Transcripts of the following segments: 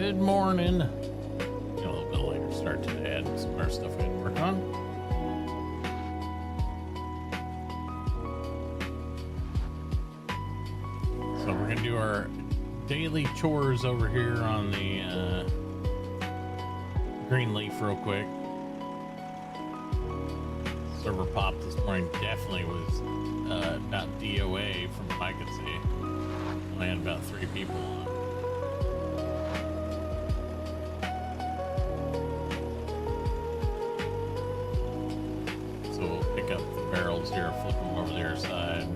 Good morning. A little bit later start today. I had some more stuff we had to work on. So we're gonna do our daily chores over here on the Greenleaf real quick. Server pop this morning definitely was not DOA from what I could see. Only had about 3 people on. So we'll pick up the barrels here, flip them over to the other side,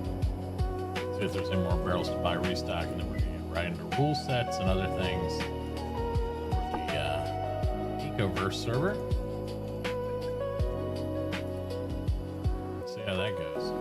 see if there's any more barrels to buy, restock, and then we're gonna get right into rule sets and other things for the Ecoverse server. See how that goes.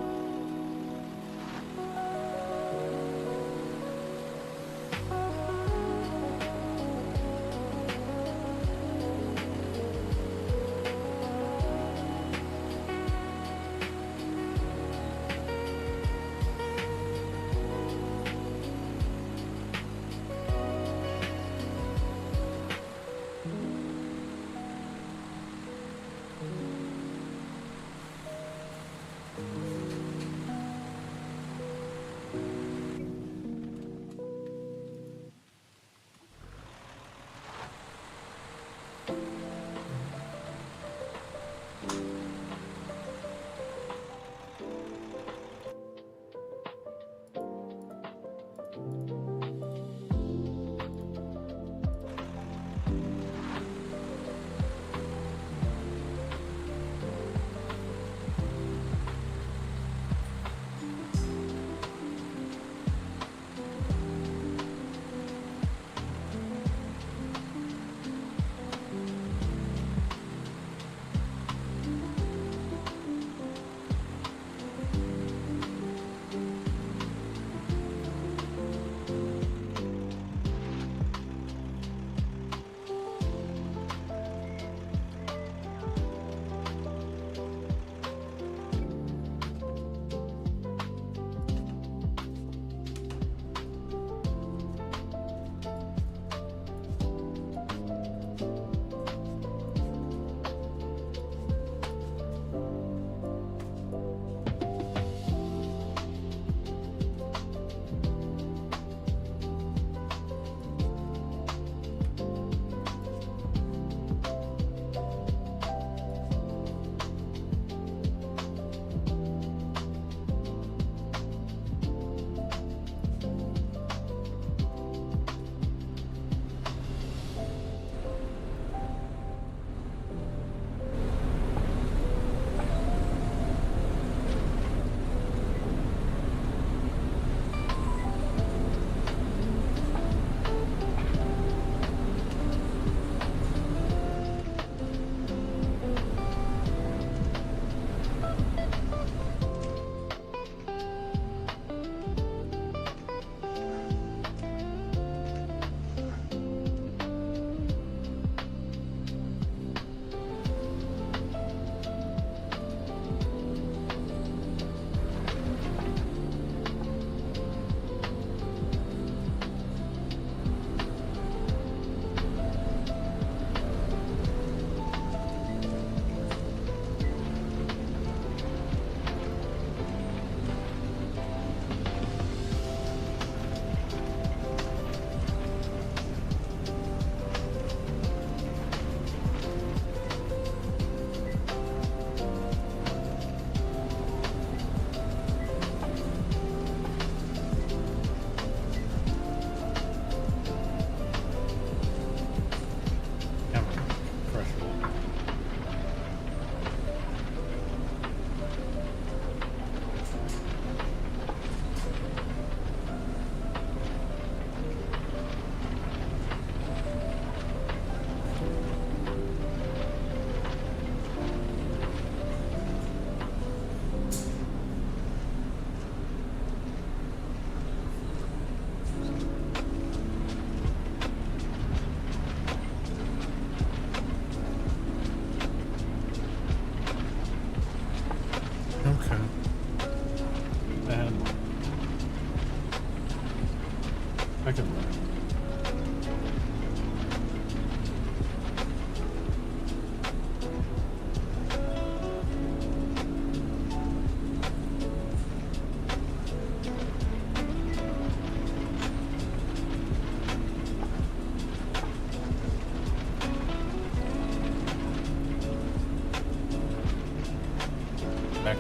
I can learn.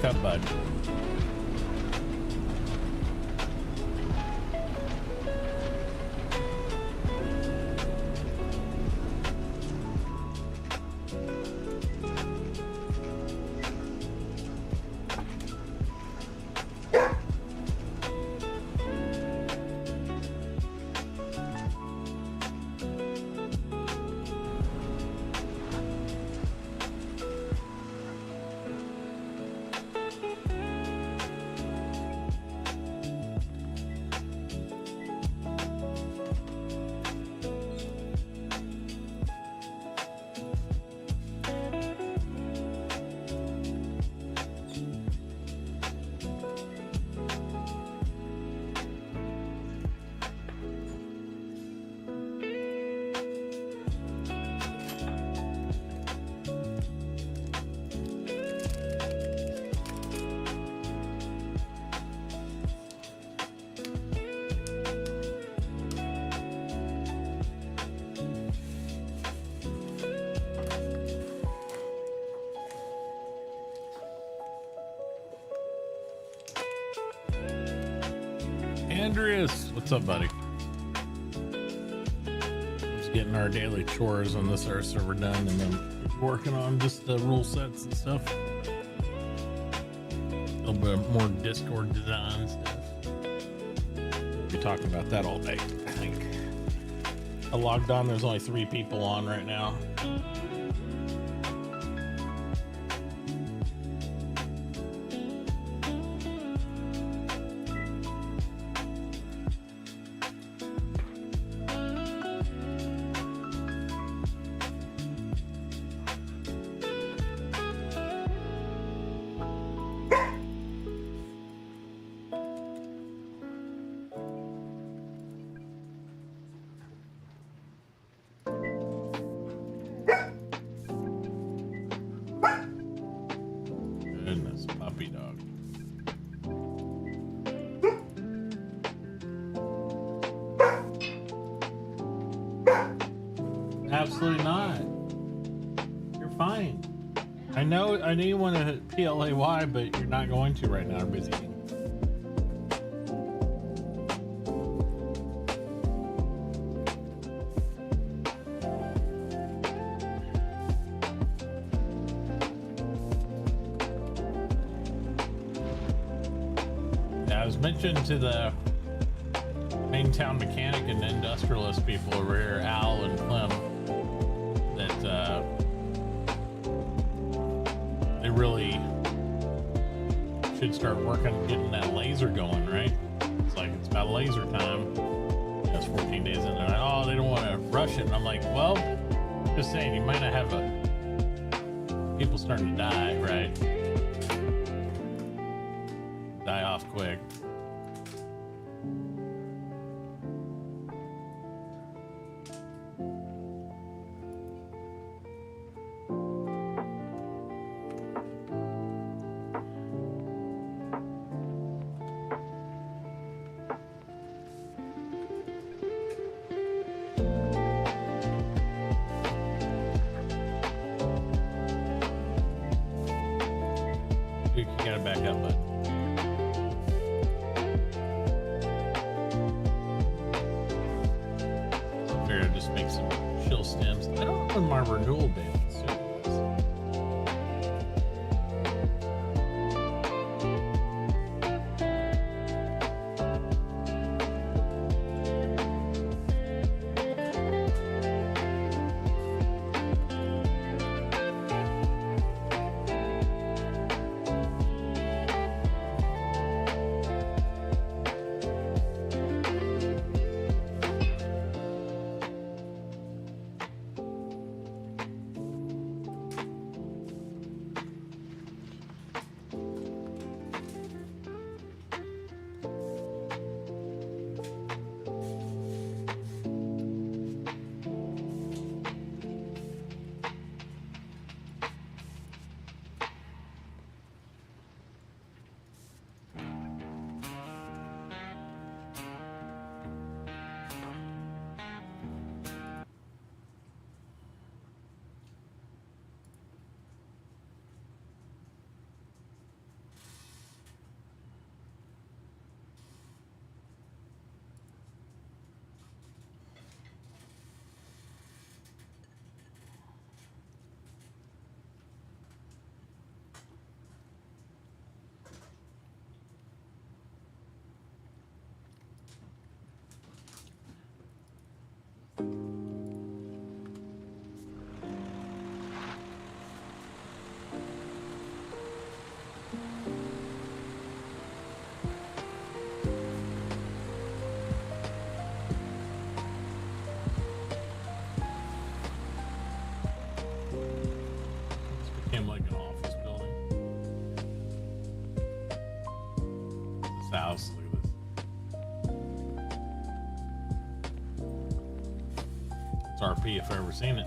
back up, bud. Andreas, what's up, buddy? Just getting our daily chores on this our server done, and then working on just the rule sets and stuff. A little bit more Discord design stuff. We'll be talking about that all day, I think. I logged on. There's only 3 people on right now. Goodness, puppy dog. Absolutely not. You're fine. I know you want to hit PLAY, but you're not going to right now. I'm busy. I was mentioning to the main town mechanic and industrialist people over here, Al and Clem, that they really should start working on getting that laser going, right? It's like it's about laser time. That's 14 days in, and they're like, oh, they don't want to rush it. And I'm like, well, just saying, you might not have people starting to die, right? Die off quick. You gotta back up, bud. Figure I'd just make some chill stems. I don't know when my renewal date is. this house. Look at this. It's RP if I've ever seen it.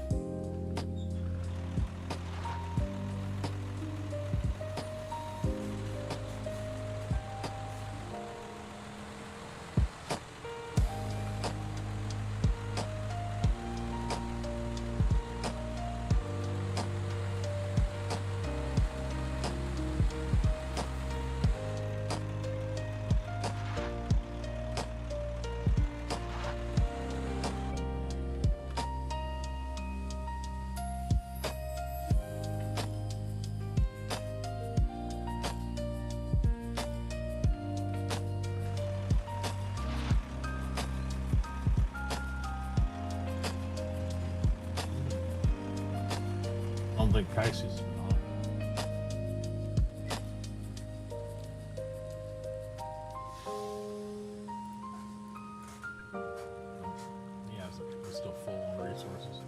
I don't think Kai's been on. Yeah, it's still full on resources.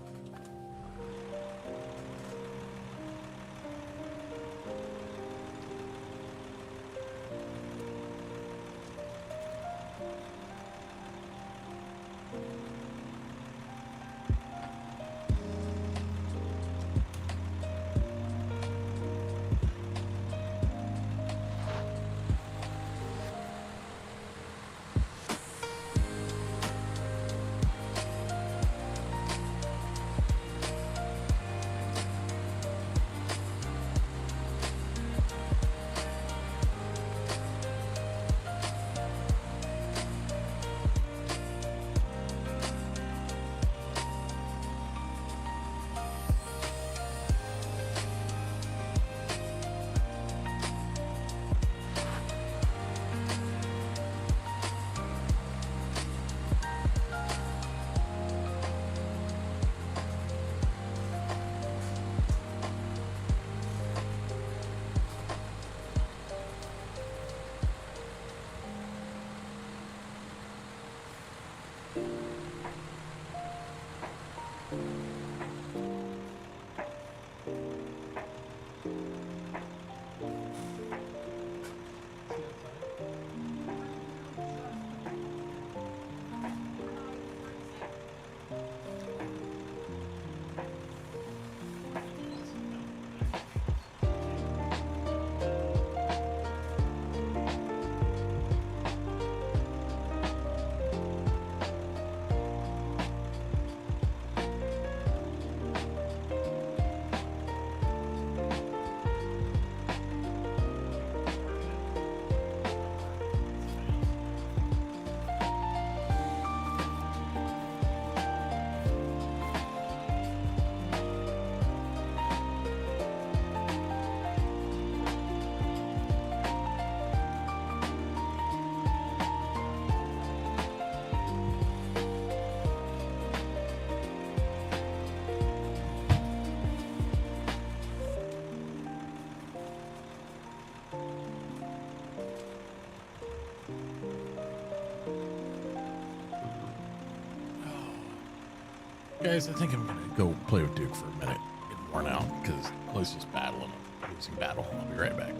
Guys, I think I'm gonna go play with Duke for a minute, get worn out, because Chloe's just battling a losing battle. I'll be right back.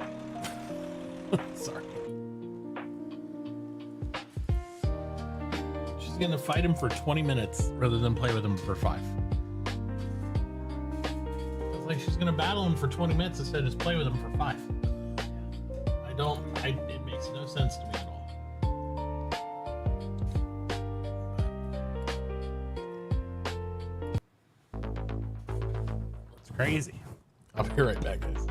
Sorry. She's gonna fight him for 20 minutes rather than play with him for 5. It's like she's gonna battle him for 20 minutes instead of just play with him for 5. It makes no sense to me at all. Crazy. I'll be right back, guys.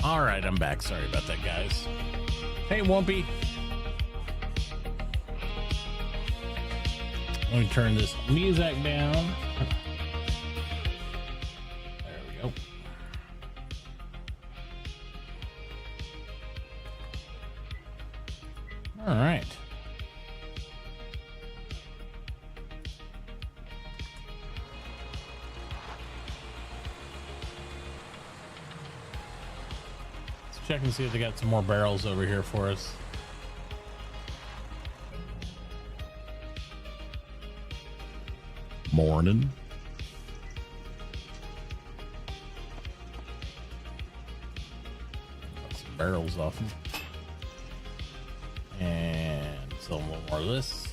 All right, I'm back. Sorry about that, guys. Hey, Wumpy. Let me turn this music down. There we go. All right. Let's check and see if they got some more barrels over here for us. Morning. Got some barrels off them. And so a little more of this.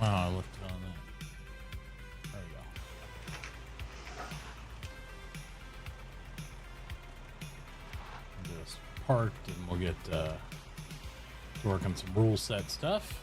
Wow, I left it on that. There we go. Get us parked, and we'll get to work on some rule set stuff.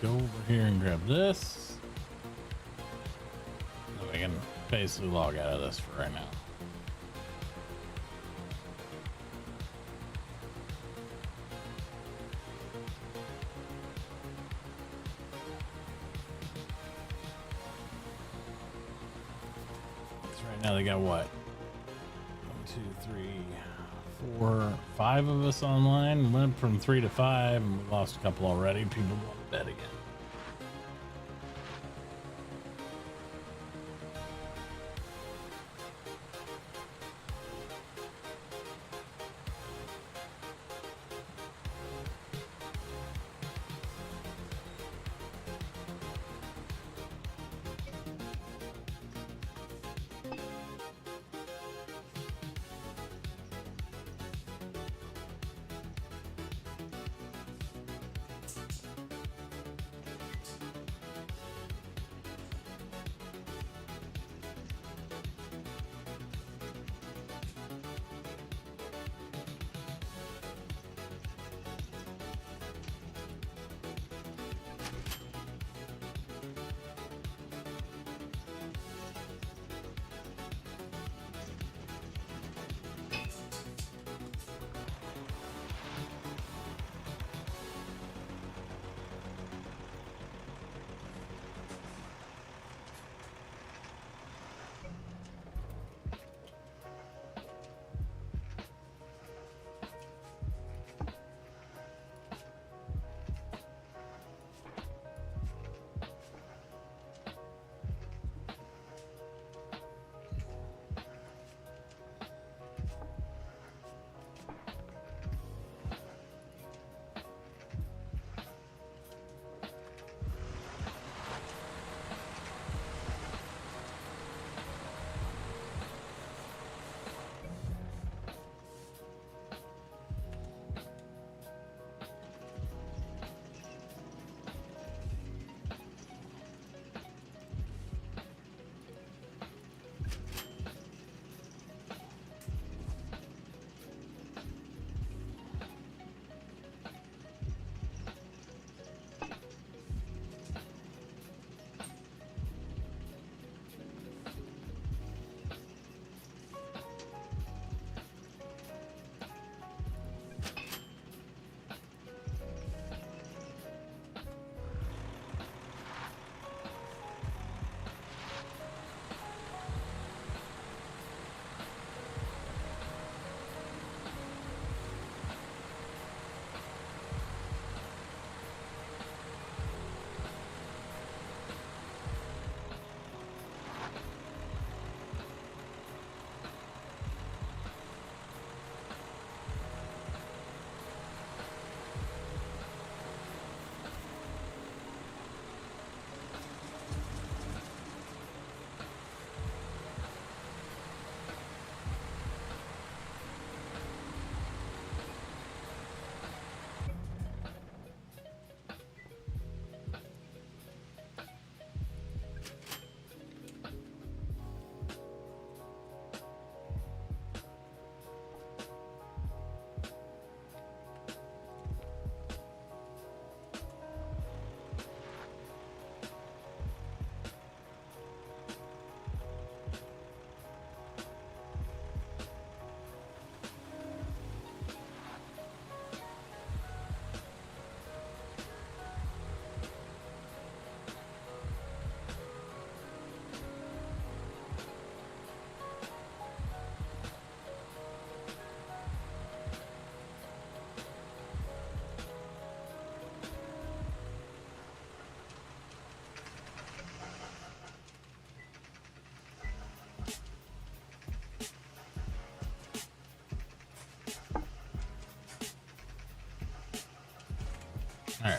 go over here and grab this. So we can basically log out of this for right now. So right now they got what? 1, 2, 3, 4, 5 of us online. Went from 3 to 5, and we lost a couple already. People want to bed again. All right,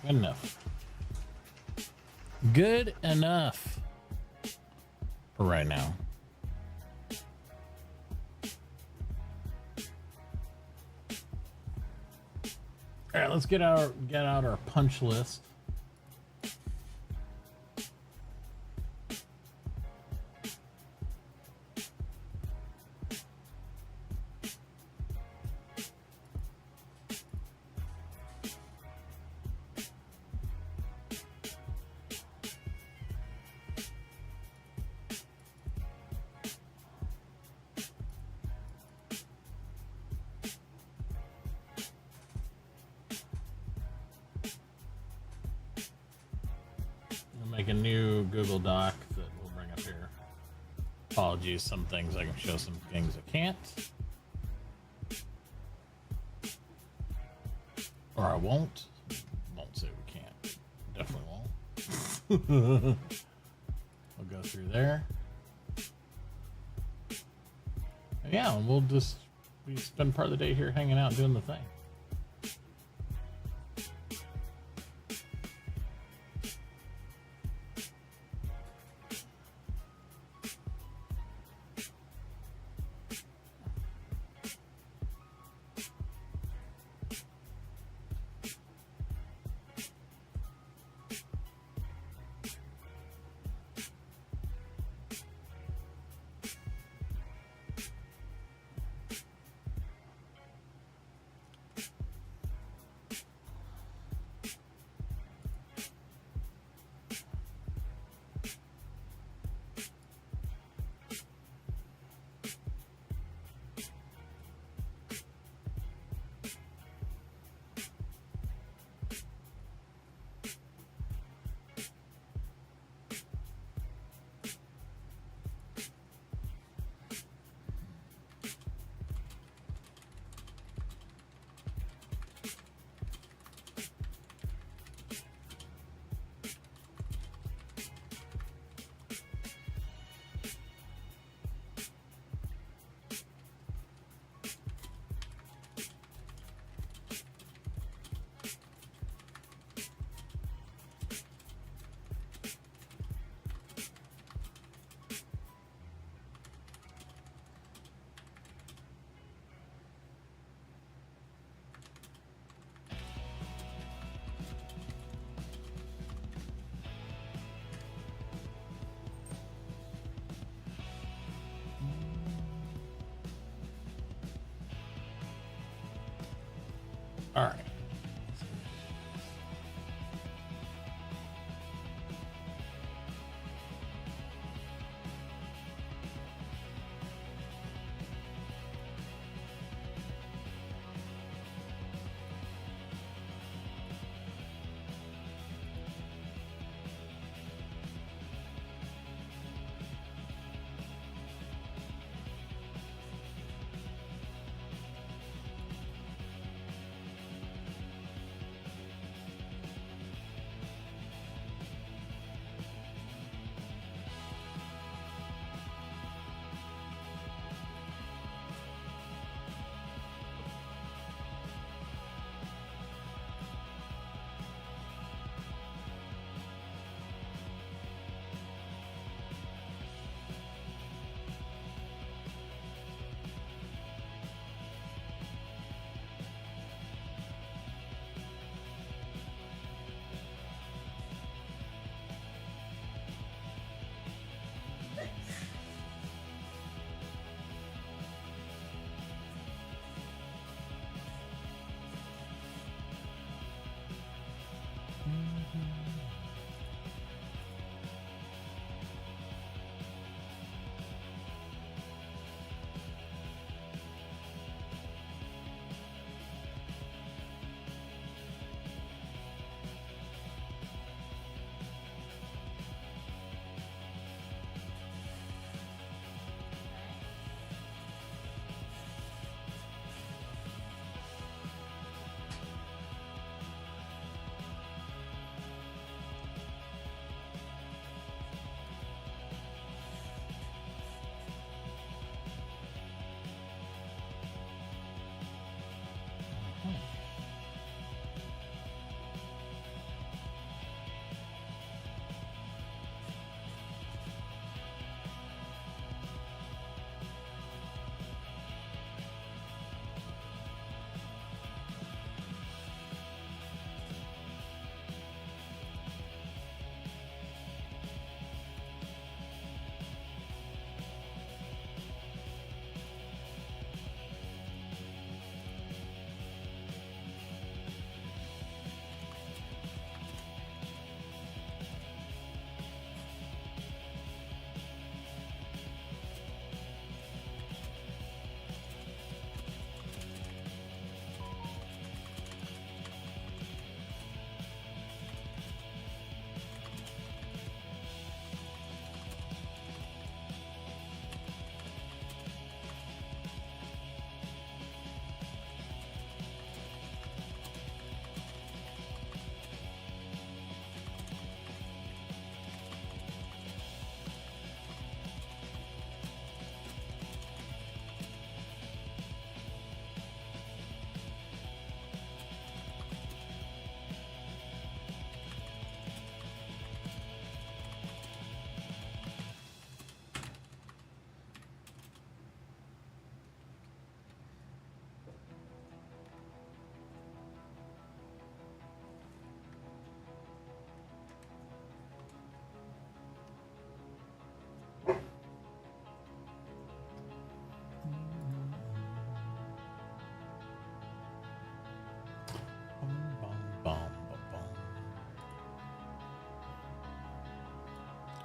good enough. Good enough for right now. All right, let's get out our punch list. Google Doc that we'll bring up here. Apologies, some things I can show, some things I can't. Or I won't. Won't say we can't. Definitely won't. We'll go through there. And yeah, we'll just spend part of the day here hanging out doing the thing. All right.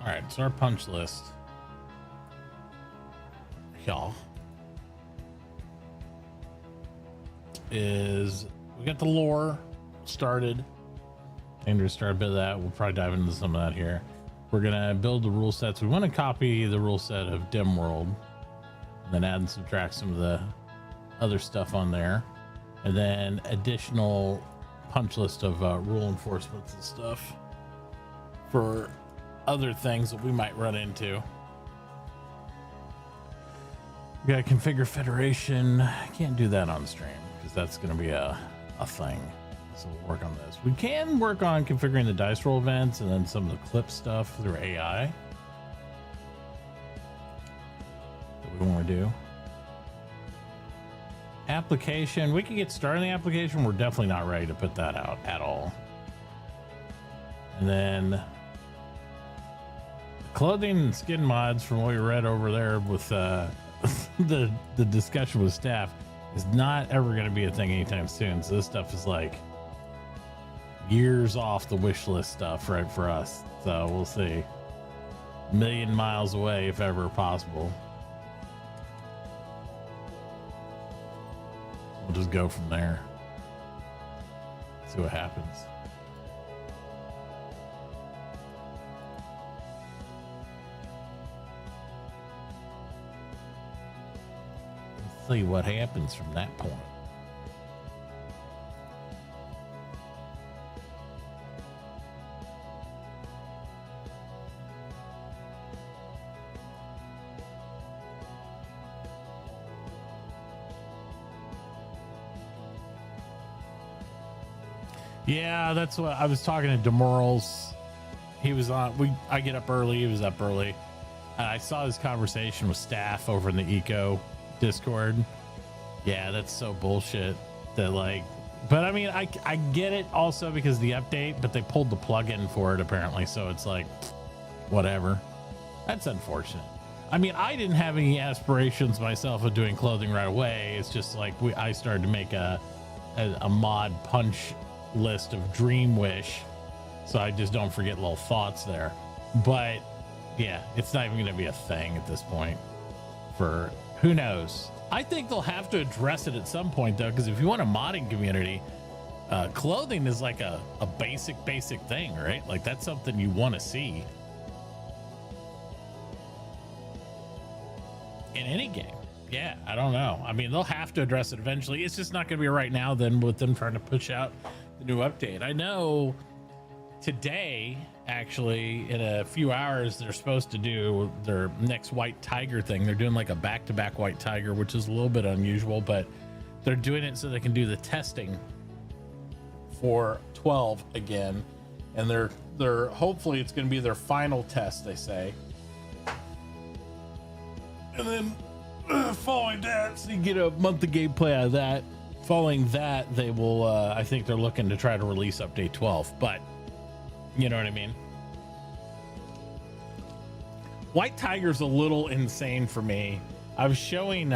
All right, so our punch list. Y'all. Is we got the lore started. Andrew started a bit of that. We'll probably dive into some of that here. We're gonna build the rule sets. We want to copy the rule set of Dim World, and then add and subtract some of the other stuff on there, and then additional punch list of rule enforcements and stuff for other things that we might run into. We gotta configure Federation. Can't do that on stream because that's gonna be a thing. So we'll work on this. We can work on configuring the dice roll events and then some of the clip stuff through AI that we want to do. Application, we can get started in the application. We're definitely not ready to put that out at all. And then clothing and skin mods, from what we read over there with the discussion with staff, is not ever going to be a thing anytime soon. So this stuff is like years off the wish list stuff, right, for us. So we'll see. A million miles away, if ever possible. We'll just go from there. See what happens. Let's see what happens from that point. Yeah, that's what I was talking to Demorals. He was on. I get up early. He was up early. And I saw his conversation with staff over in the Eco Discord. Yeah, that's so bullshit. That like, but I mean, I get it also because of the update, but they pulled the plug-in for it apparently. So it's like, whatever. That's unfortunate. I mean, I didn't have any aspirations myself of doing clothing right away. It's just like I started to make a mod punch list of Dream Wish, so I just don't forget little thoughts there. But yeah, it's not even going to be a thing at this point. For who knows? I think they'll have to address it at some point though, because if you want a modding community, clothing is like a basic thing, right? Like that's something you want to see in any game. Yeah, I don't know. I mean, they'll have to address it eventually. It's just not going to be right now then with them trying to push out the new update. I know today, actually, in a few hours, they're supposed to do their next White Tiger thing. They're doing like a back-to-back White Tiger, which is a little bit unusual, but they're doing it so they can do the testing for 12 again. And they're hopefully it's going to be their final test, they say. And then following that, so you get a month of gameplay out of that. Following that, they will, I think they're looking to try to release update 12, but you know what I mean? White Tiger's a little insane for me. I was showing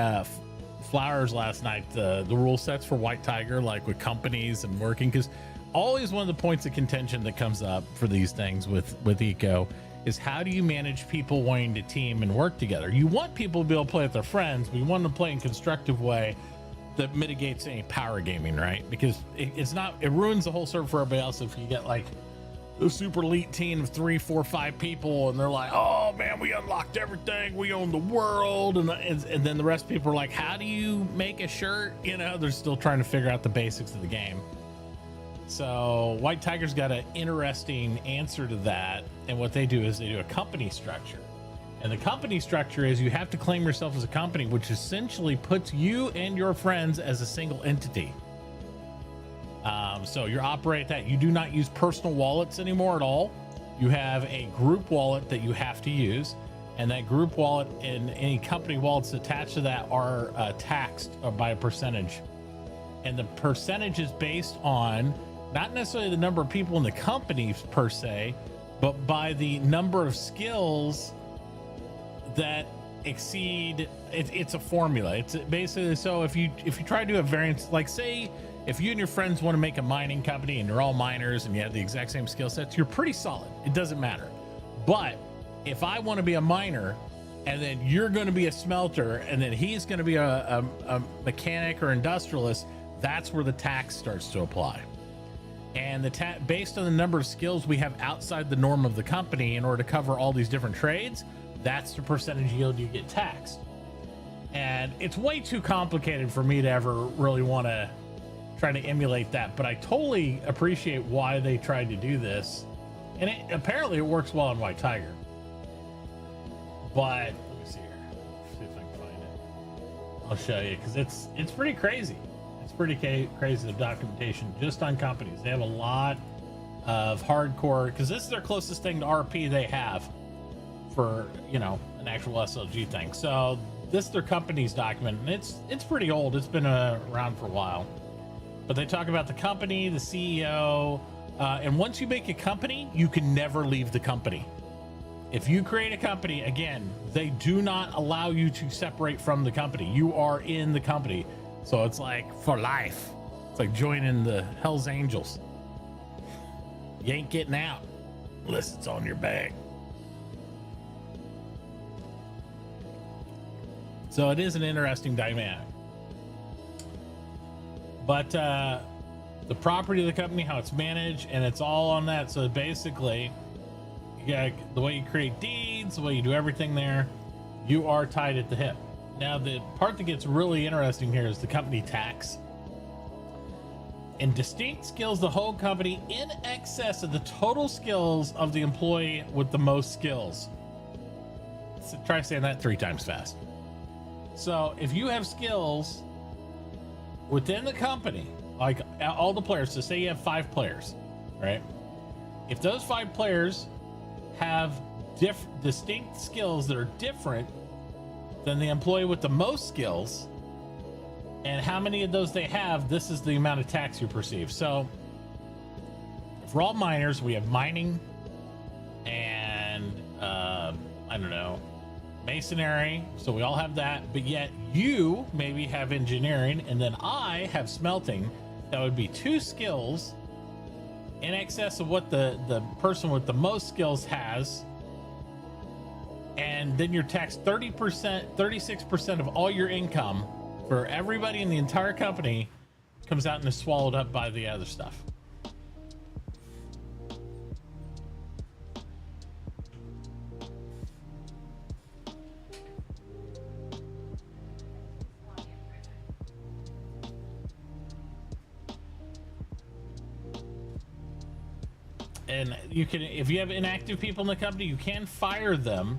Flowers last night the rule sets for White Tiger, like with companies and working, because always one of the points of contention that comes up for these things with Eco is how do you manage people wanting to team and work together? You want people to be able to play with their friends, but you want them to play in a constructive way that mitigates any power gaming, right? Because it ruins the whole server for everybody else if you get like a super elite team of 3, 4, 5 people and they're like, oh man, we unlocked everything, we own the world, and then the rest of people are like, how do you make a shirt? You know, they're still trying to figure out the basics of the game. So White Tiger's got an interesting answer to that, and what they do is they do a company structure. And the company structure is you have to claim yourself as a company, which essentially puts you and your friends as a single entity. So you operate that. You do not use personal wallets anymore at all. You have a group wallet that you have to use. And that group wallet and any company wallets attached to that are taxed by a percentage. And the percentage is based on not necessarily the number of people in the company per se, but by the number of skills that exceed it's a formula. It's basically, so if you try to do a variance, like say if you and your friends want to make a mining company and you're all miners and you have the exact same skill sets, you're pretty solid. It doesn't matter. But if I want to be a miner and then you're going to be a smelter and then he's going to be a mechanic or industrialist, that's where the tax starts to apply. And the based on the number of skills we have outside the norm of the company in order to cover all these different trades, that's the percentage yield you get taxed. And it's way too complicated for me to ever really want to try to emulate that, but I totally appreciate why they tried to do this. And apparently it works well on White Tiger. But let me see here. See if I can find it. I'll show you, because it's pretty crazy. It's pretty crazy, the documentation just on companies. They have a lot of hardcore, because this is their closest thing to RP they have for, you know, an actual SLG thing. So this is their company's document, and it's pretty old. It's been around for a while. But they talk about the company, the CEO, and once you make a company, you can never leave the company. If you create a company, again, they do not allow you to separate from the company. You are in the company. So it's like for life. It's like joining the Hells Angels. You ain't getting out unless it's on your bag. So it is an interesting dynamic. But the property of the company, how it's managed, and it's all on that. So basically, the way you create deeds, the way you do everything there, you are tied at the hip. Now, the part that gets really interesting here is the company tax. And distinct skills, the whole company in excess of the total skills of the employee with the most skills. So try saying that 3 times fast. So if you have skills within the company, like all the players, so say you have 5 players, right? If those 5 players have distinct skills that are different than the employee with the most skills, and how many of those they have, this is the amount of tax you perceive. So if we're all miners, we have mining and I don't know, masonry, so we all have that, but yet you maybe have engineering, and then I have smelting. That would be 2 skills in excess of what the person with the most skills has, and then you're taxed 30%, 36% of all your income for everybody in the entire company comes out and is swallowed up by the other stuff. And you can, if you have inactive people in the company, you can fire them.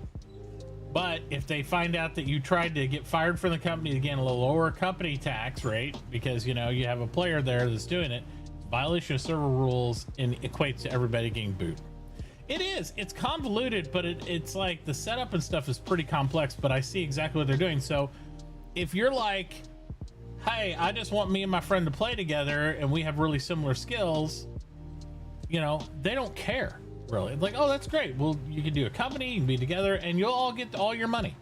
But if they find out that you tried to get fired from the company to get a lower company tax rate, because you know you have a player there that's doing it, it's violation of server rules and equates to everybody getting booed. It's convoluted, but it's like the setup and stuff is pretty complex, but I see exactly what they're doing. So if you're like, hey, I just want me and my friend to play together and we have really similar skills, you know, they don't care really. Like, oh, that's great. Well, you can do a company, you can be together, and you'll all get all your money.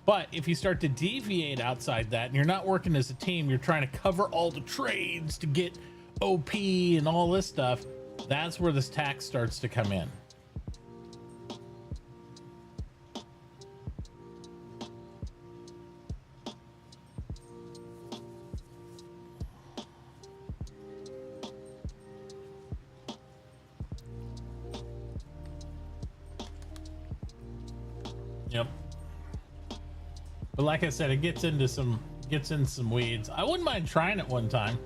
But if you start to deviate outside that and you're not working as a team, you're trying to cover all the trades to get OP and all this stuff, that's where this tax starts to come in. Yep. But like I said, it gets into some weeds. I wouldn't mind trying it one time.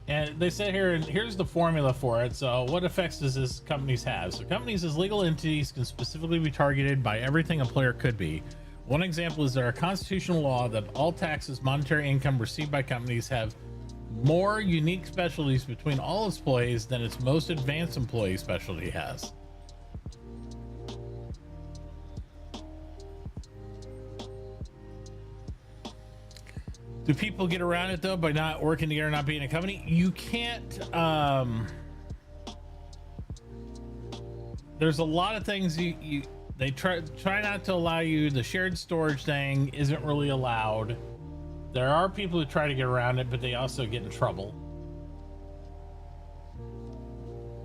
And they said here, and here's the formula for it. So what effects does this companies have? So companies as legal entities can specifically be targeted by everything a player could be. One example is there a constitutional law that all taxes, monetary income received by companies have more unique specialties between all its employees than its most advanced employee specialty has. Do people get around it though by not working together, not being a company? You can't. There's a lot of things they try not to allow you. The shared storage thing isn't really allowed. There are people who try to get around it, but they also get in trouble.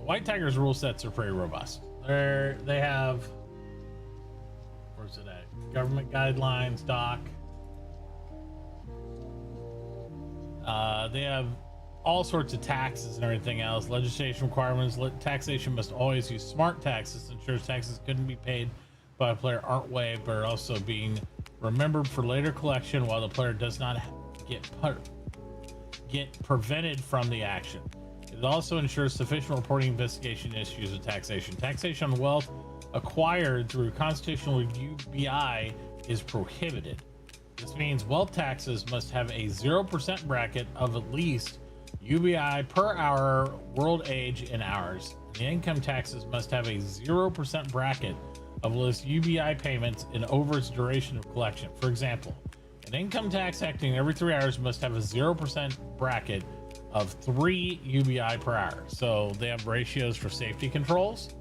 White Tiger's rule sets are pretty robust. They have, where's it at? Government guidelines, doc. They have all sorts of taxes and everything else. Legislation requirements. Taxation must always use smart taxes. Ensures taxes couldn't be paid by a player aren't waived, but are also being remembered for later collection while the player does not get prevented from the action. It also ensures sufficient reporting investigation issues of taxation. Taxation on wealth acquired through constitutional UBI is prohibited. This means wealth taxes must have a 0% bracket of at least UBI per hour, world age in hours. The income taxes must have a 0% bracket of list UBI payments and over its duration of collection. For example, an income tax acting every 3 hours must have a 0% bracket of 3 UBI per hour. So they have ratios for safety controls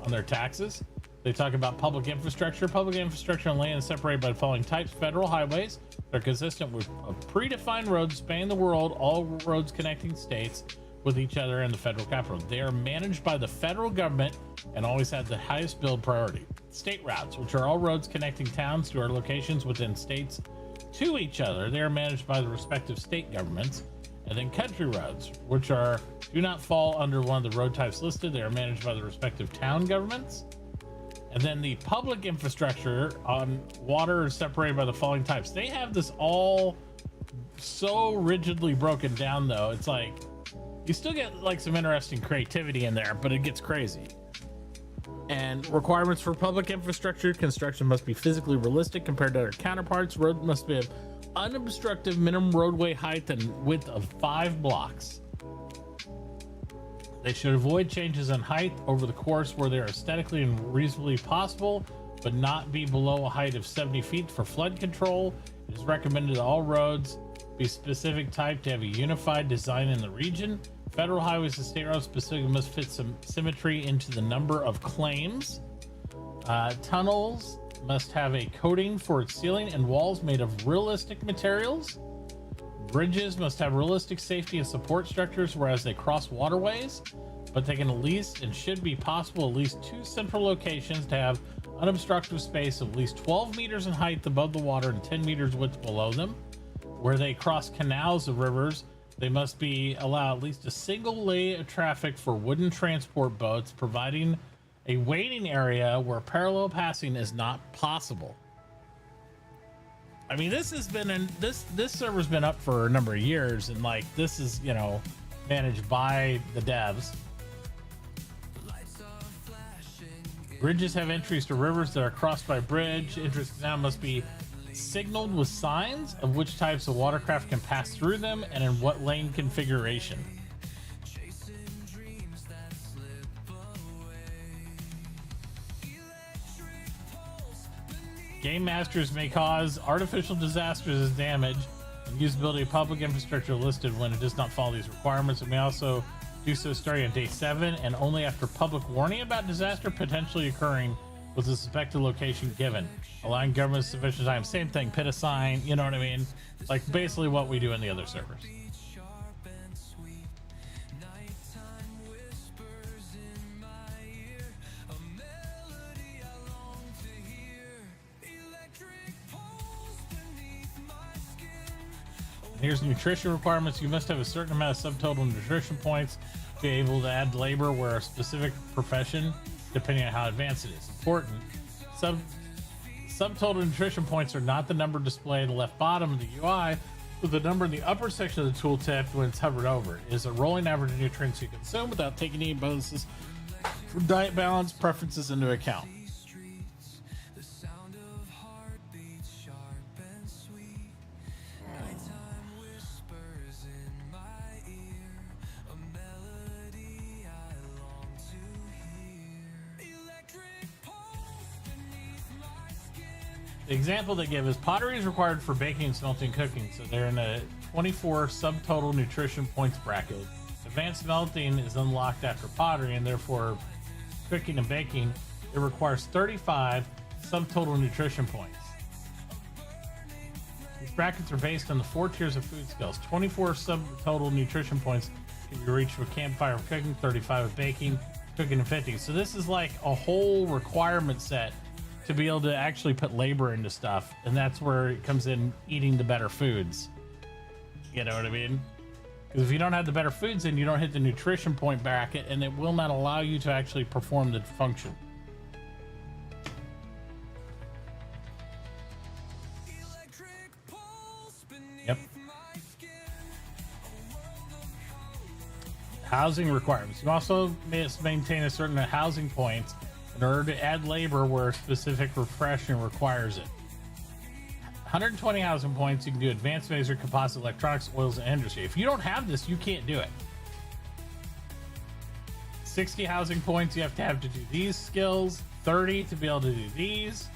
on their taxes. They talk about public infrastructure. Public infrastructure on land is separated by the following types: federal highways that are consistent with predefined roads spanning the world, all roads connecting states with each other and the federal capital. They are managed by the federal government and always have the highest build priority. State routes, which are all roads connecting towns to our locations within states to each other. They are managed by the respective state governments. And then country roads, which do not fall under one of the road types listed. They are managed by the respective town governments. And then the public infrastructure on water is separated by the following types. They have this all so rigidly broken down, though. It's like you still get like some interesting creativity in there, but it gets crazy. And requirements for public infrastructure: construction must be physically realistic compared to their counterparts. Road must be of unobstructed minimum roadway height and width of 5 blocks. They should avoid changes in height over the course where they are aesthetically and reasonably possible, but not be below a height of 70 feet for flood control. It is recommended that all roads be specific type to have a unified design in the region. Federal highways and state roads specifically must fit some symmetry into the number of claims. Tunnels must have a coating for its ceiling and walls made of realistic materials. Bridges must have realistic safety and support structures, whereas they cross waterways, but they can at least and should be possible at least 2 central locations to have unobstructed space of at least 12 meters in height above the water and 10 meters width below them. Where they cross canals of rivers, they must be allowed at least a single lane of traffic for wooden transport boats, providing a waiting area where parallel passing is not possible. I mean, this has been this server's been up for a number of years, and like this is, you know, managed by the devs. Bridges have entries to rivers that are crossed by bridge. Entries now must be signaled with signs of which types of watercraft can pass through them and in what lane configuration. Game masters may cause artificial disasters as damage, and usability of public infrastructure listed when it does not follow these requirements. It may also do so starting on day 7 and only after public warning about disaster potentially occurring with the suspected location given, allowing government sufficient time. Same thing, pit a sign, you know what I mean? Like basically what we do in the other servers. Here's nutrition requirements. You must have a certain amount of subtotal nutrition points to be able to add labor where a specific profession, depending on how advanced it is. Important. Subtotal nutrition points are not the number displayed in the left bottom of the UI, but the number in the upper section of the tooltip when it's hovered over. It is a rolling average of nutrients you consume without taking any bonuses from diet balance preferences into account. The example they give is pottery is required for baking, smelting, cooking, so they're in a 24 subtotal nutrition points bracket. Advanced smelting is unlocked after pottery, and therefore cooking and baking, it requires 35 subtotal nutrition points. These brackets are based on the 4 tiers of food skills. 24 subtotal nutrition points can be reached with campfire cooking, 35 with baking, cooking, and 50. So this is like a whole requirement set to be able to actually put labor into stuff, and that's where it comes in, eating the better foods. You know what I mean? Because if you don't have the better foods in, you don't hit the nutrition point bracket, and it will not allow you to actually perform the function. Yep. Housing requirements. You also must maintain a certain housing points in order to add labor where specific refreshing requires it. 120 housing points, you can do advanced laser, composite electronics, oils, and industry. If you don't have this, you can't do it. 60 housing points, you have to do these skills. 30 to be able to do these.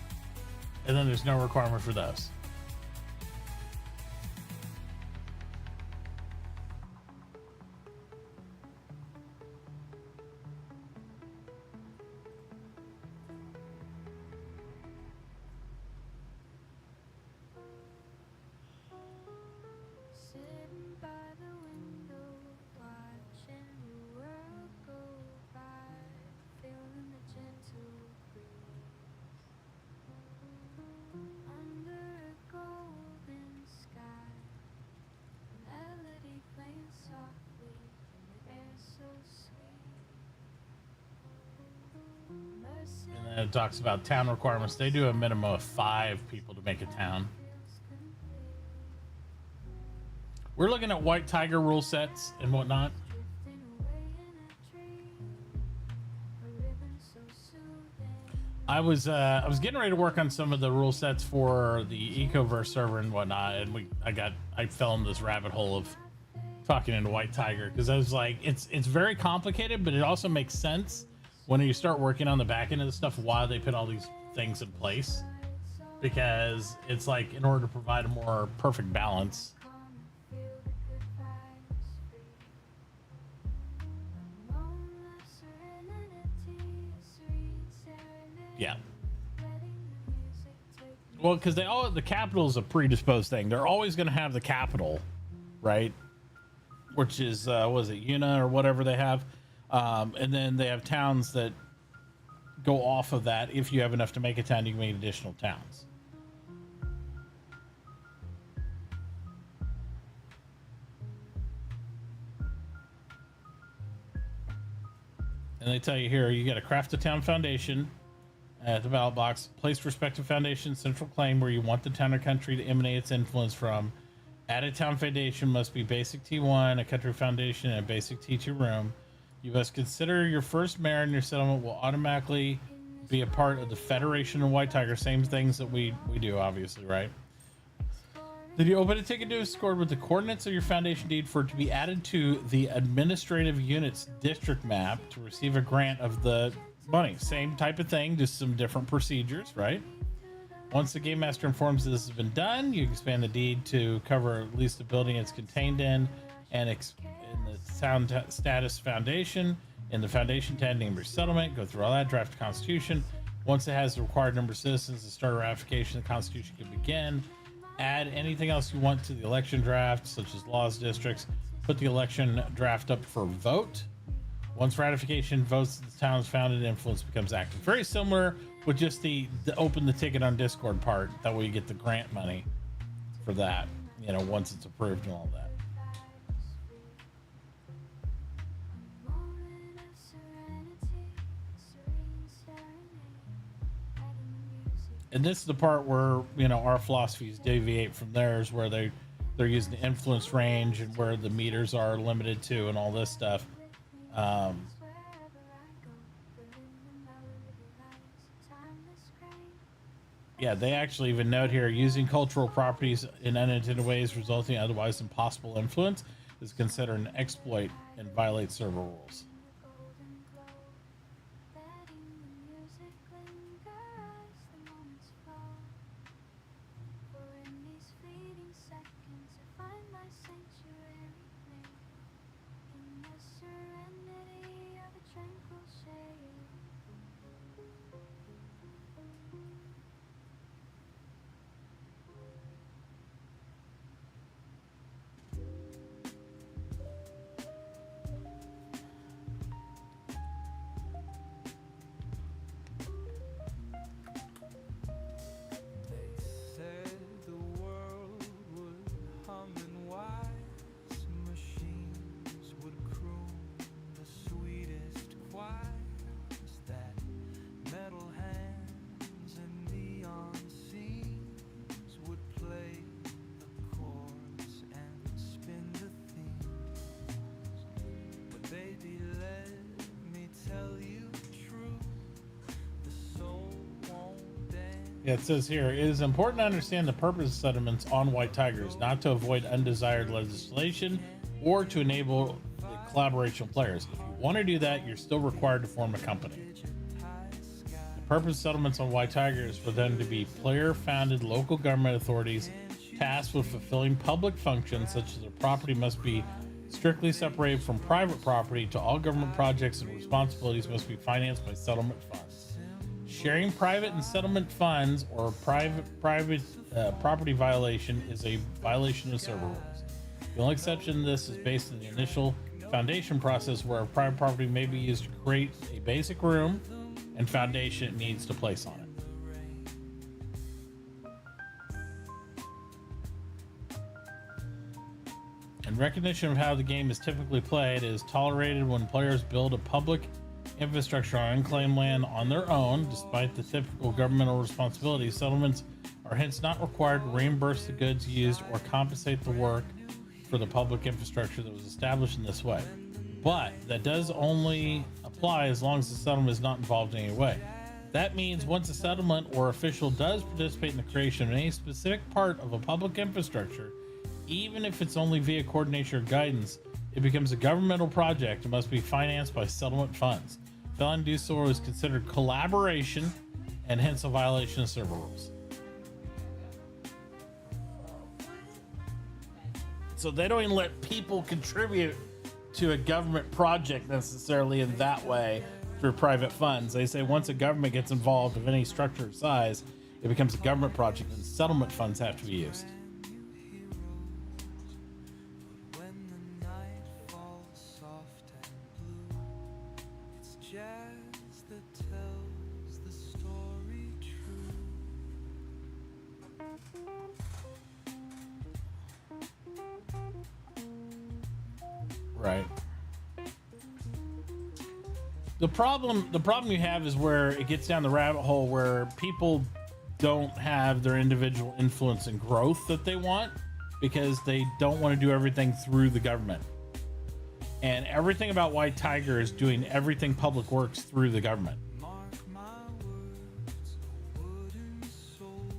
And then there's no requirement for those. And then it talks about town requirements. They do a minimum of 5 people to make a town. We're looking at White Tiger rule sets and whatnot. I was getting ready to work on some of the rule sets for the Ecoverse server and whatnot, and I fell in this rabbit hole of talking into White Tiger, because I was like, it's very complicated, but it also makes sense when you start working on the back end of the stuff, why they put all these things in place, because it's like, in order to provide a more perfect balance. Yeah. Well, because the capital is a predisposed thing. They're always going to have the capital, right? Which is, was it Una or whatever they have? And then they have towns that go off of that. If you have enough to make a town, you can make additional towns. And they tell you here, you got to craft a town foundation at the ballot box, place respective foundation central claim where you want the town or country to emanate its influence from. Add a town foundation must be basic T1, a country foundation, and a basic T2 room. You must consider your first mayor in your settlement will automatically be a part of the Federation of White Tiger. Same things that we do, obviously, right? Then you open a ticket to a score with the coordinates of your foundation deed for it to be added to the administrative units district map to receive a grant of the money. Same type of thing, just some different procedures, right? Once the game master informs that this has been done, you expand the deed to cover at least the building it's contained in, and in the sound status foundation, in the foundation to add name resettlement, go through all that, draft a constitution. Once it has the required number of citizens to start a ratification, the constitution can begin. Add anything else you want to the election draft, such as laws, districts. Put the election draft up for vote. Once ratification votes, the town's founded influence becomes active. Very similar with just the open the ticket on Discord part. That way you get the grant money for that, you know, once it's approved and all that. And this is the part where, you know, our philosophies deviate from theirs, where they're using the influence range and where the meters are limited to and all this stuff. Yeah, they actually even note here, using cultural properties in unintended ways resulting in otherwise impossible influence is considered an exploit and violates server rules. Yeah, it says here, it is important to understand the purpose of settlements on white tigers, not to avoid undesired legislation or to enable the collaboration of players. If you want to do that, you're still required to form a company. The purpose of settlements on white tigers is for them to be player-founded local government authorities tasked with fulfilling public functions, such as their property must be strictly separated from private property. To all government projects and responsibilities must be financed by settlement funds. Sharing private and settlement funds or private property violation is a violation of server rules. The only exception to this is based on the initial foundation process, where private property may be used to create a basic room and foundation it needs to place on it. In recognition of how the game is typically played, it is tolerated when players build a public infrastructure on unclaimed land on their own. Despite the typical governmental responsibilities, settlements are hence not required to reimburse the goods used or compensate the work for the public infrastructure that was established in this way. But that does only apply as long as the settlement is not involved in any way. That means once a settlement or official does participate in the creation of any specific part of a public infrastructure, even if it's only via coordination or guidance, it becomes a governmental project and must be financed by settlement funds. Failing to do so is considered collaboration and hence a violation of server rules. So they don't even let people contribute to a government project necessarily in that way through private funds. They say once a government gets involved of any structure or size, it becomes a government project and settlement funds have to be used. Right. The problem you have is where it gets down the rabbit hole where people don't have their individual influence and growth that they want because they don't want to do everything through the government. And everything about White Tiger is doing everything public works through the government.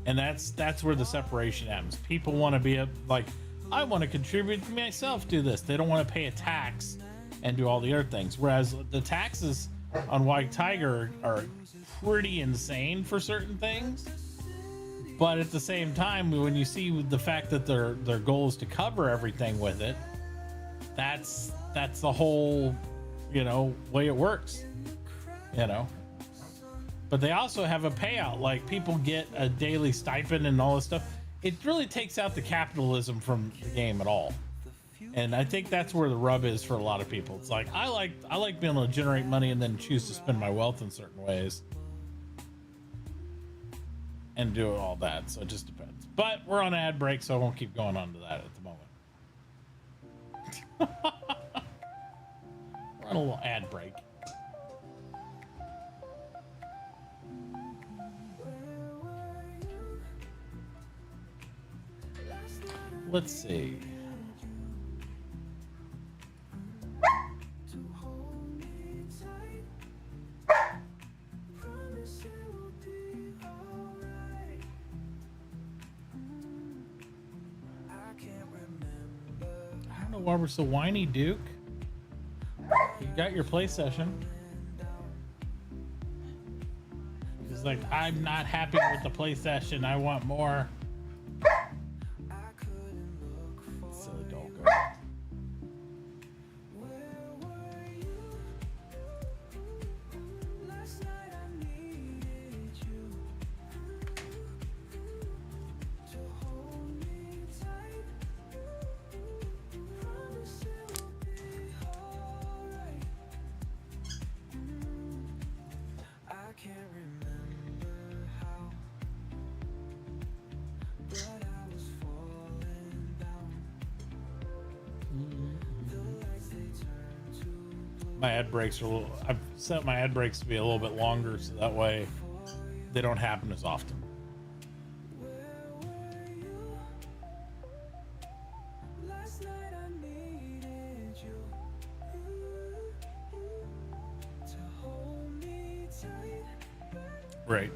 And that's where the separation happens. People want to be like, I want to contribute myself to this. They don't want to pay a tax and do all the other things. Whereas the taxes on White Tiger are pretty insane for certain things. But at the same time, when you see the fact that their goal is to cover everything with it, that's the whole, way it works, But they also have a payout, like people get a daily stipend and all this stuff. It really takes out the capitalism from the game at all. And I think that's where the rub is for a lot of people. It's like, I like being able to generate money and then choose to spend my wealth in certain ways and do all that. So it just depends. But we're on ad break, so I won't keep going on to that at the moment. We're on a little ad break. Let's see. I don't know why we're so whiny, Duke. You got your play session. He's like, I'm not happy with the play session. I want more. Silly dog. my ad breaks are a little. I've set my ad breaks to be a little bit longer, so that way they don't happen as often. Right.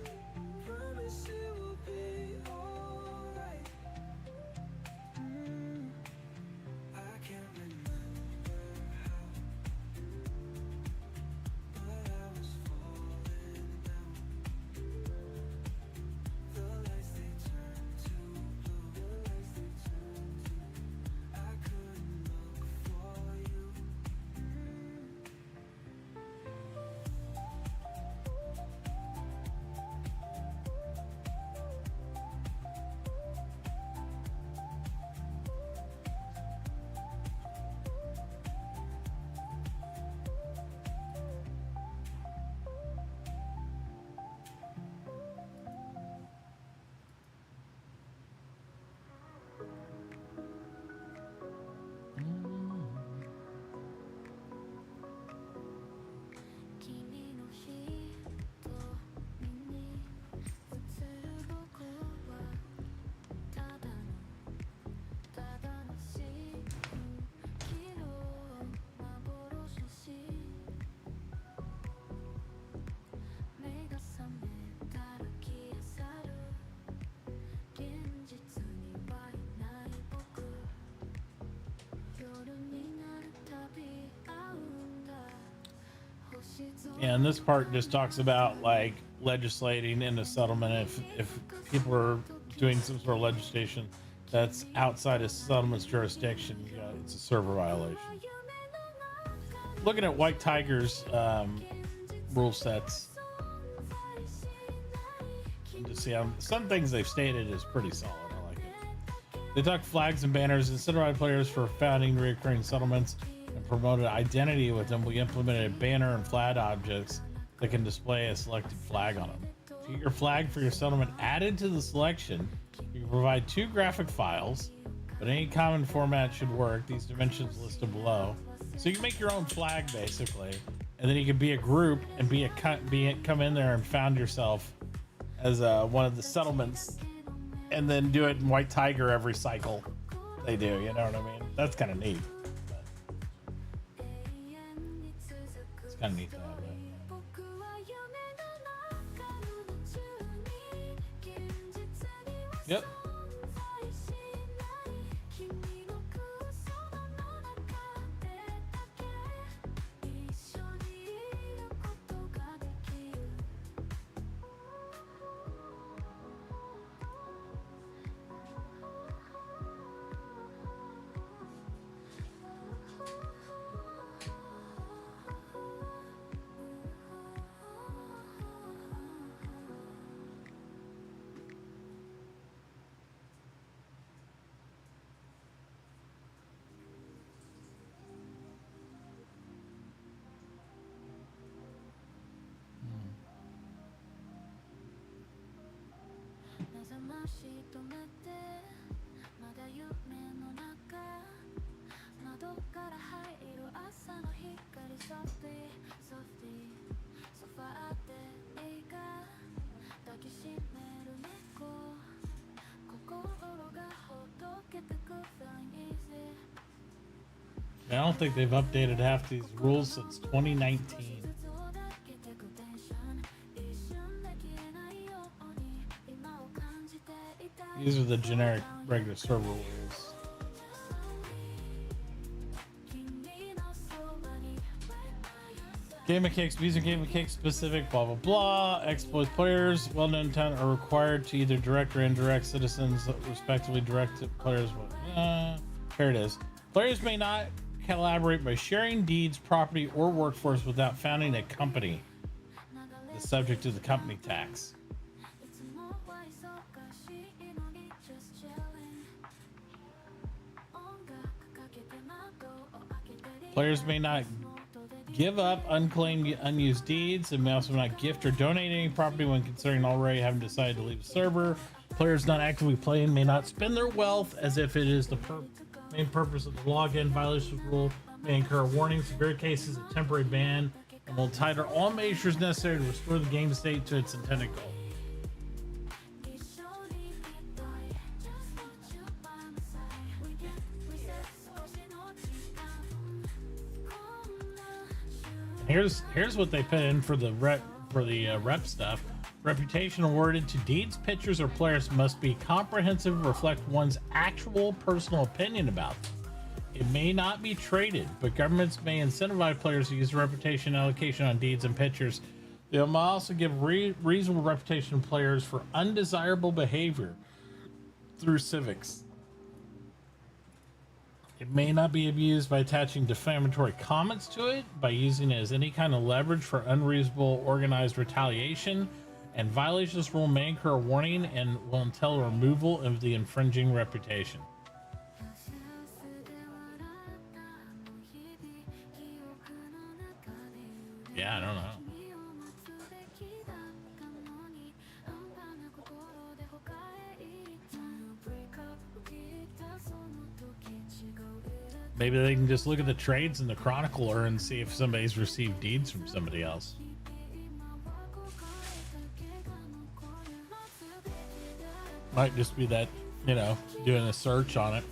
And this part just talks about like legislating in a settlement. If people are doing some sort of legislation that's outside of settlement's jurisdiction, it's a server violation. Looking at White Tiger's rule sets, and to see some things they've stated is pretty solid. I like it. They talk flags and banners, incentivized players for founding recurring settlements, and promoted identity with them. We implemented banner and flag objects that can display a selected flag on them. To get your flag for your settlement added to the selection, you can provide 2 graphic files, but any common format should work. These dimensions listed below. So you can make your own flag basically, and then you can be a group and come in there and found yourself as one of the settlements, and then do it in White Tiger every cycle they do. You know what I mean? That's kind of neat. It's kind of neat to have that. Yep. I don't think they've updated half these rules since 2019. These are the generic regular server rules. Game mechanics, these are game mechanics specific, blah blah blah. Exploit players, well-known talent are required to either direct or indirect citizens, respectively. Direct players. Here it is. Players may not collaborate by sharing deeds, property, or workforce without founding a company that's subject to the company tax. Players may not give up unclaimed, unused deeds, and may also not gift or donate any property when considering already having decided to leave the server. Players not actively playing may not spend their wealth as if it is the Main purpose of the login violation rule may incur warnings, severe cases, a temporary ban, and will tighten all measures necessary to restore the game state to its intended goal. Here's what they put in for the rep stuff. Reputation awarded to deeds, pitchers, or players must be comprehensive, reflect one's actual personal opinion about them. It may not be traded, but governments may incentivize players to use reputation allocation on deeds and pitchers. They will also give reasonable reputation to players for undesirable behavior through civics. It may not be abused by attaching defamatory comments to it, by using it as any kind of leverage for unreasonable organized retaliation, and violation of this rule may incur a warning and will entail removal of the infringing reputation. Yeah, I don't know. Maybe they can just look at the trades in the chronicler and see if somebody's received deeds from somebody else. Might just be that, you know, doing a search on it.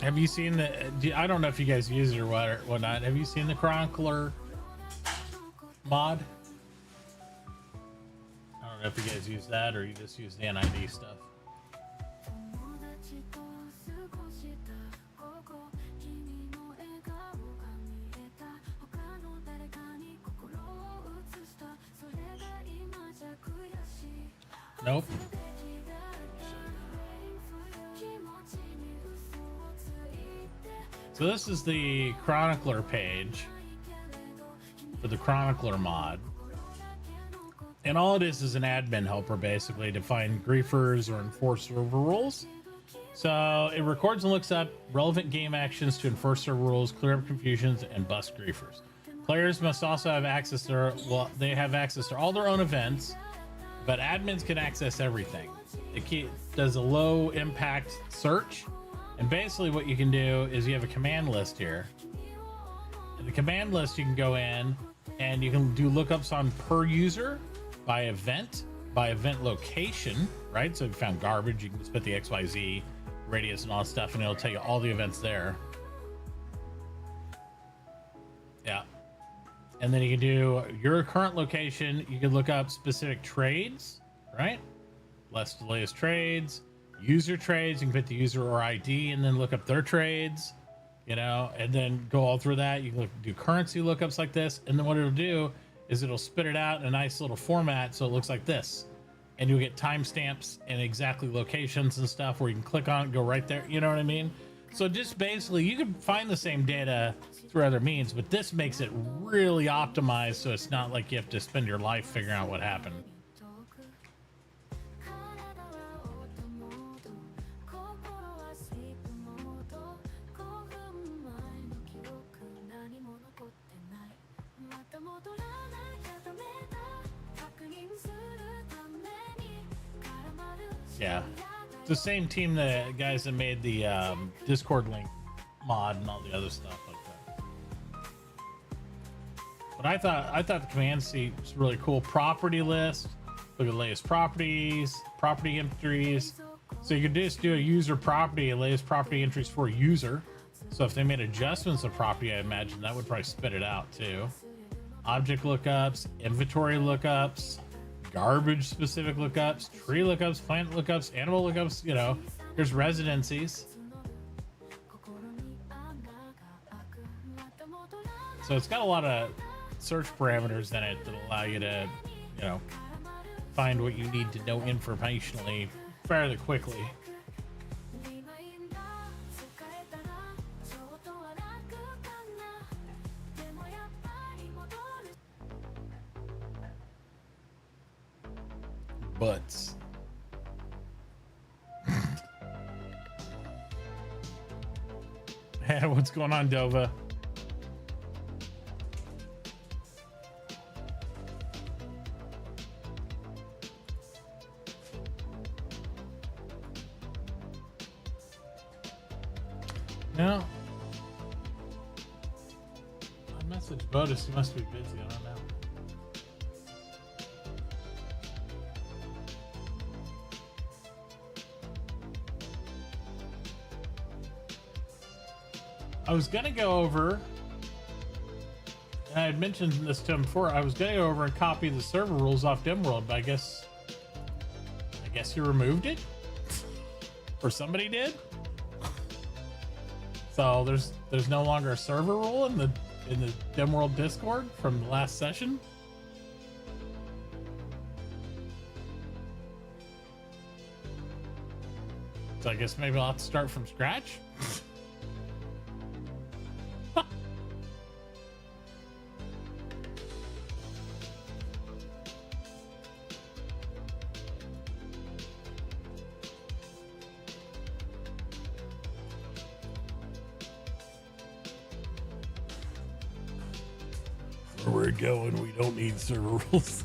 Have you seen I don't know if you guys use it or whatnot. Have you seen the chronicler mod? I don't know if you guys use that or you just use the NID stuff. Nope. So this is the chronicler page for the chronicler mod. And all it is an admin helper basically to find griefers or enforce server rules. So it records and looks up relevant game actions to enforce server rules, clear up confusions, and bust griefers. Players must also have access to, they have access to all their own events, but admins can access everything. It does a low impact search, and basically what you can do is you have a command list here. In the command list, you can go in and you can do lookups on per user, by event location, right? So if you found garbage, you can just put the XYZ radius and all that stuff, and it'll tell you all the events there. Yeah. And then you can do your current location. You can look up specific trades, right? Latest trades, user trades. You can put the user or ID and then look up their trades, you know, and then go all through that. You can do currency lookups like this. And then what it'll do is it'll spit it out in a nice little format. So it looks like this, and you'll get timestamps and exactly locations and stuff where you can click on it, go right there. You know what I mean? So just basically you can find the same data through other means, but this makes it really optimized. So it's not like you have to spend your life figuring out what happened. Yeah, it's the same team, the guys that made the Discord link mod and all the other stuff like that. But I thought the command seat was really cool. Property list, look at the latest properties, property entries. So you could just do a user property, a latest property entries for a user. So if they made adjustments to property, I imagine that would probably spit it out too. Object lookups, inventory lookups, garbage specific lookups, tree lookups, plant lookups, animal lookups, you know, here's residencies. So it's got a lot of search parameters in it that allow you to, you know, find what you need to know informationally fairly quickly. Butts. Hey, what's going on, Dova? No. I messaged Bodis. He must be busy. I don't know. I was gonna go over, and I had mentioned this to him before. I was gonna go over and copy the server rules off Dimworld, but I guess he removed it, or somebody did. So there's no longer a server rule in the Dimworld Discord from the last session. So I guess maybe I'll have to start from scratch. Where we're going, we don't need server rules.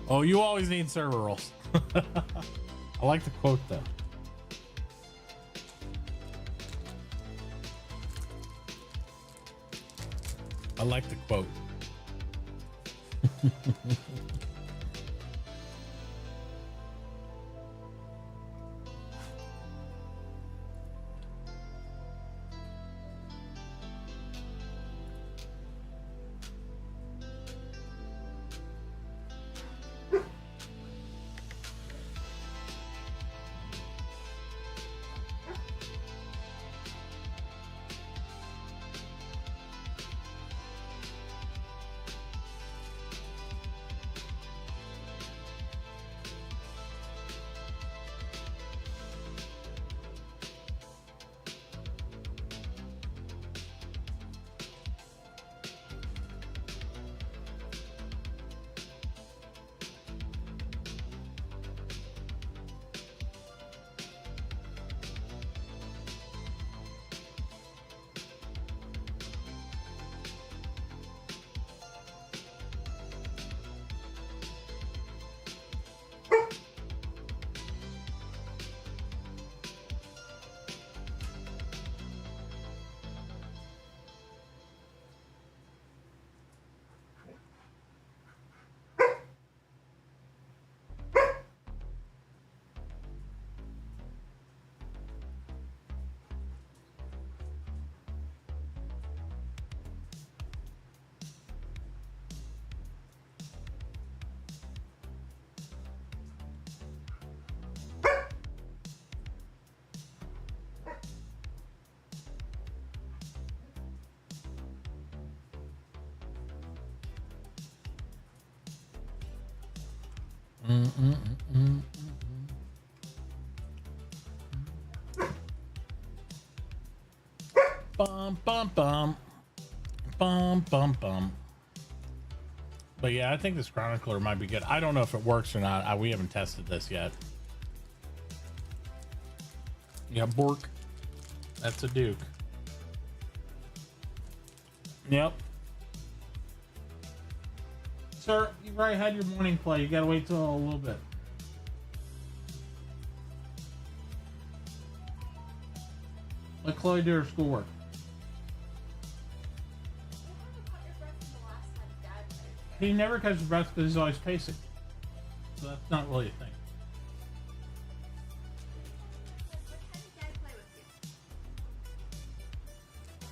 Oh, you always need server rules. I like the quote though. I like the quote. Bum bum bum bum bum bum. But yeah, I think this chronicler might be good. I don't know if it works or not. We haven't tested this yet. Yeah, Bork. That's a Duke. Yep. Sir, you've already had your morning play. You gotta wait till a little bit. Let Chloe do her schoolwork. He never catches breath because he's always pacing. So that's not really a thing.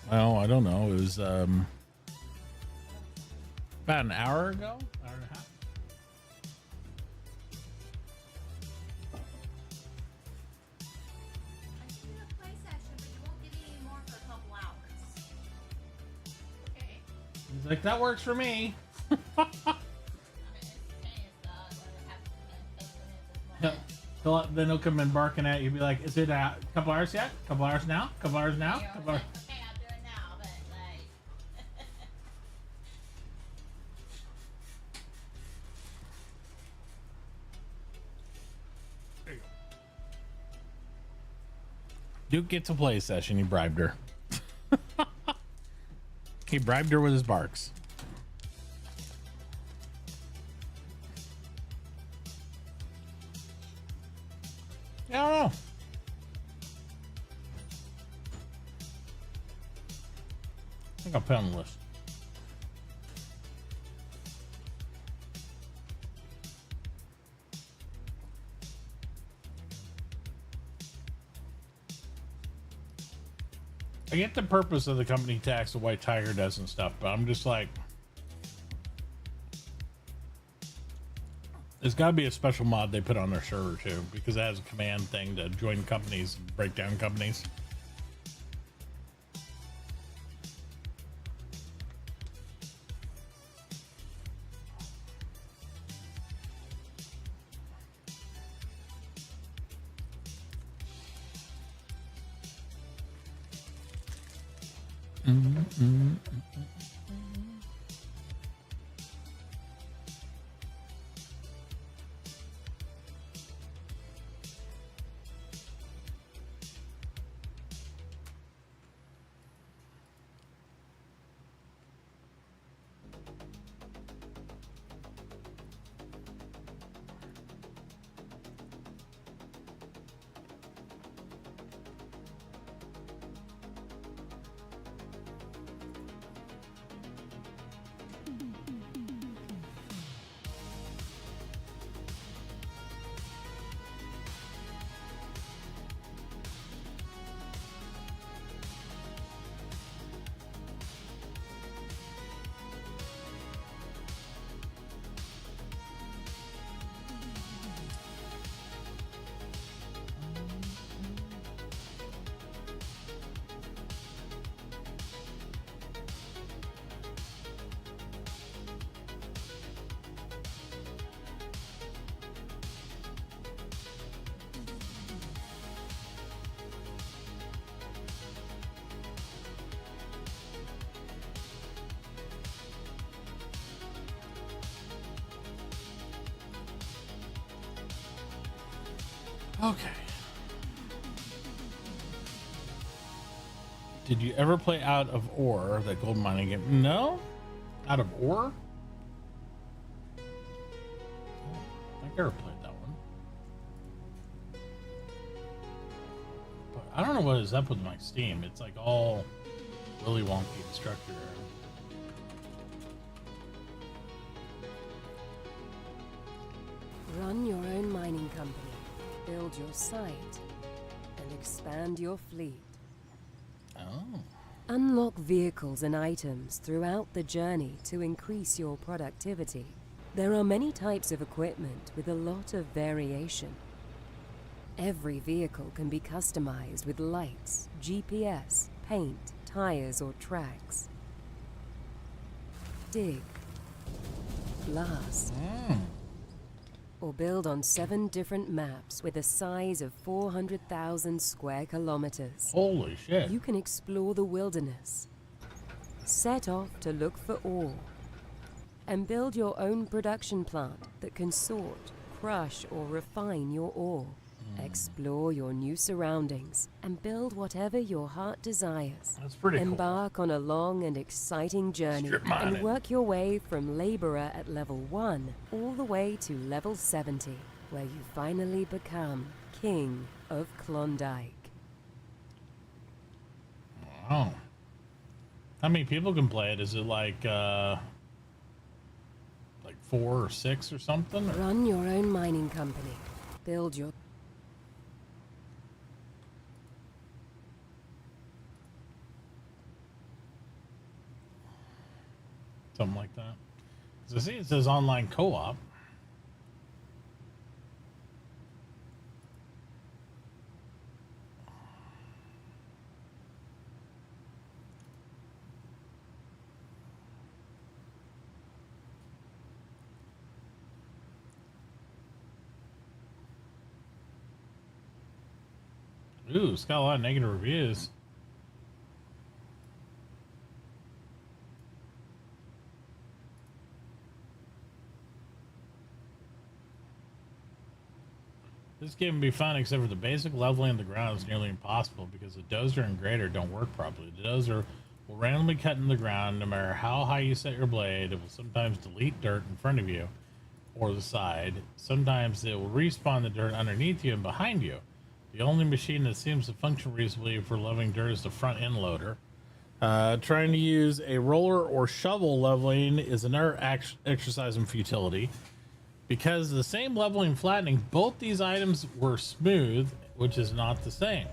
Well, I don't know. It was about an hour ago, hour and a half. I see a play session, but you won't give me any more for a couple hours. Okay. He's like, that works for me. Yep. Then he'll come in barking at you. Be like, "Is it a couple hours yet? Couple hours now? Couple hours now? Couple hours." Okay, I'll do it now, but like. There you go. Duke gets a play session. He bribed her. He bribed her with his barks. I don't know. I think I'll put it on the list. I get the purpose of the company tax, the White Tiger does and stuff, but I'm just like, there's got to be a special mod they put on their server too, because it has a command thing to join companies, and break down companies. Okay. Did you ever play Out of Ore, that gold mining game? No? Out of Ore? I think I never played that one. But I don't know what is up with my Steam. It's like all really wonky and structured. Run your own mining company, build your site, and expand your fleet. Oh. Unlock vehicles and items throughout the journey to increase your productivity. There are many types of equipment with a lot of variation. Every vehicle can be customized with lights, GPS, paint, tires, or tracks. Dig, blast, or build on 7 different maps with a size of 400,000 square kilometers. Holy shit. You can explore the wilderness, set off to look for ore, and build your own production plant that can sort, crush, or refine your ore. Explore your new surroundings and build whatever your heart desires. That's pretty cool. Embark on a long and exciting journey Strip and mining. work your way from laborer at level 1 all the way to level 70, where you finally become King of Klondike. Wow. How many people can play it? Is it like 4 or 6 or something? Run your own mining company. Build your Something like that. 'Cause I see it says online co-op. Ooh, it's got a lot of negative reviews. This game would be fun, except for the basic leveling of the ground is nearly impossible because the dozer and grader don't work properly. The dozer will randomly cut in the ground no matter how high you set your blade. It will sometimes delete dirt in front of you or the side. Sometimes it will respawn the dirt underneath you and behind you. The only machine that seems to function reasonably for leveling dirt is the front end loader. Trying to use a roller or shovel leveling is another exercise in futility. Because the same leveling and flattening, both these items were smooth, which is not the same.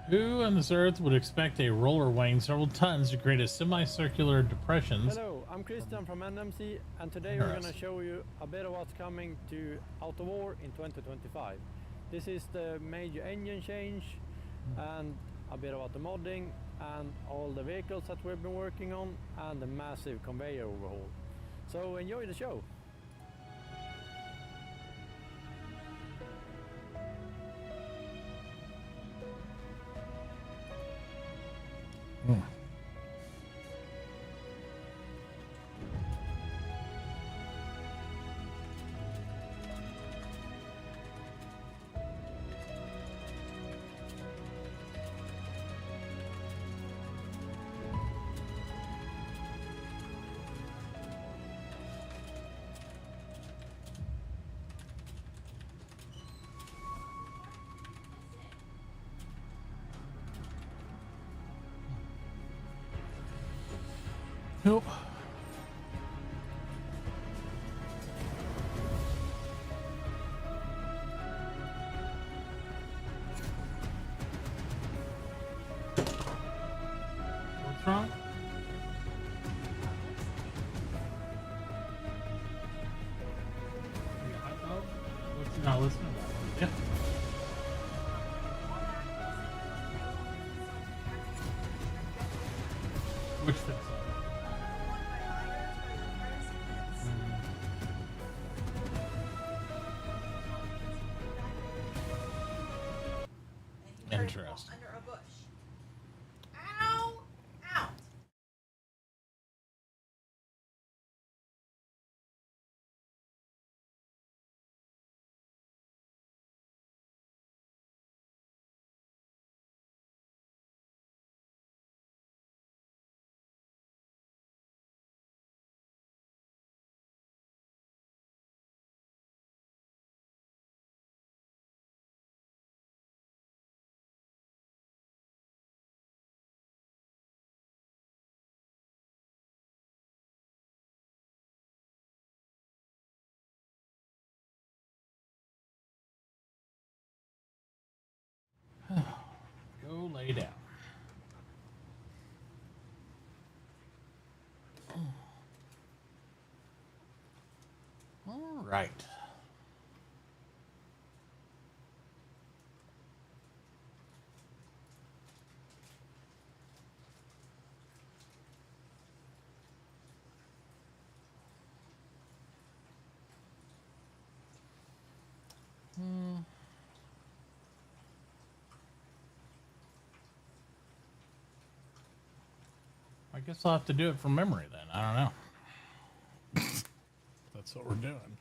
Who on this earth would expect a roller weighing several tons to create a semicircular depressions? Hello, I'm Christian from NMC, and today we're going to show you a bit of what's coming to Out of War in 2025. This is the major engine change and a bit about the modding and all the vehicles that we've been working on and the massive conveyor overhaul. So enjoy the show. Nope. What's wrong? What's not listening about? Yeah. Which fits? Interesting. Under a bush. Ow! Ow! Go lay down. All right. I guess I'll have to do it from memory then. I don't know. That's what we're doing.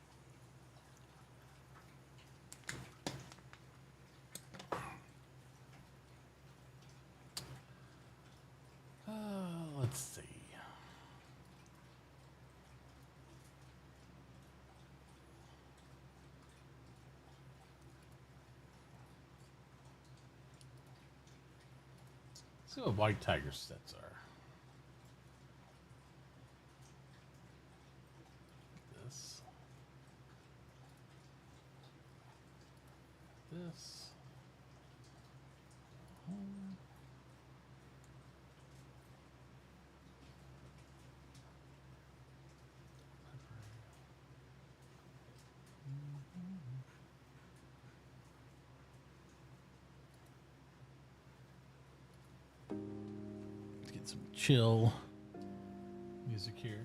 Let's see. Let's see what White Tiger's sets are. This. This. Let's get some chill music here.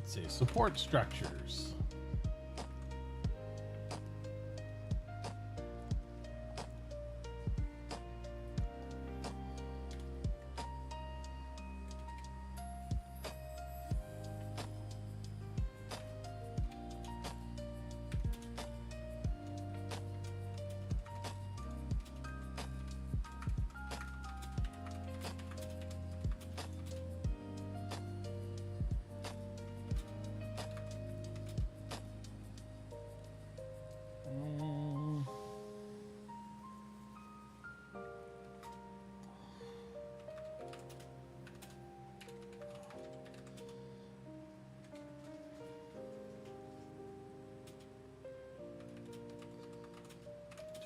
Let's see, support structures.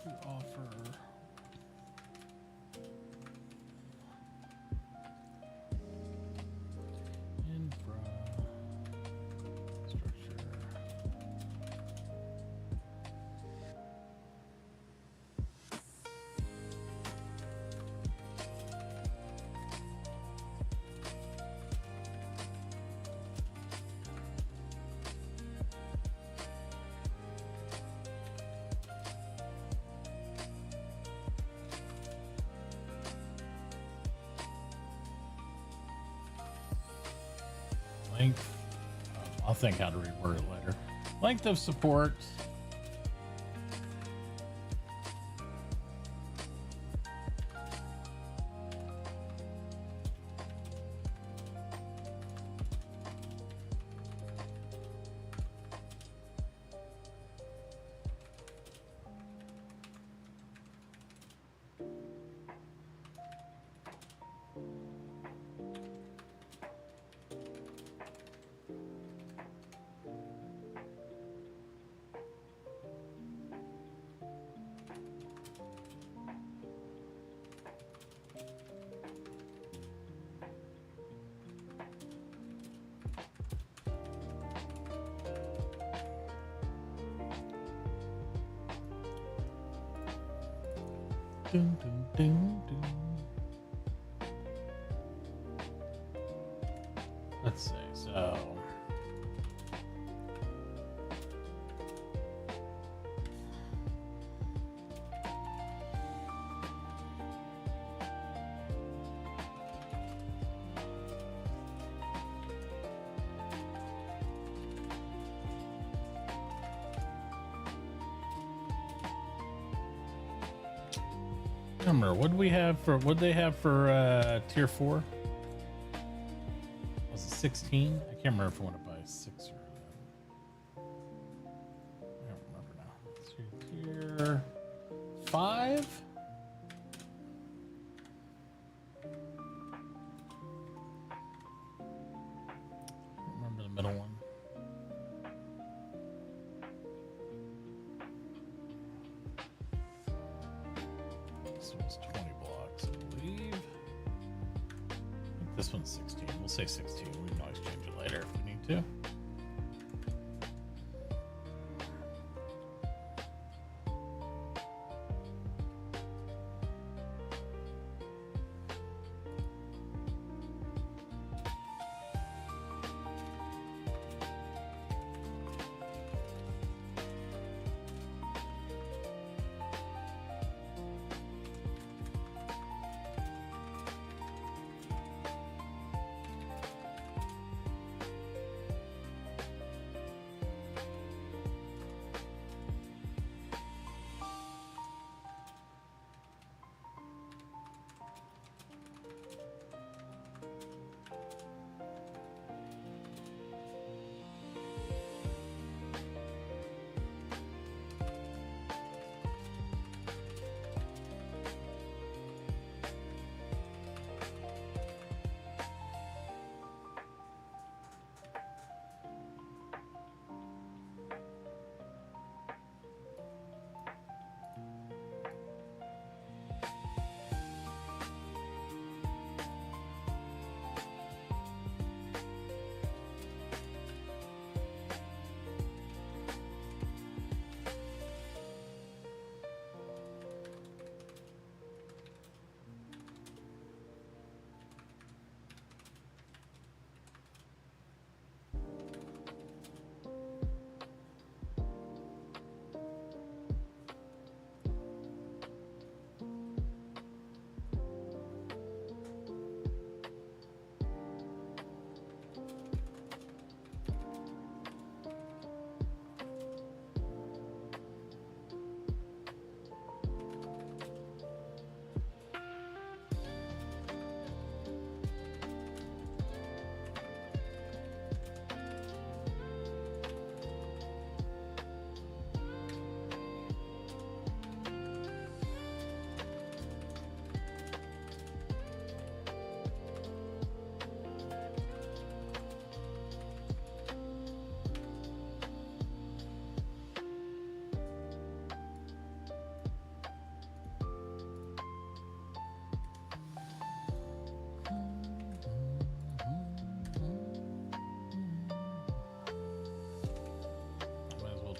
To offer infrastructure. Length. I'll think how to reword it later. Length of support. Dun, dun, dun, dun. Let's see, so I don't remember, what did we have for, what they have for tier 4? Was it 16? I can't remember if I want to buy 6 or I don't remember now. Let's see, tier 5? I don't remember the middle one. This one's 20 blocks, I believe. I think this one's 16. We'll say 16. We can always change it later if we need to.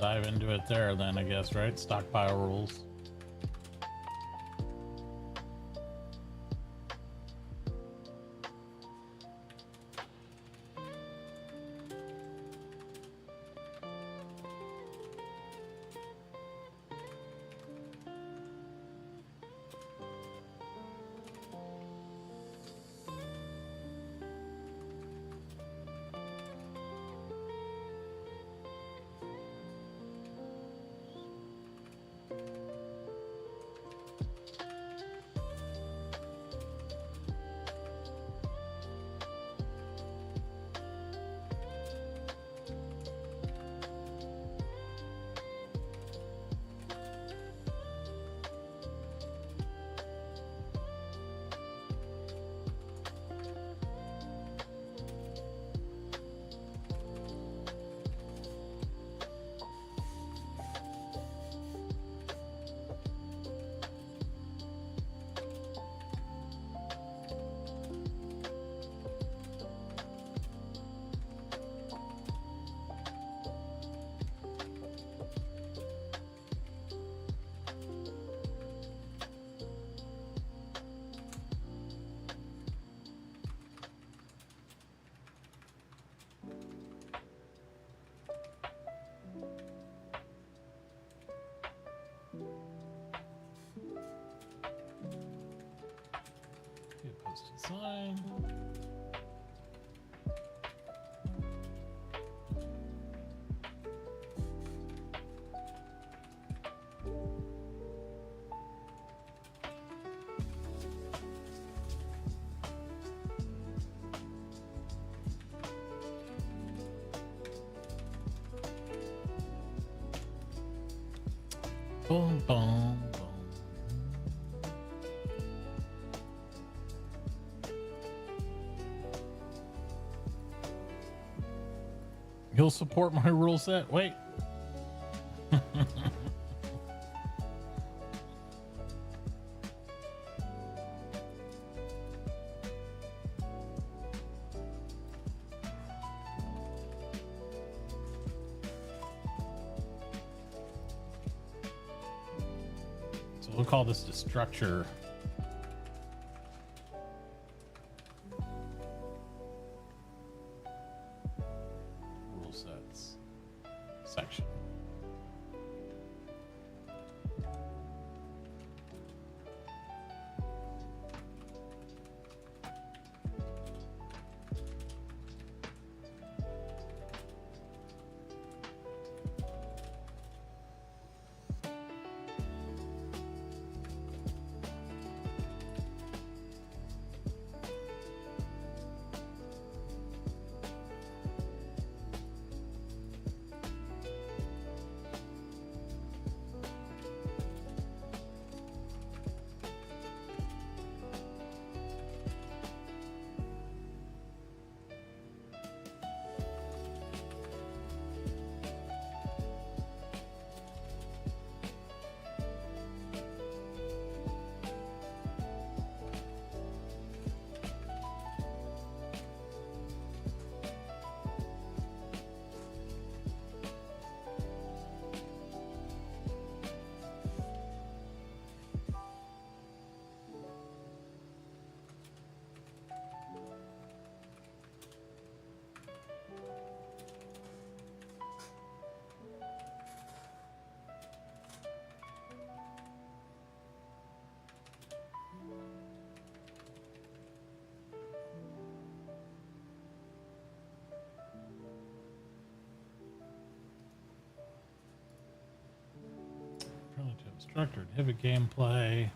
dive into it there then, I guess, right? Stockpile rules. Get posted sign. Boom, boom, boom. You'll support my rule set? Wait. So we'll call this the structure. Rule sets section. Relative structure, inhibit gameplay.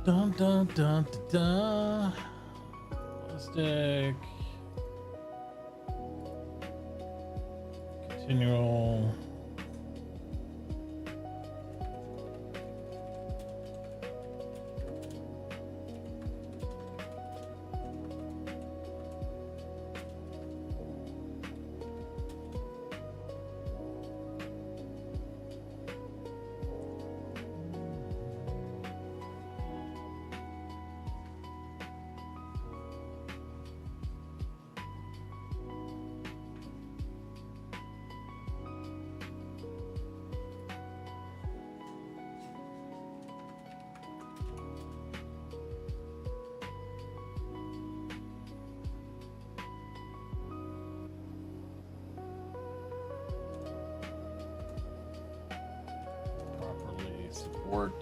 Dun dun dun dun dun. Plastic. Continual. Properly support.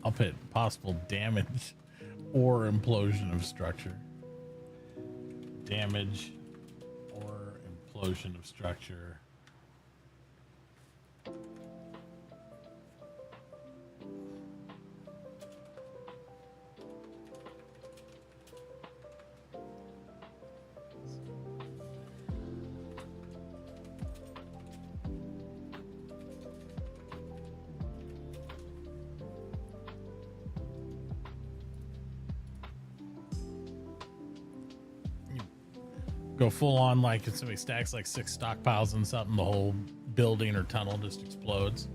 I'll put possible damage or implosion of structure. Damage or implosion of structure. Go full on, like if somebody stacks like 6 stockpiles and something, the whole building or tunnel just explodes.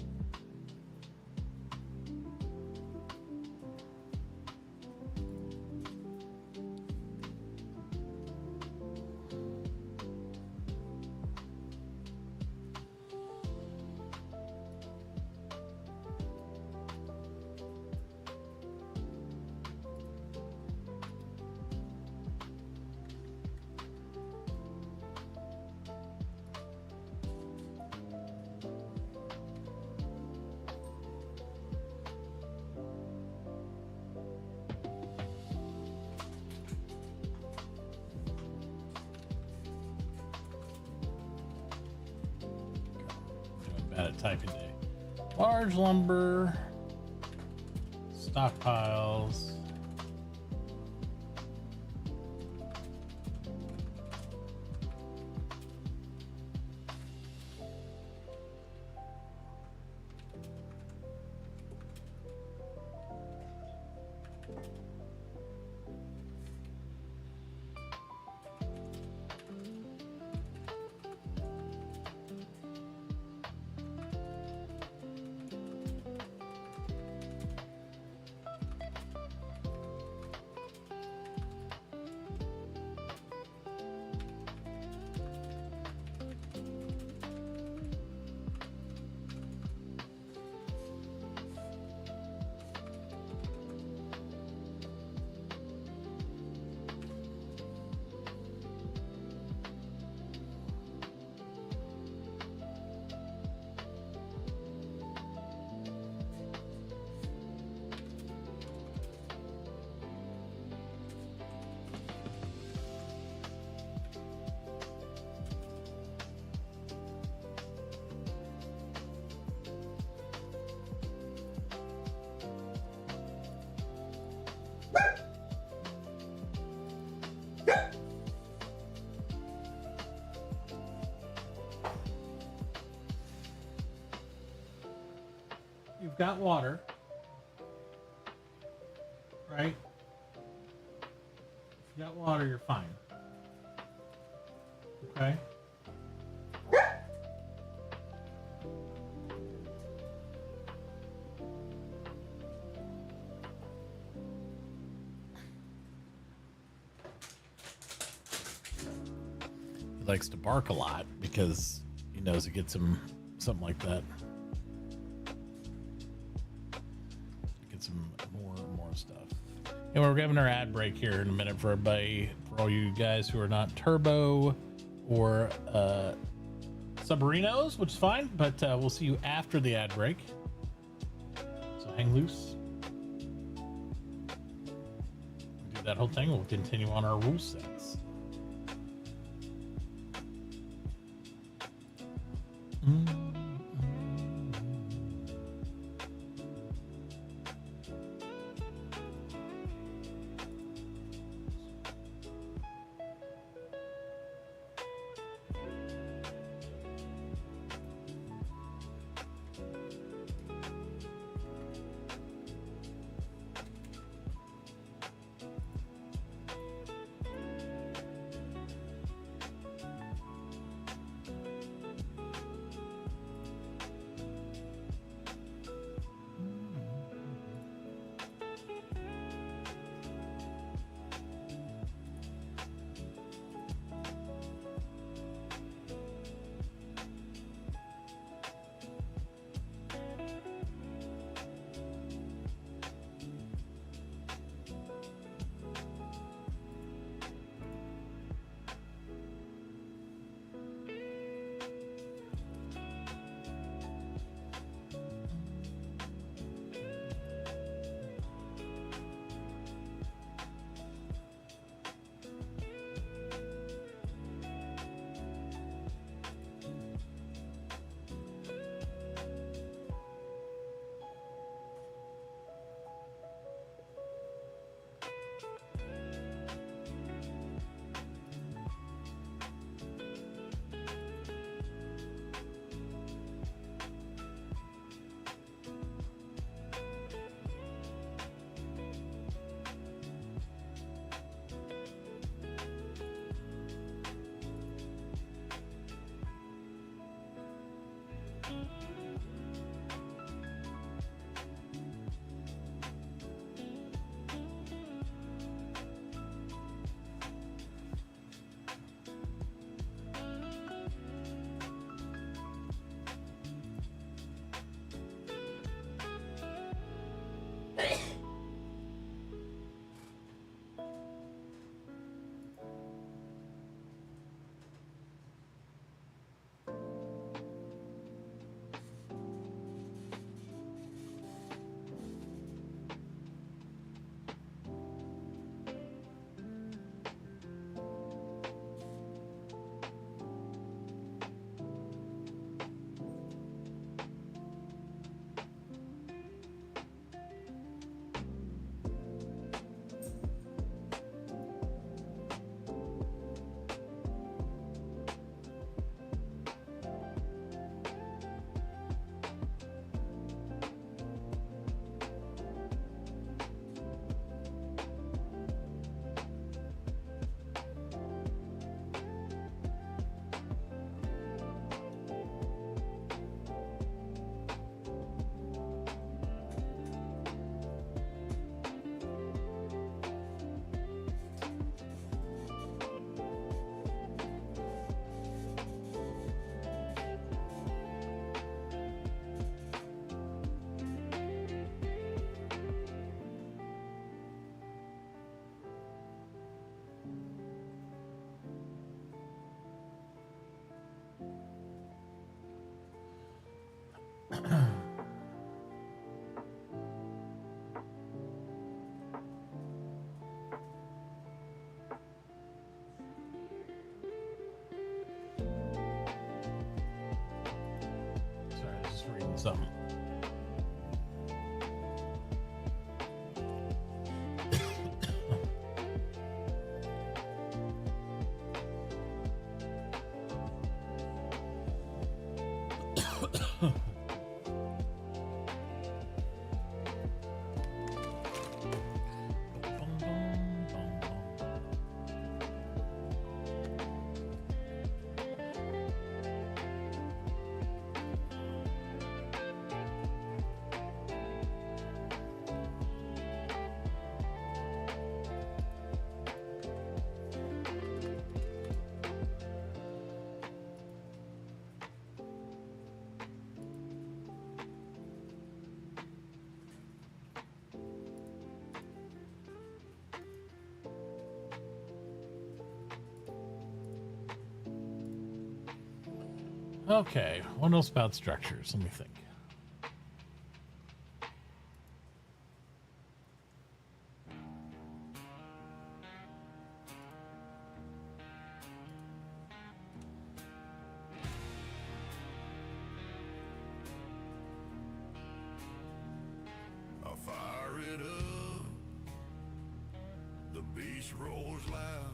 Bad at typing day. Large lumber, stockpiles. You've got water, right? If you got water, you're fine. Okay. he likes to bark a lot because he knows it gets him something like that. It gets him more and more stuff. And we're giving our ad break here in a minute for everybody, for all you guys who are not turbo or submarinos, which is fine, but we'll see you after the ad break. So hang loose. Do that whole thing. We'll continue on our rule sets. Something. Okay, what else about structures? Let me think. I fire it up, the beast roars loud.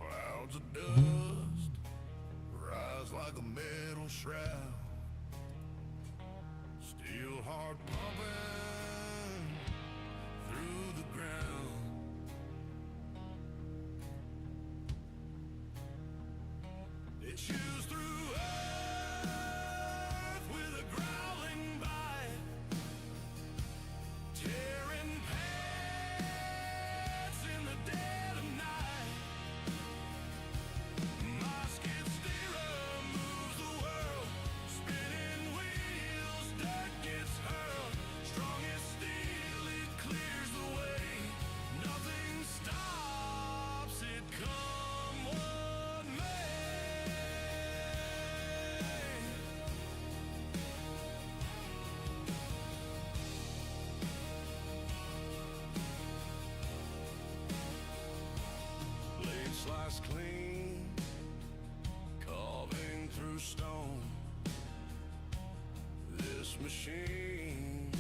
Clouds of dust rise like a metal shroud. Steel heart pumping through the ground. It chews through earth with a growling bite, tearing paths in the dead of night. My skid steerer moves the world, spinning wheels, dirt gets hurled. Strong as steel, it clears the way. Nothing stops it, come what may. Blade slice clean, carving through stone. This machine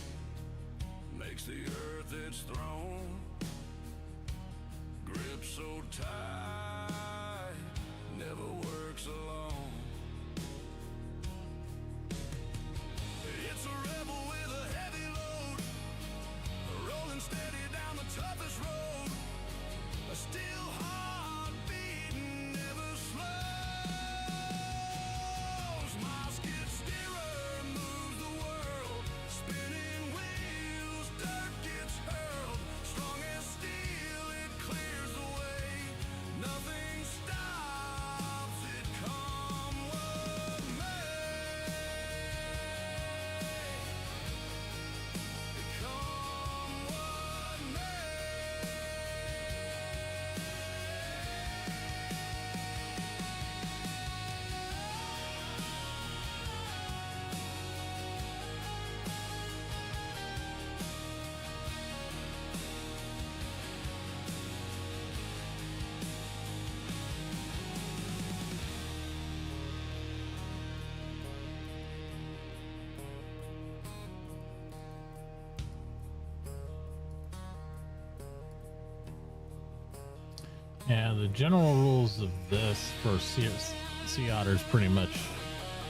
makes the earth its throne. Grip so tight, never works alone. It's a rebel with a heavy load, rolling steady down the toughest road. A steel heart beating never slows. My skid steerer moves the world, spinning wheels, dirt gets hurled. Strong as steel, it clears the way. Nothing stops it, come what may. Come what may. Yeah, the general rules of this for Sea Otter is pretty much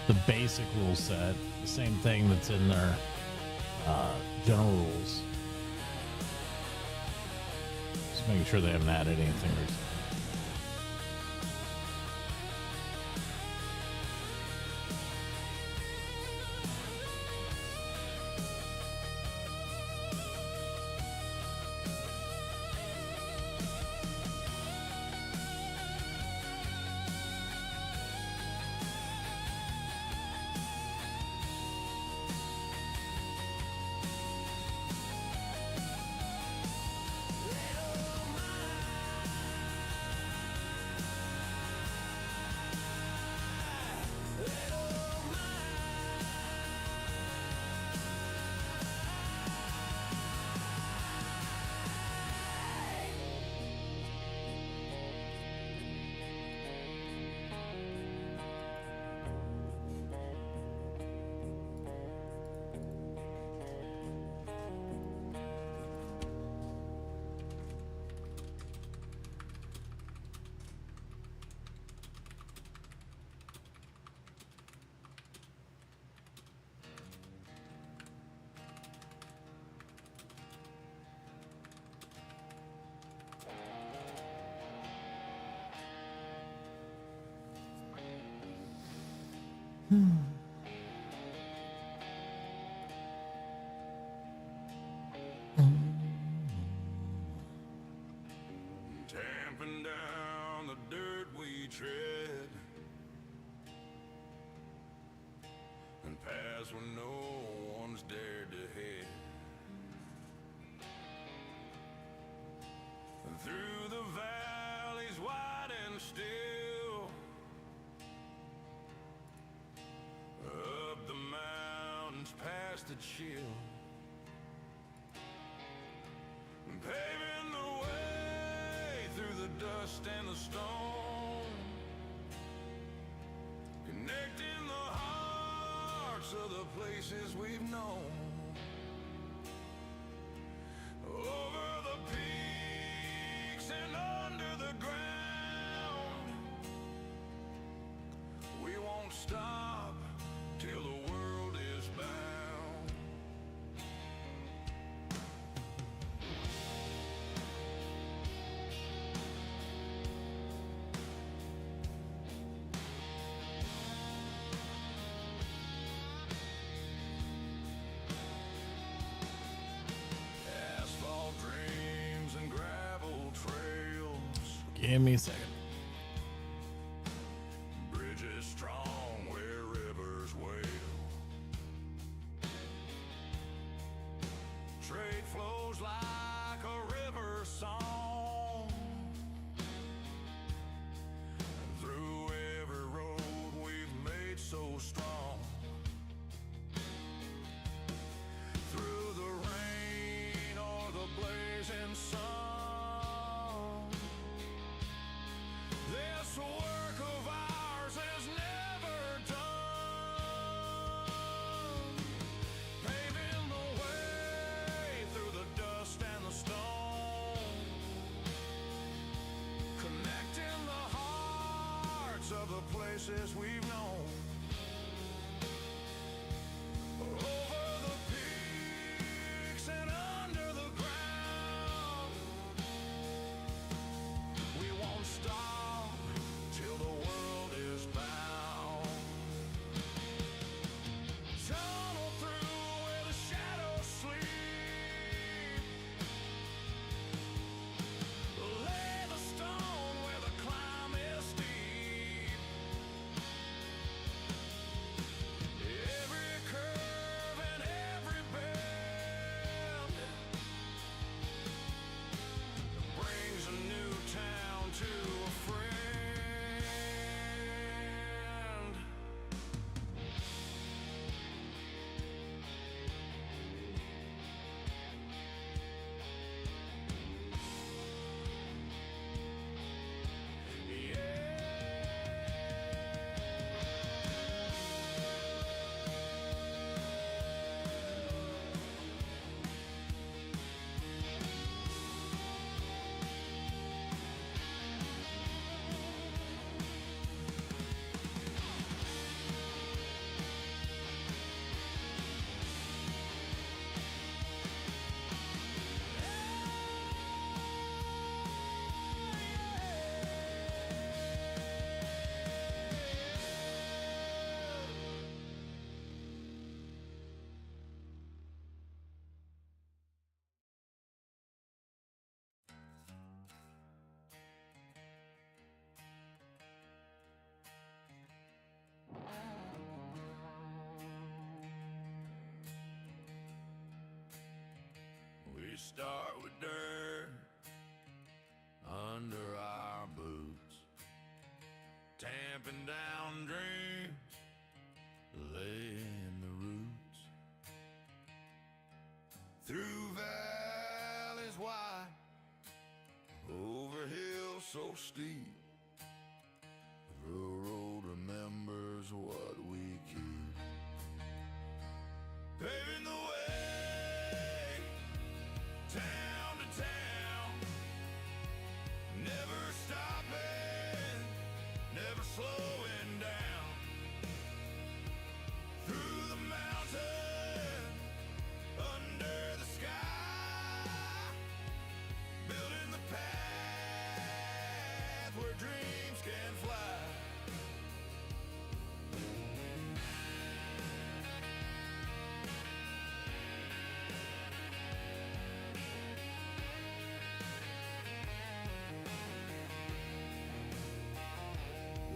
the basic rule set. The same thing that's in their general rules. Just making sure they haven't added anything recently. Tamping down the dirt we tread, and paths where no one's dared to head. And through the valleys wide and still, to chill. Paving the way through the dust and the stone, connecting the hearts of the places we've known. Over the peaks and under the ground, we won't stop till the world is bound. Asphalt dreams and gravel trails, Give me a second. bridges strong where rivers wail. Trade flows like a river song, and through every road we've made so strong. Through the rain or the blazing sun, this work of ours is never done. Paving the way through the dust and the stone, connecting the hearts of the places we've known. Over the peaks and under the ground, we won't stop till the world is bound. Tunnel through where the shadows sleep, lay the stone where the climb is steep. Every curve and every bend brings a new town to a friend. We start with dirt under our boots, tamping down dreams, laying the roots. Through valleys wide, over hills so steep, the road remembers what we keep. Paving the way, town to town, never stopping, never slowing down. Through the mountain, under the sky, building the path where dreams can fly.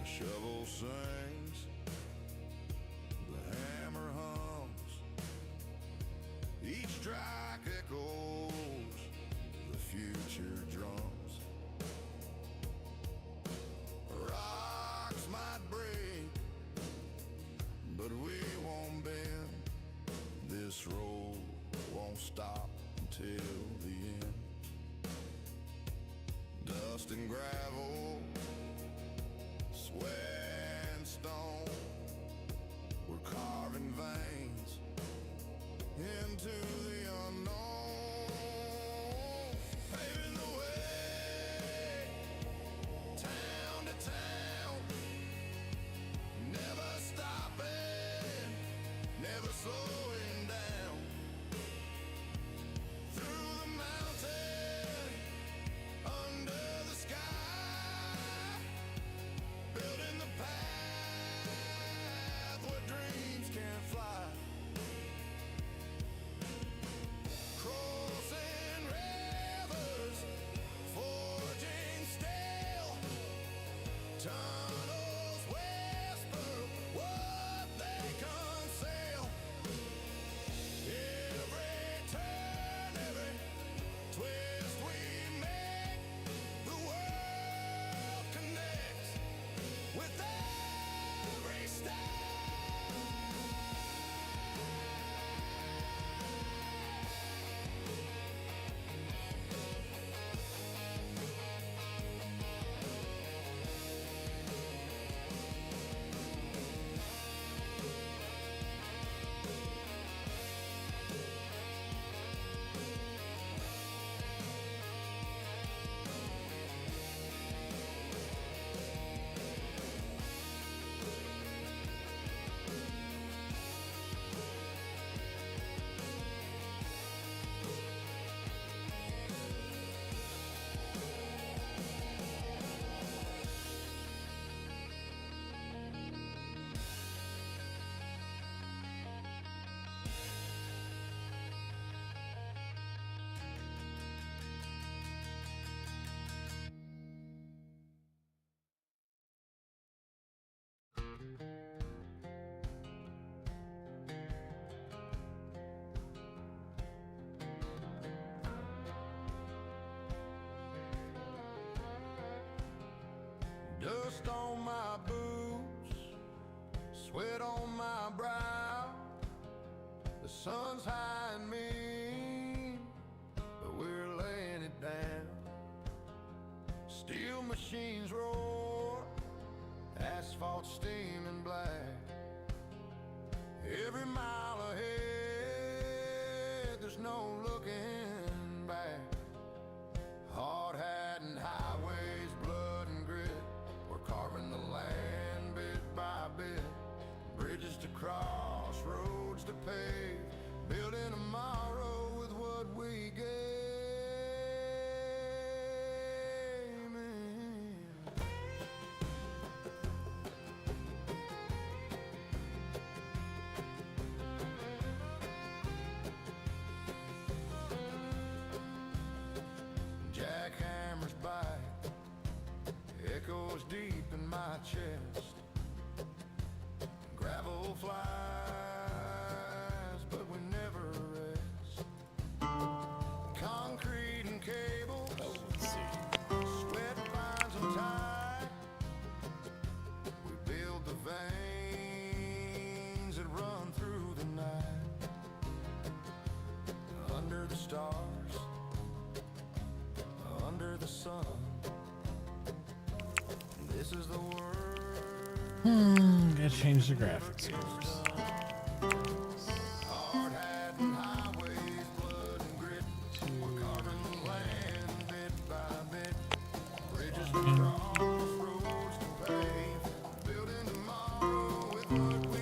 The shovel sings, the hammer hums, each strike echoes the future drums. Rocks might break, but we won't bend. This stop until the end. Dust and gravel, sweat and stone, we're carving veins into the unknown, paving the way, town to town, never stopping, never slowing down, through the mountain, under the sky, building the path where dreams can fly. Crossing rivers, forging steel, tunnels whisper what they conceal. Every turn, every twist we make, the world connects with every step. Dust on my boots, sweat on my brow. The sun's high and mean, but we're laying it down. Steel machines roar, asphalt steaming black. Every mile ahead, there's no looking back. Hard hat and highways, blood and grit, we're carving the land bit by bit. Bridges to cross, roads to pave, building tomorrow with what we gave. Jackhammers bite, echoes deep in my chest. Gravel flies, but we never rest. Concrete and cables, sweat binds them tight. We build the veins that run through the night. Under the stars, under the sun, this is the world. Gotta change the graphics, of course. Hard hat and highways, blood and grit, we're carving the land bit by bit. Bridges to cross, roads to pave, building tomorrow with what we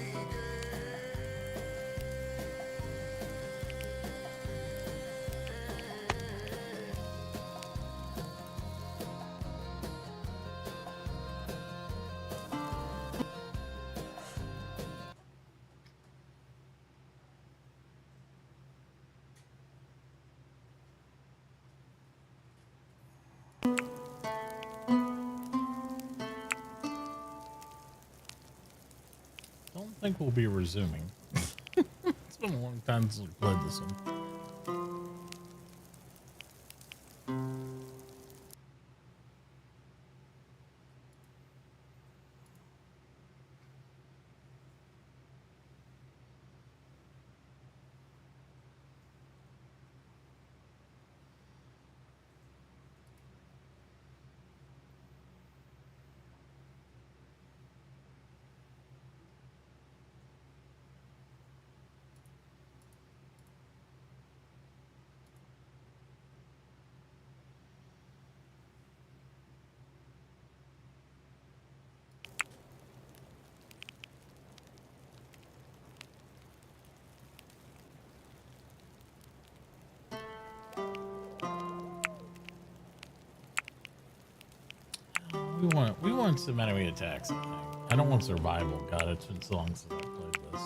Don't think we'll be resuming. It's been a long time since we played this one. We want some enemy attacks, I think. I don't want survival. God, it's been so long since I played this.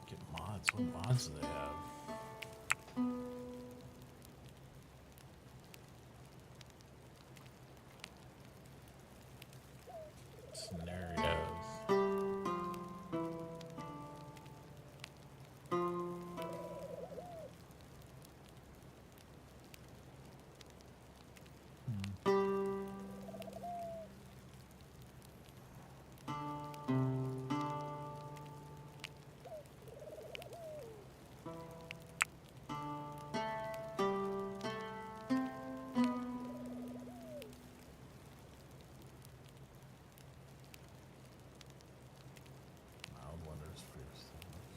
Get mods. What mods do they have? Scenarios. Mild wonders, fierce things.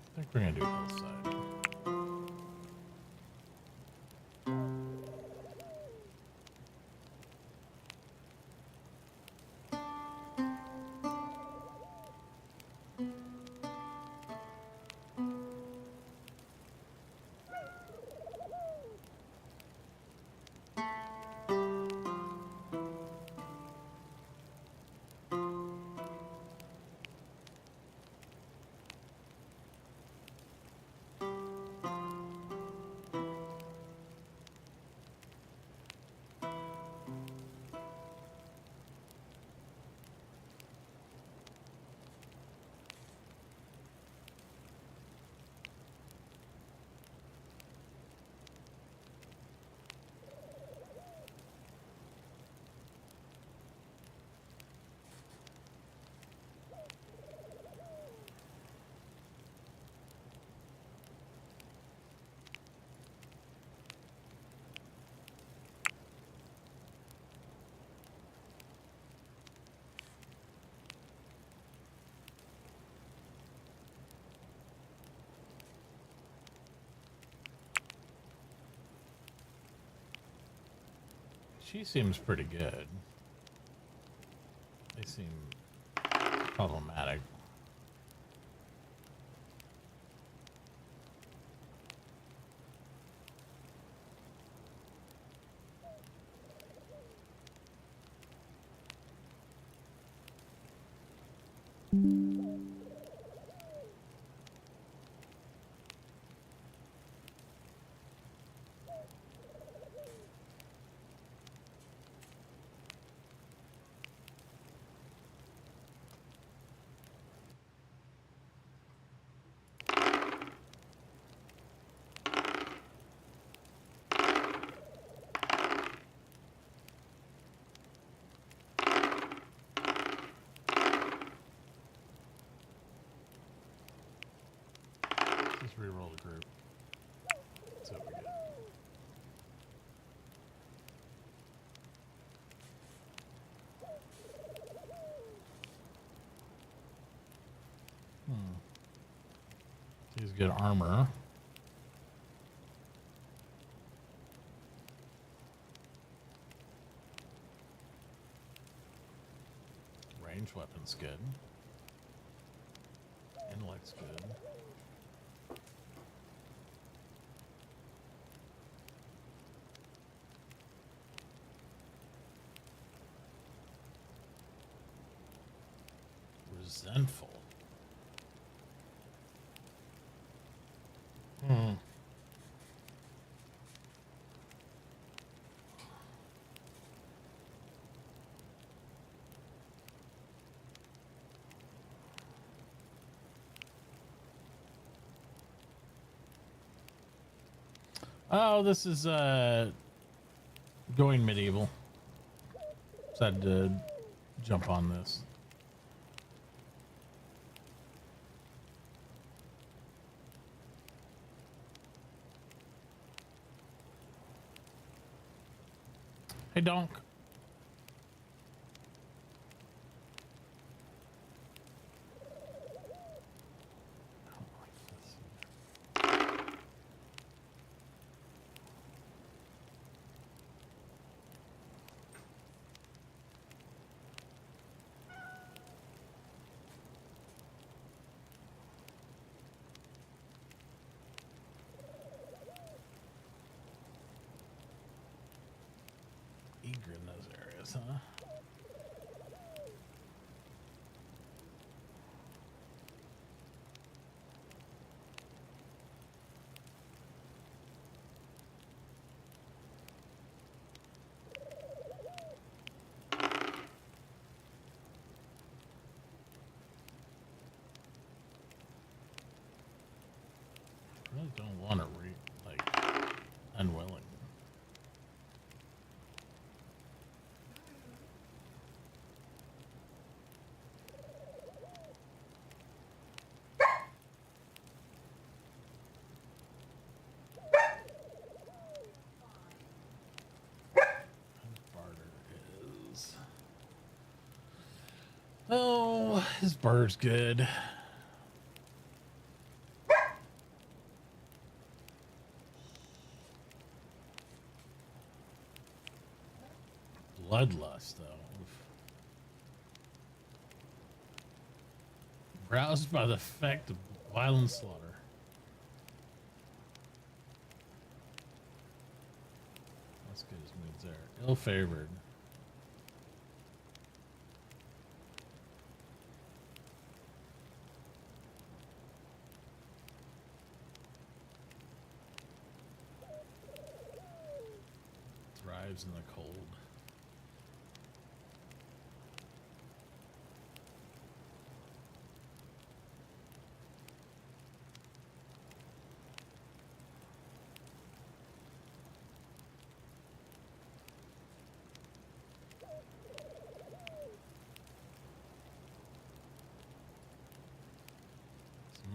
I think we're gonna do hillside. She seems pretty good. They seem problematic. Let's reroll the group. That's what we get. He's good armor. Range weapons good. Intellect's good. Resentful. Oh, this is going medieval. Decided to jump on this. Hey, Donk. Eager in those areas, huh? I really don't want to unwilling. Oh, his barter's good. Bloodlust, though. Roused by the effect of violent slaughter. Let's get his moods there. Ill-favored. Thrives in the cold.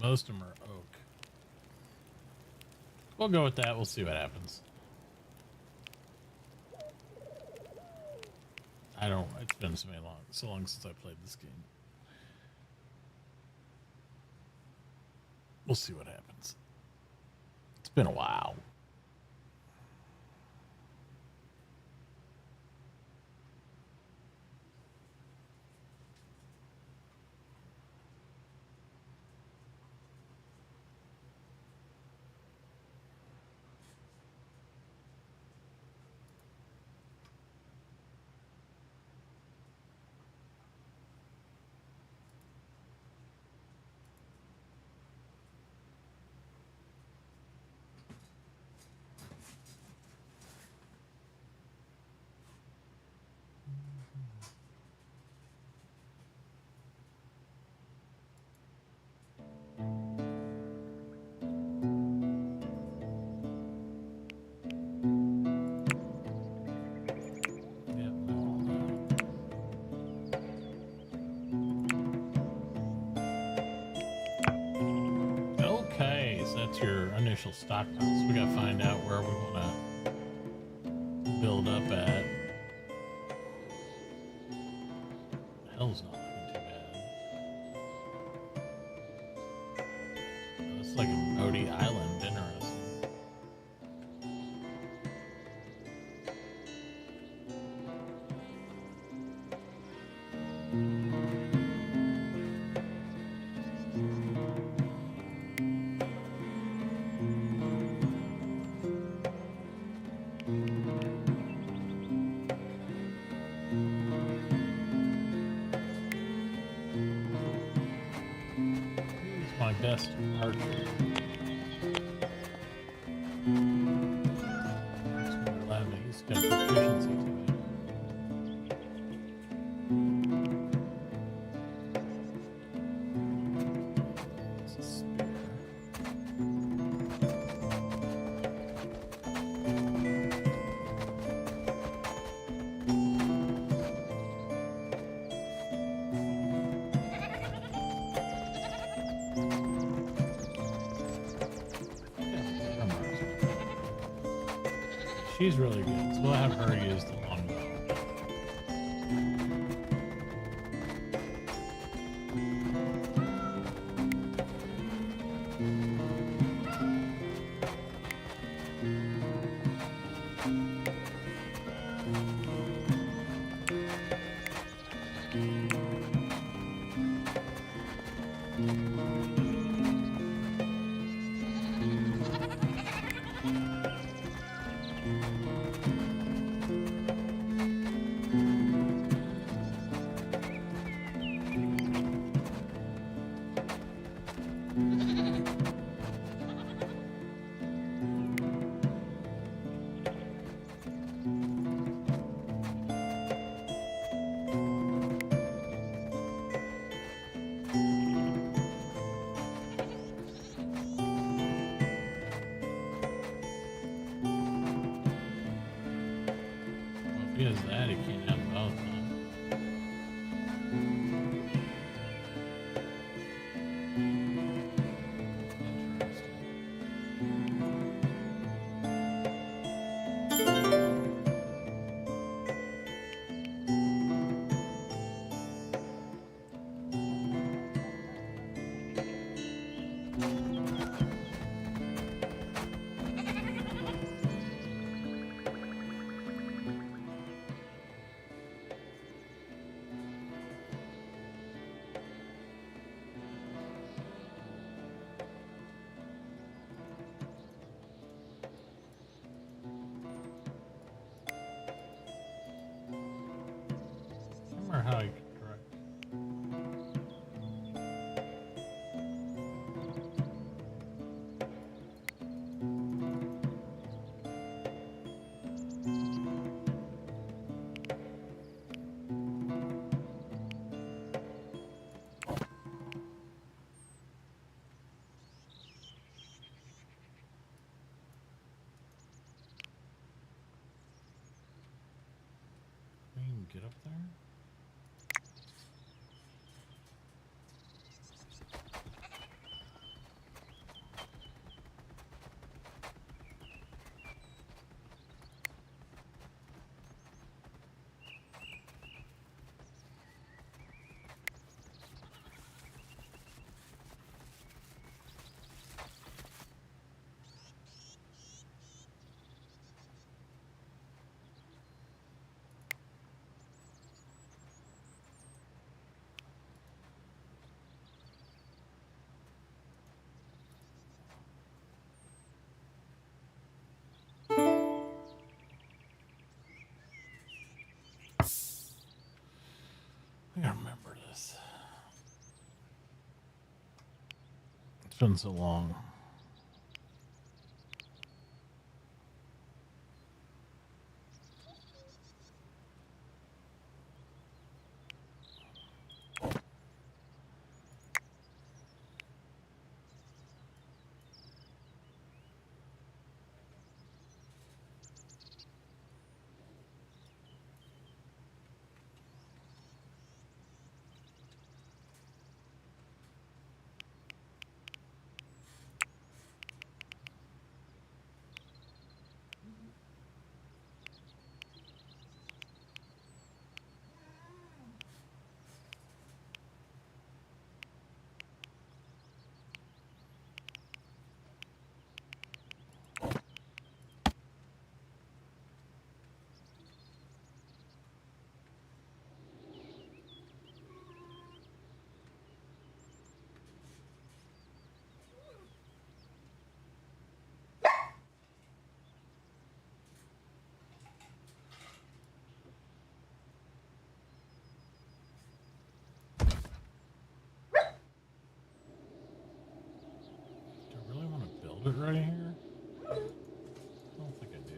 Most of them are oak. We'll go with that. We'll see what happens. It's been so long since I played this game. We'll see what happens. It's been a while. Your initial stockpiles. We gotta find out where we want to build up at. Hell's not looking too bad. Oh, it's like a Modi Island. Interesting. Best archer. It's going to allow me. He's got proficiency to it. It's a spear. she's really good. So we'll have her use the longbow. Well, if he has that, he can't have both, huh? Interesting. I don't remember how I correct. We can get up there. I gotta remember this. It's been so long. Do I really want to build it right here? I don't think I do.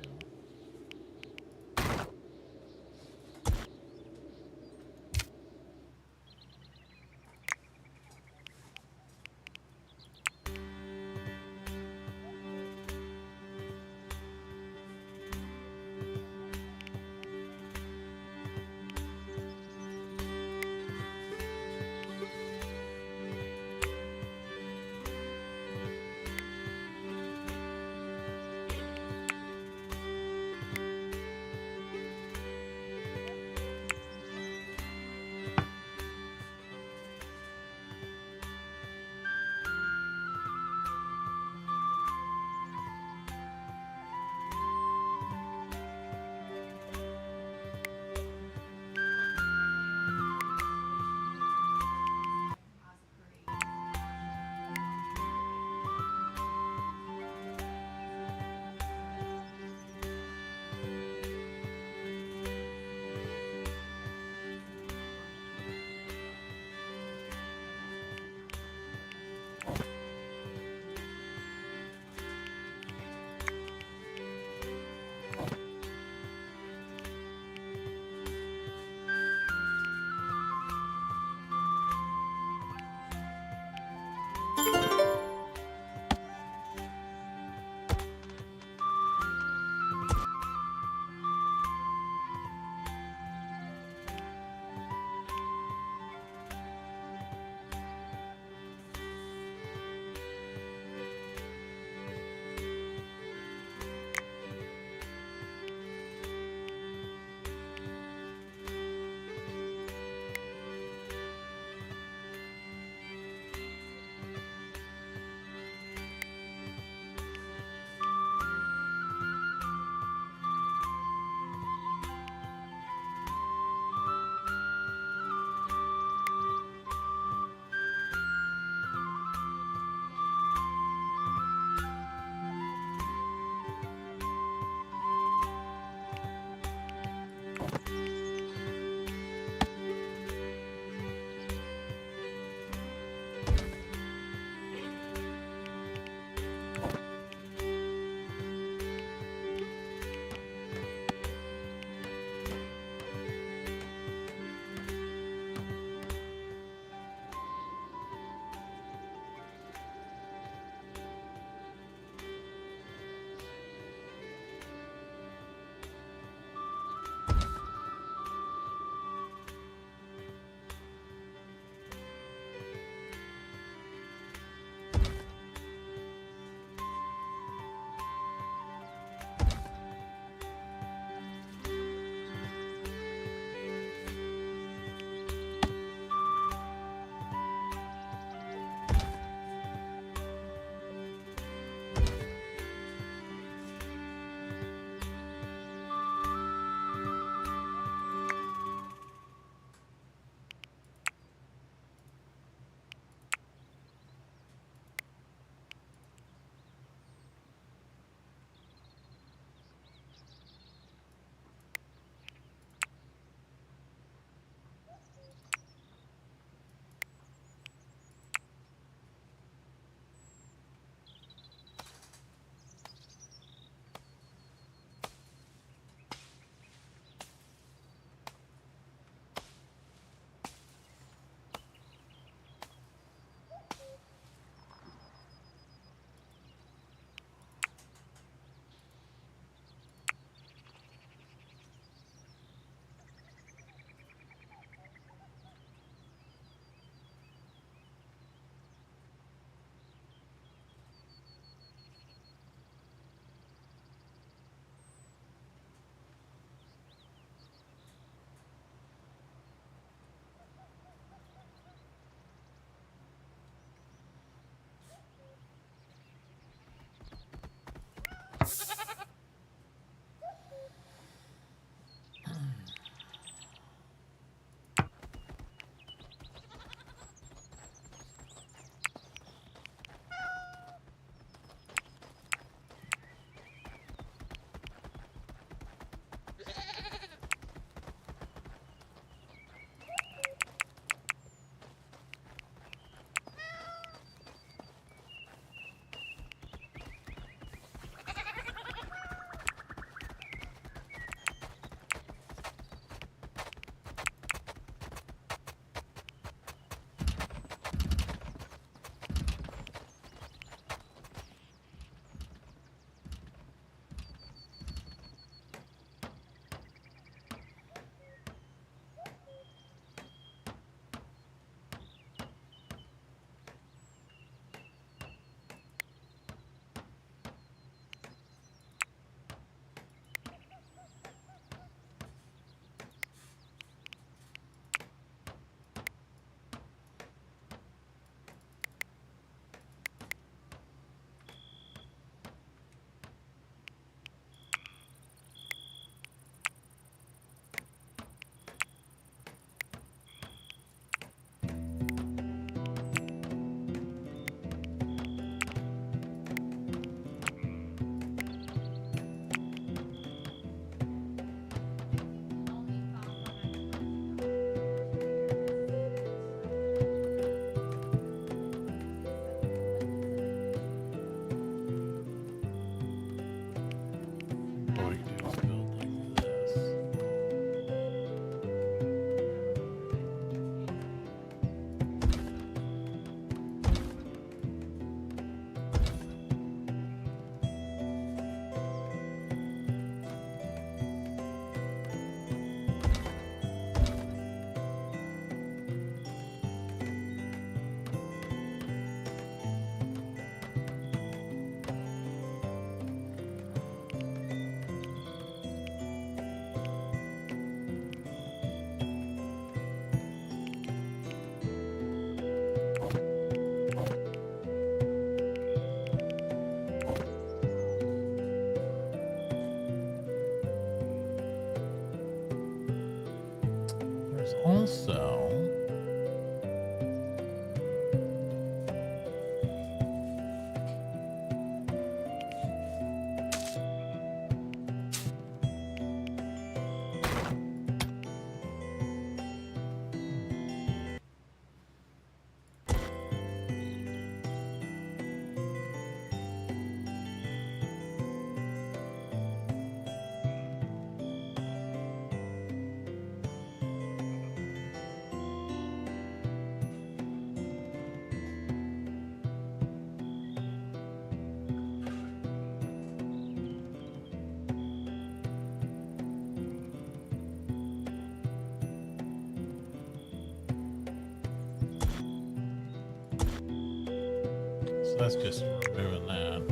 So that's just removing that.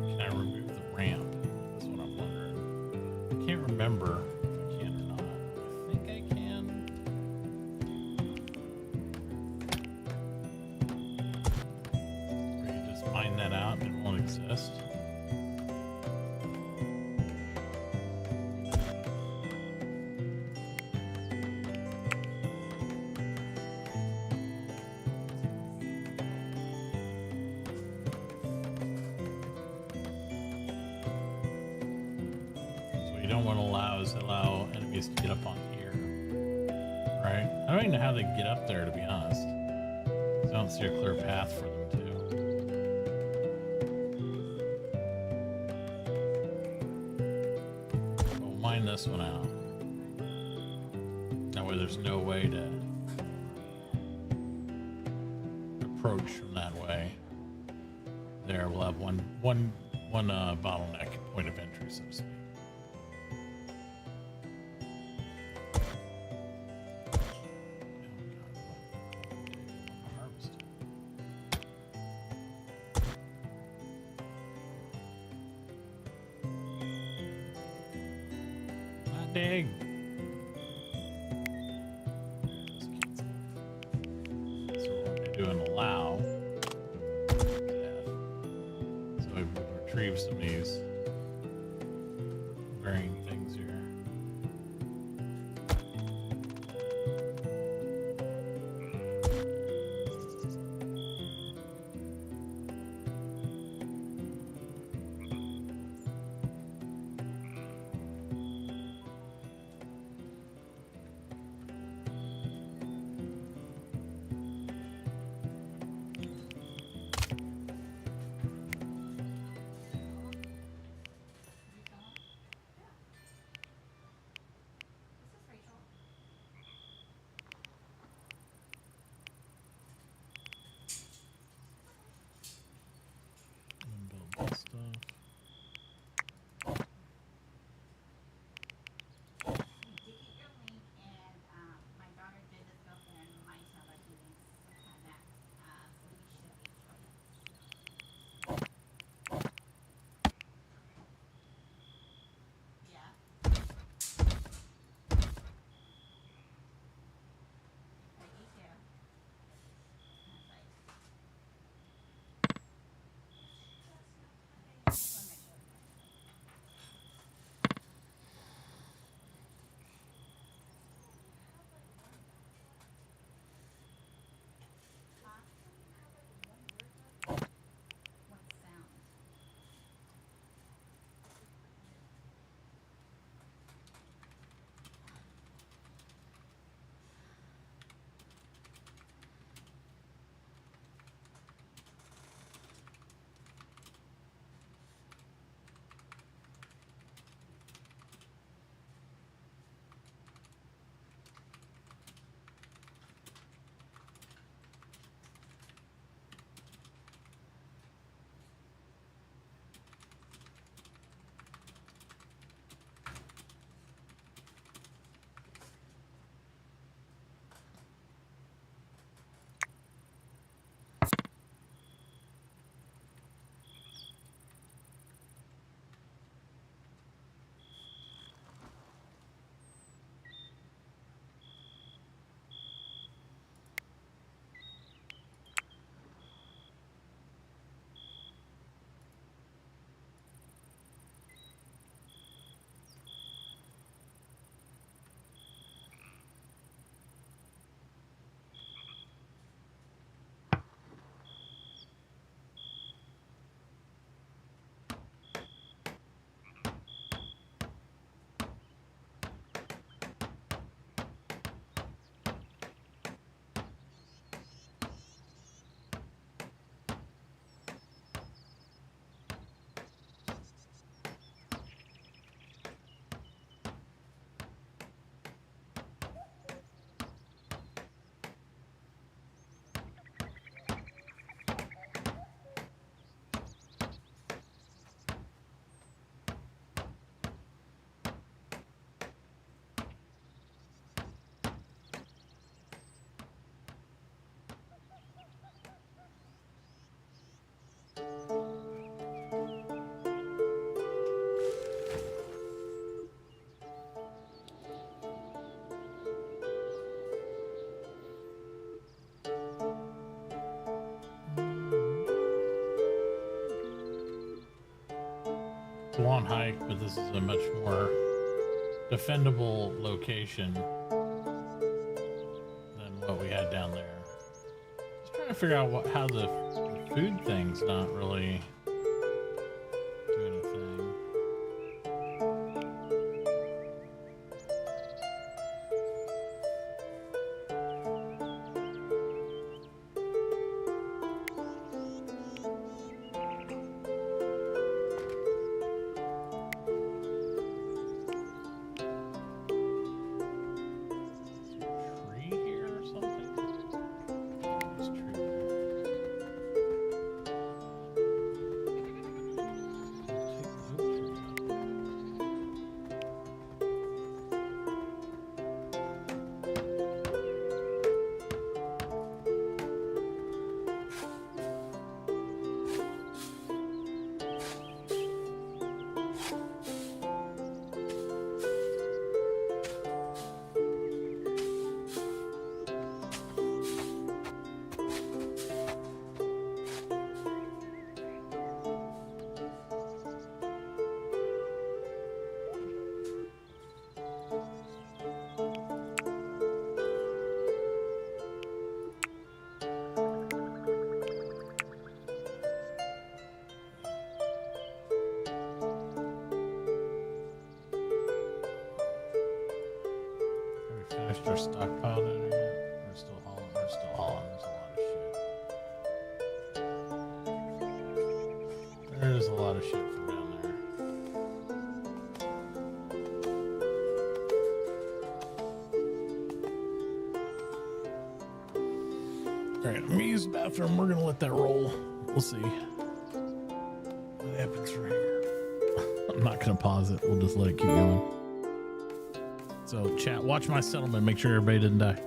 Can I remove the ramp? That's what I'm wondering. I can't remember if I can or not. I think I can. Or you just mine that out and it won't exist. So you don't want to allow enemies to get up on here. Right? I don't even know how they get up there, to be honest. 'Cause I don't see a clear path for them to. We'll mine this one out. That way there's no way to approach from that way. There, we'll have one bottleneck point of entry, so to speak. Harvest. Not dig. So we're going to do an allow. So we retrieve some of these varying things here. It's a long hike, but this is a much more defendable location than what we had down there. Just trying to figure out how the food thing's not really doing a thing. Tree here or something? This tree here. Take the oak tree out. Have we finished our stockpile down here yet? We're still hauling. We're still hauling. There's a lot of shit. There's a lot of shit from down there. All right, I'm gonna use the bathroom. We're gonna let that roll. We'll see what happens from here. I'm not gonna pause it. We'll just let it keep going. So, chat, watch my settlement. Make sure everybody didn't die.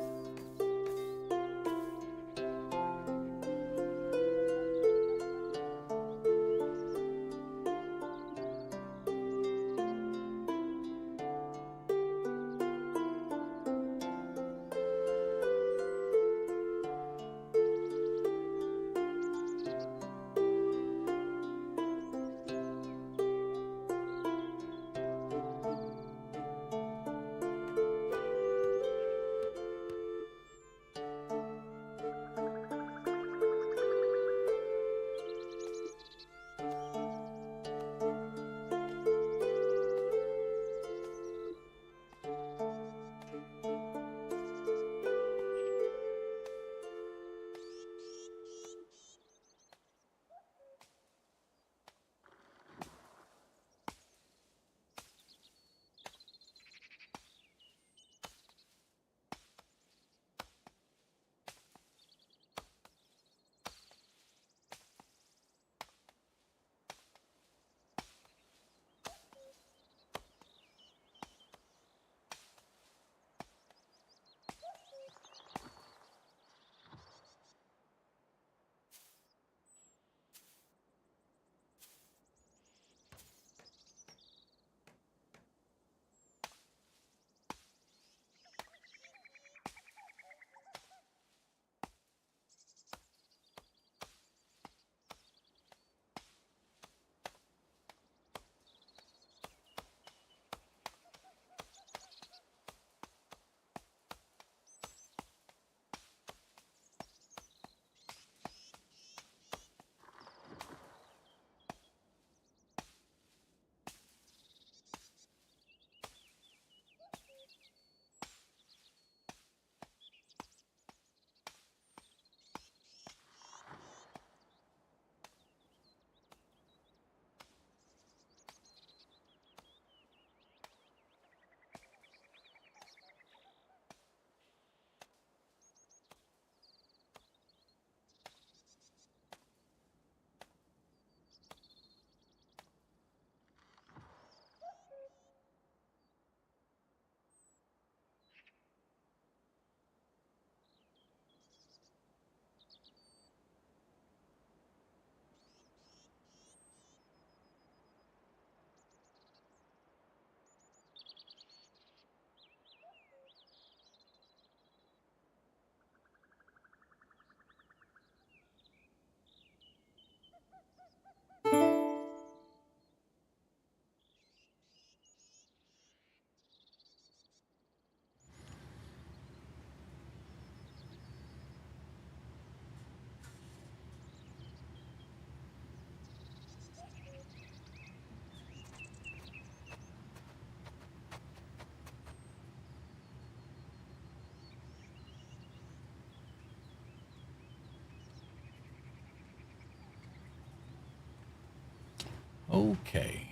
Okay.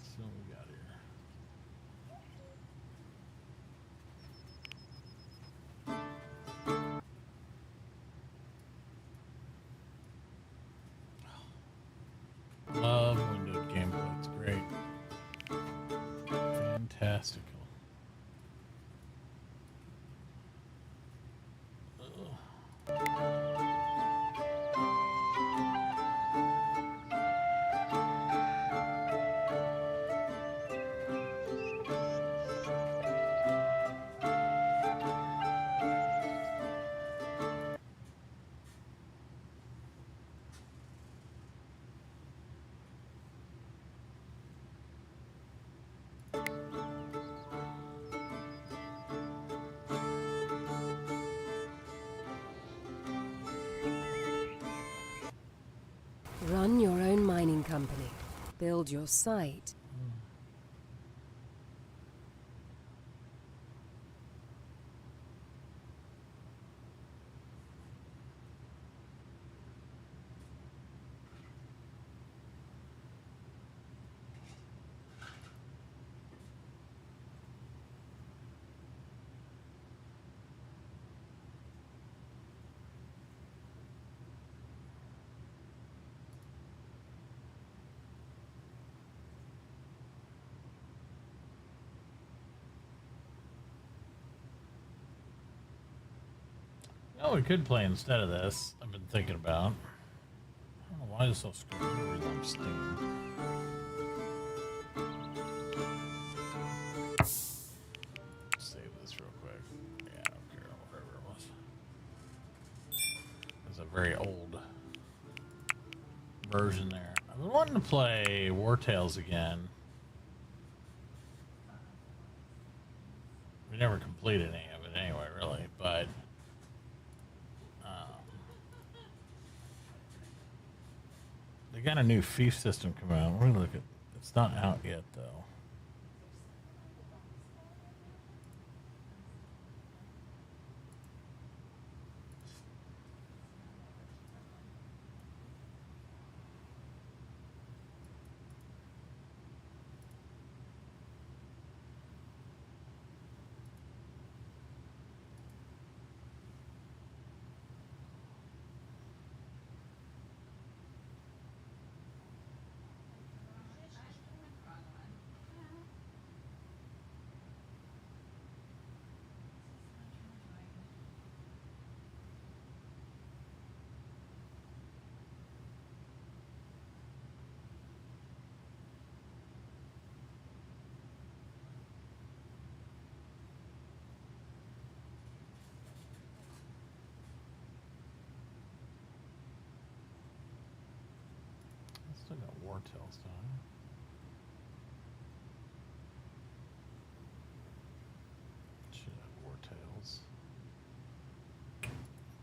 So what we got here. Love windowed gameplay. It's great. Fantastical. Run your own mining company. Build your site. Oh, we could play instead of this. I've been thinking about. I don't know why it's so screwed. I'm stinging. Save this real quick. Yeah, I don't care. Whatever it was. It's a very old version there. I've been wanting to play War Tales again. We never completed any of it anyway, really, but they got a new fief system coming out. We're gonna look at. It's not out yet, though. Still got War Tales done. Should have War Tales.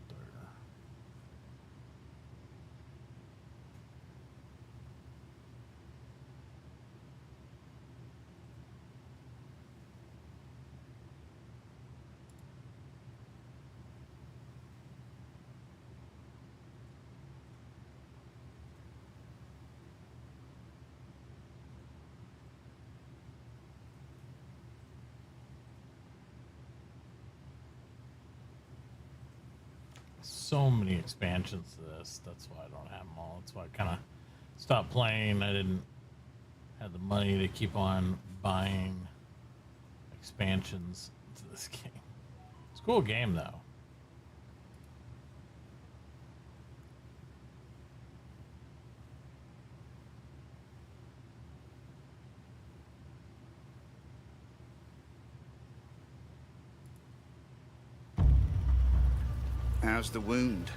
There. So many expansions to this. That's why I don't have them all. That's why I kind of stopped playing. I didn't have the money to keep on buying expansions to this game. It's a cool game, though. How's the wound?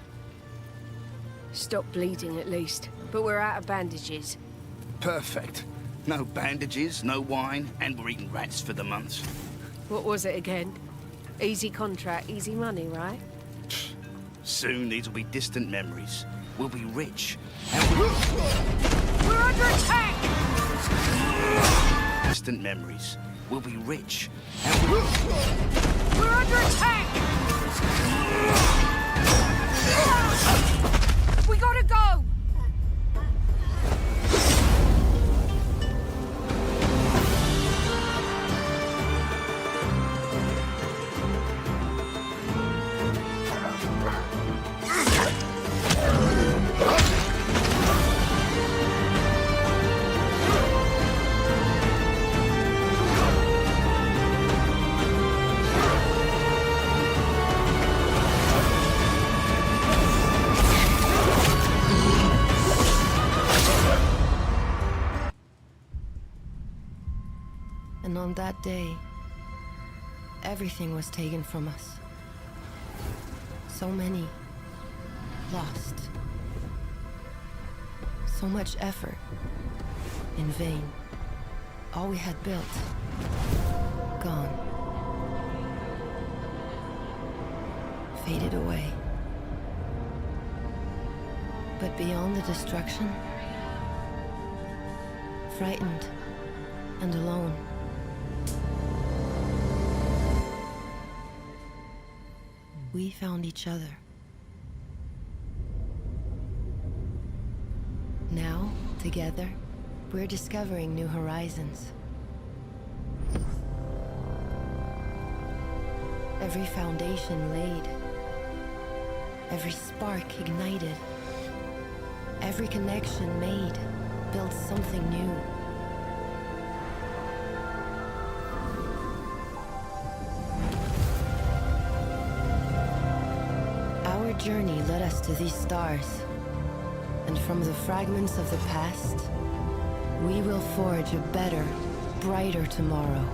Stopped bleeding at least, but we're out of bandages. Perfect. No bandages, no wine, and we're eating rats for the month. What was it again? Easy contract, easy money, right? Soon these will be distant memories. We'll be rich. We're under attack! Distant memories. we'll be rich. We're under attack! We gotta go! And on that day, everything was taken from us. So many lost. So much effort in vain. All we had built, gone. Faded away. But beyond the destruction, frightened and alone, we found each other. Now, together, we're discovering new horizons. Every foundation laid, every spark ignited, every connection made builds something new. Our journey led us to these stars, and from the fragments of the past, we will forge a better, brighter tomorrow.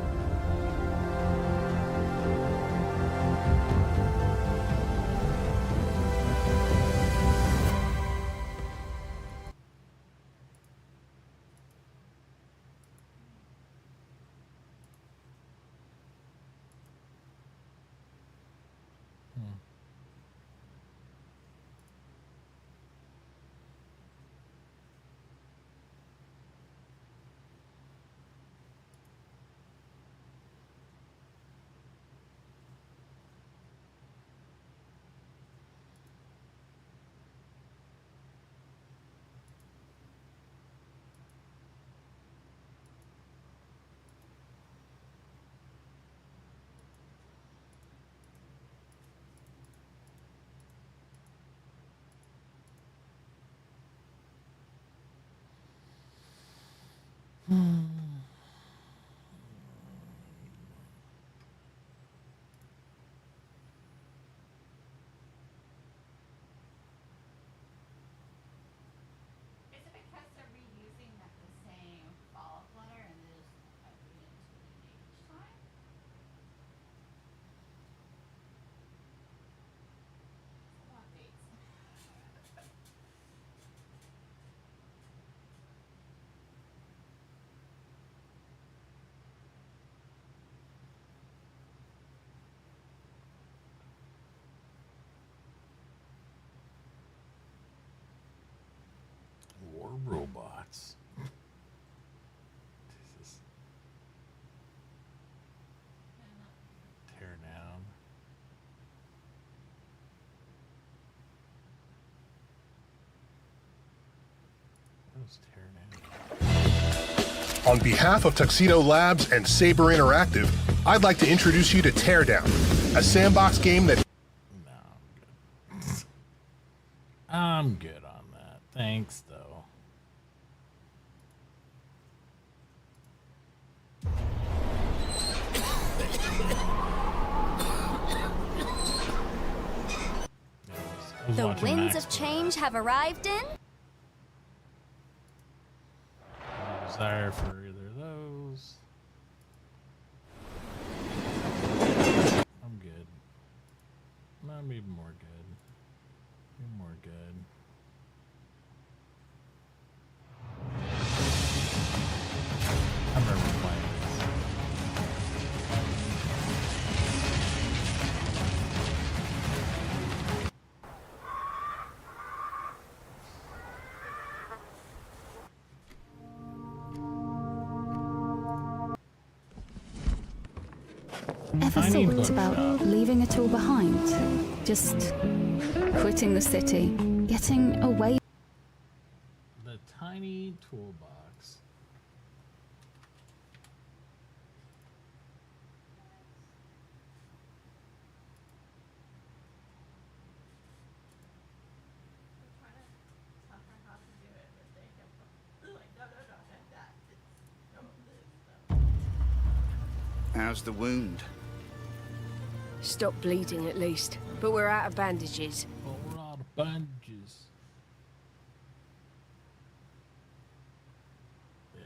Is it because they're reusing the same follow-up letter and they just update it to the date each time? It's a lot of dates. War robots. Jesus. Tear down. Those tear down. On behalf of Tuxedo Labs and Saber Interactive, I'd like to introduce you to Teardown, a sandbox game that... No, I'm good. I'm good on that. Thanks, though. I was The watching winds Max of play change have arrived in. that. No desire for either of those. I'm good. I'm even more good. Even more good. I remember playing this. Ever Tiny thought about bookshop. leaving it all behind? Just quitting the city, getting away. The tiny toolbox. We're trying to tell her how to do it, but they kept they're like, no, not that. It's no this. How's the wound? Stop bleeding at least. But we're out of bandages. We're out of bandages. Yeah.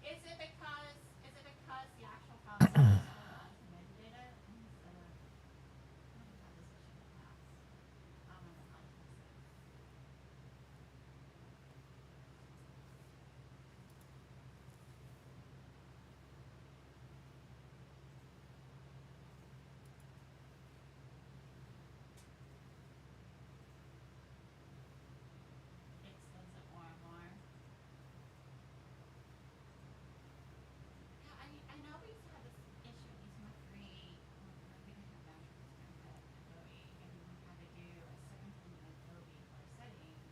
Is it because the actual file is stored onto metadata instead of? I've had this issue in the past. I don't know how to fix it. It extends it more and more. Yeah, I know we've had this issue using my free, when we didn't have Azure, Adobe, and we had to do a certain thing in Adobe for our settings,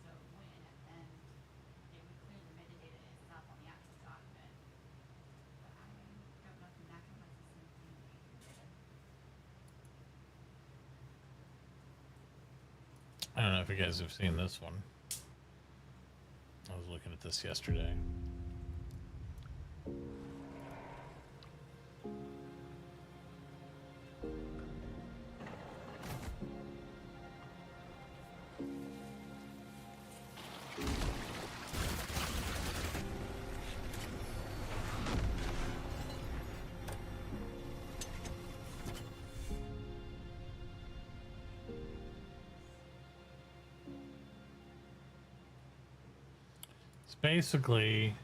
so it wouldn't, and it would clear the metadata itself on the actual document. But I don't know if Natural has the same thing that you did. I don't know if you guys have seen this one. I was looking at this yesterday. It's basically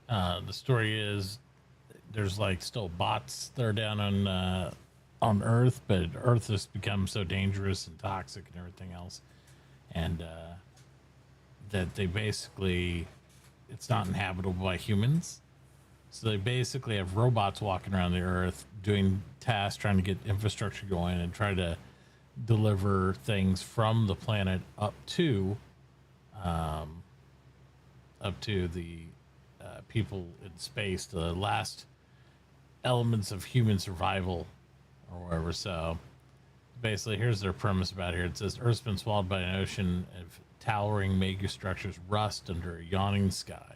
the story is there's like still bots that are down on Earth, but Earth has become so dangerous and toxic and everything else, and that they basically it's not inhabitable by humans. So they basically have robots walking around the Earth doing tasks, trying to get infrastructure going and try to deliver things from the planet up to the people in space, the last elements of human survival or whatever. So basically, here's their premise about here. It says Earth's been swallowed by an ocean of towering mega structures rust under a yawning sky.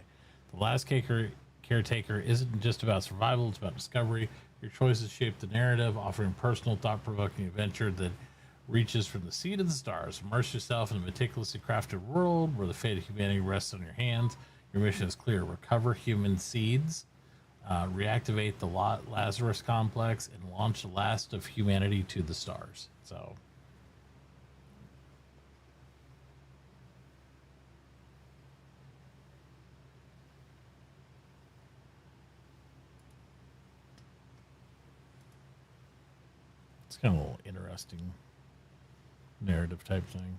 The last caretaker isn't just about survival, it's about discovery. Your choices shape the narrative, offering personal, thought-provoking adventure that reaches from the sea to the stars. Immerse yourself in a meticulously crafted world where the fate of humanity rests on your hands. Your mission is clear: recover human seeds, reactivate the Lazarus complex, and launch the last of humanity to the stars. So, it's kind of a little interesting narrative type thing.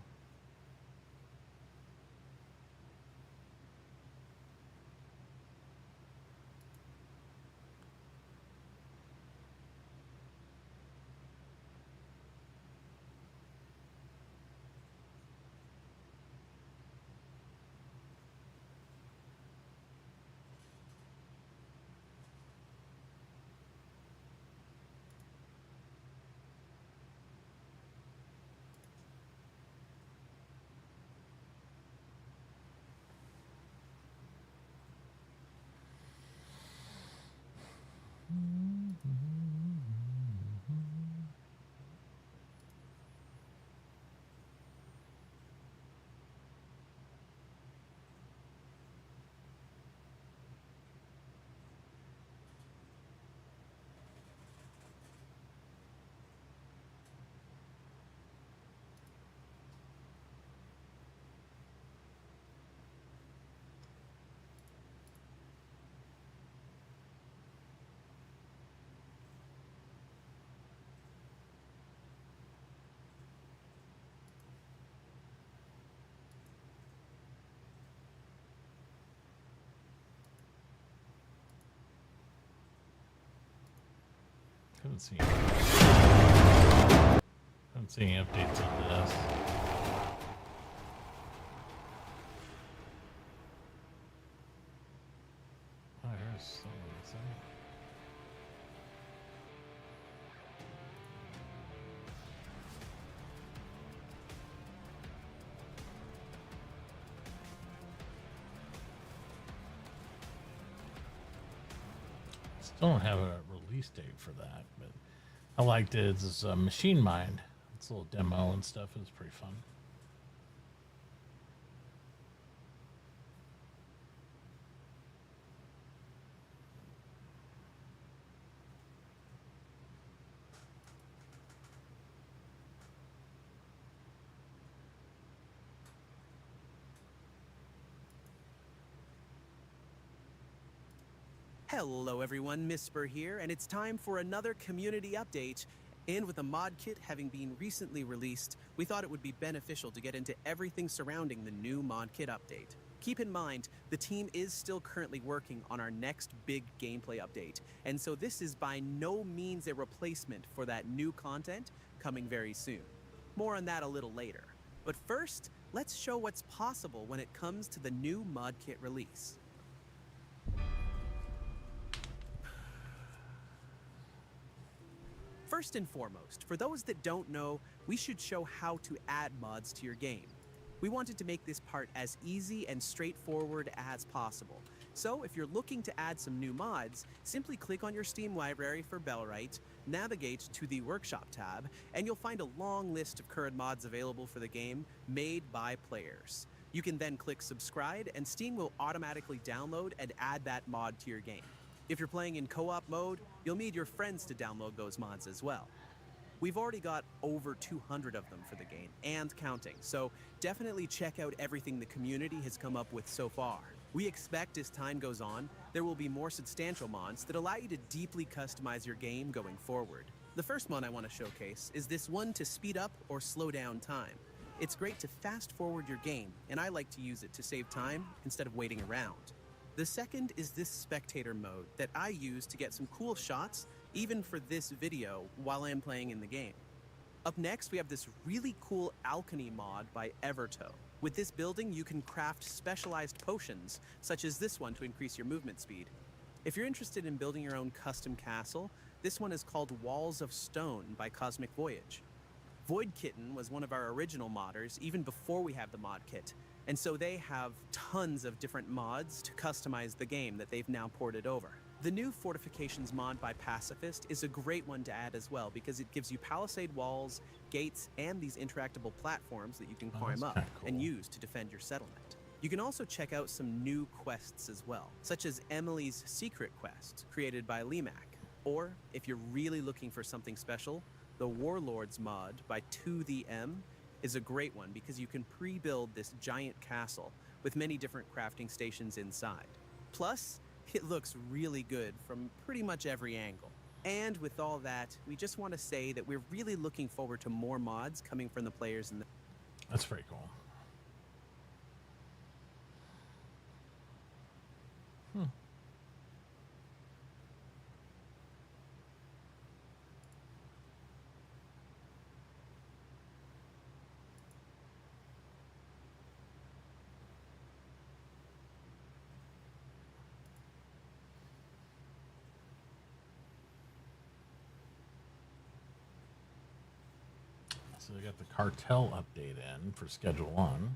Haven't seen any updates on this. Oh, here's something. Still don't have a release date for that, but I liked it. It's Machine Mind. It's a little demo and stuff. It was pretty fun. Hello everyone, Misper here, and it's time for another community update. And with the mod kit having been recently released, we thought it would be beneficial to get into everything surrounding the new mod kit update. Keep in mind, the team is still currently working on our next big gameplay update, and so this is by no means a replacement for that new content coming very soon. More on that a little later. But first, let's show what's possible when it comes to the new mod kit release. First and foremost, for those that don't know, we should show how to add mods to your game. We wanted to make this part as easy and straightforward as possible. So if you're looking to add some new mods, simply click on your Steam library for Bellwright, navigate to the Workshop tab, and you'll find a long list of current mods available for the game made by players. You can then click subscribe and Steam will automatically download and add that mod to your game. If you're playing in co-op mode, you'll need your friends to download those mods as well. We've already got over 200 of them for the game, and counting, so definitely check out everything the community has come up with so far. We expect as time goes on, there will be more substantial mods that allow you to deeply customize your game going forward. The first mod I want to showcase is this one to speed up or slow down time. It's great to fast forward your game, and I like to use it to save time instead of waiting around. The second is this spectator mode that I use to get some cool shots, even for this video, while I'm playing in the game. Up next, we have this really cool alchemy mod by Everto. With this building, you can craft specialized potions, such as this one to increase your movement speed. If you're interested in building your own custom castle, this one is called Walls of Stone by Cosmic Voyage. Void Kitten was one of our original modders, even before we have the mod kit. And so they have tons of different mods to customize the game that they've now ported over. The new Fortifications mod by Pacifist is a great one to add as well because it gives you palisade walls, gates, and these interactable platforms that you can climb up and use to defend your settlement. You can also check out some new quests as well, such as Emily's Secret Quest, created by Limac. Or, if you're really looking for something special, the Warlords mod by 2TheM is a great one because you can pre-build this giant castle with many different crafting stations inside. Plus, it looks really good from pretty much every angle. And with all that, we just want to say that we're really looking forward to more mods coming from the players in the... That's pretty cool. So we got the cartel update in for Schedule 1.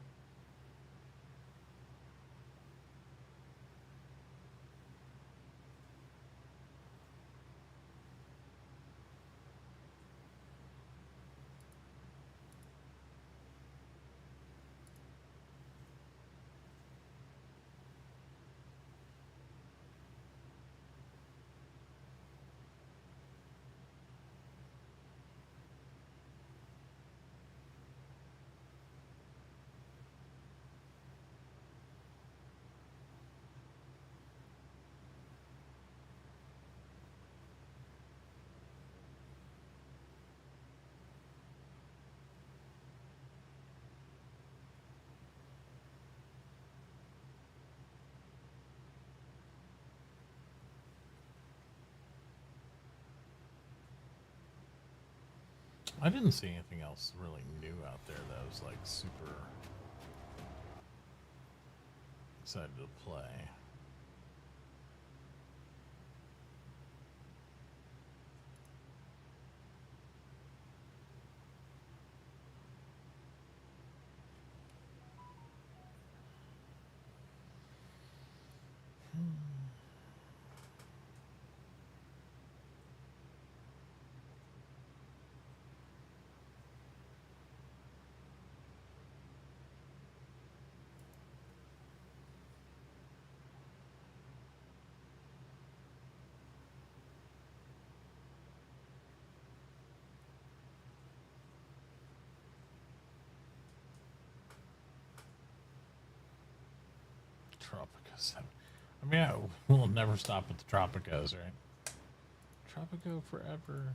I didn't see anything else really new out there that was like super excited to play. Tropicos. I mean, we'll never stop at the Tropicos, right? Tropico forever.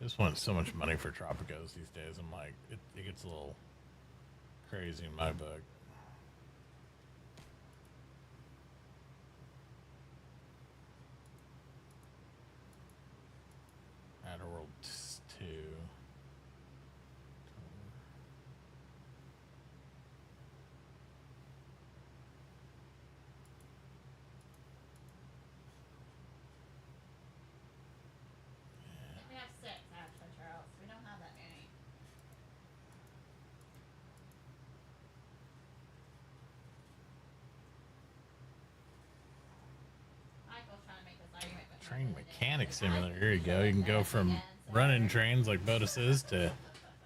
I just want so much money for Tropicos these days. I'm like, it gets a little crazy in my book. Outer Worlds 2. We have 6 actually, Charles. We don't have that many. Michael's trying to make this argument with Train mechanic simulator. Here you go. You can go from running trains like Botus is to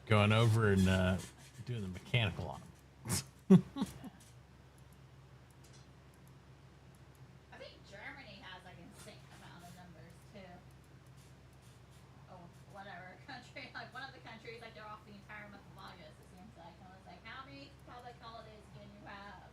going over and doing the mechanical on them. I think Germany has like insane amount of numbers too. Oh, whatever country, like one of the countries, like they're off the entire month of August. It seems like, and I was like, how many public holidays can you have?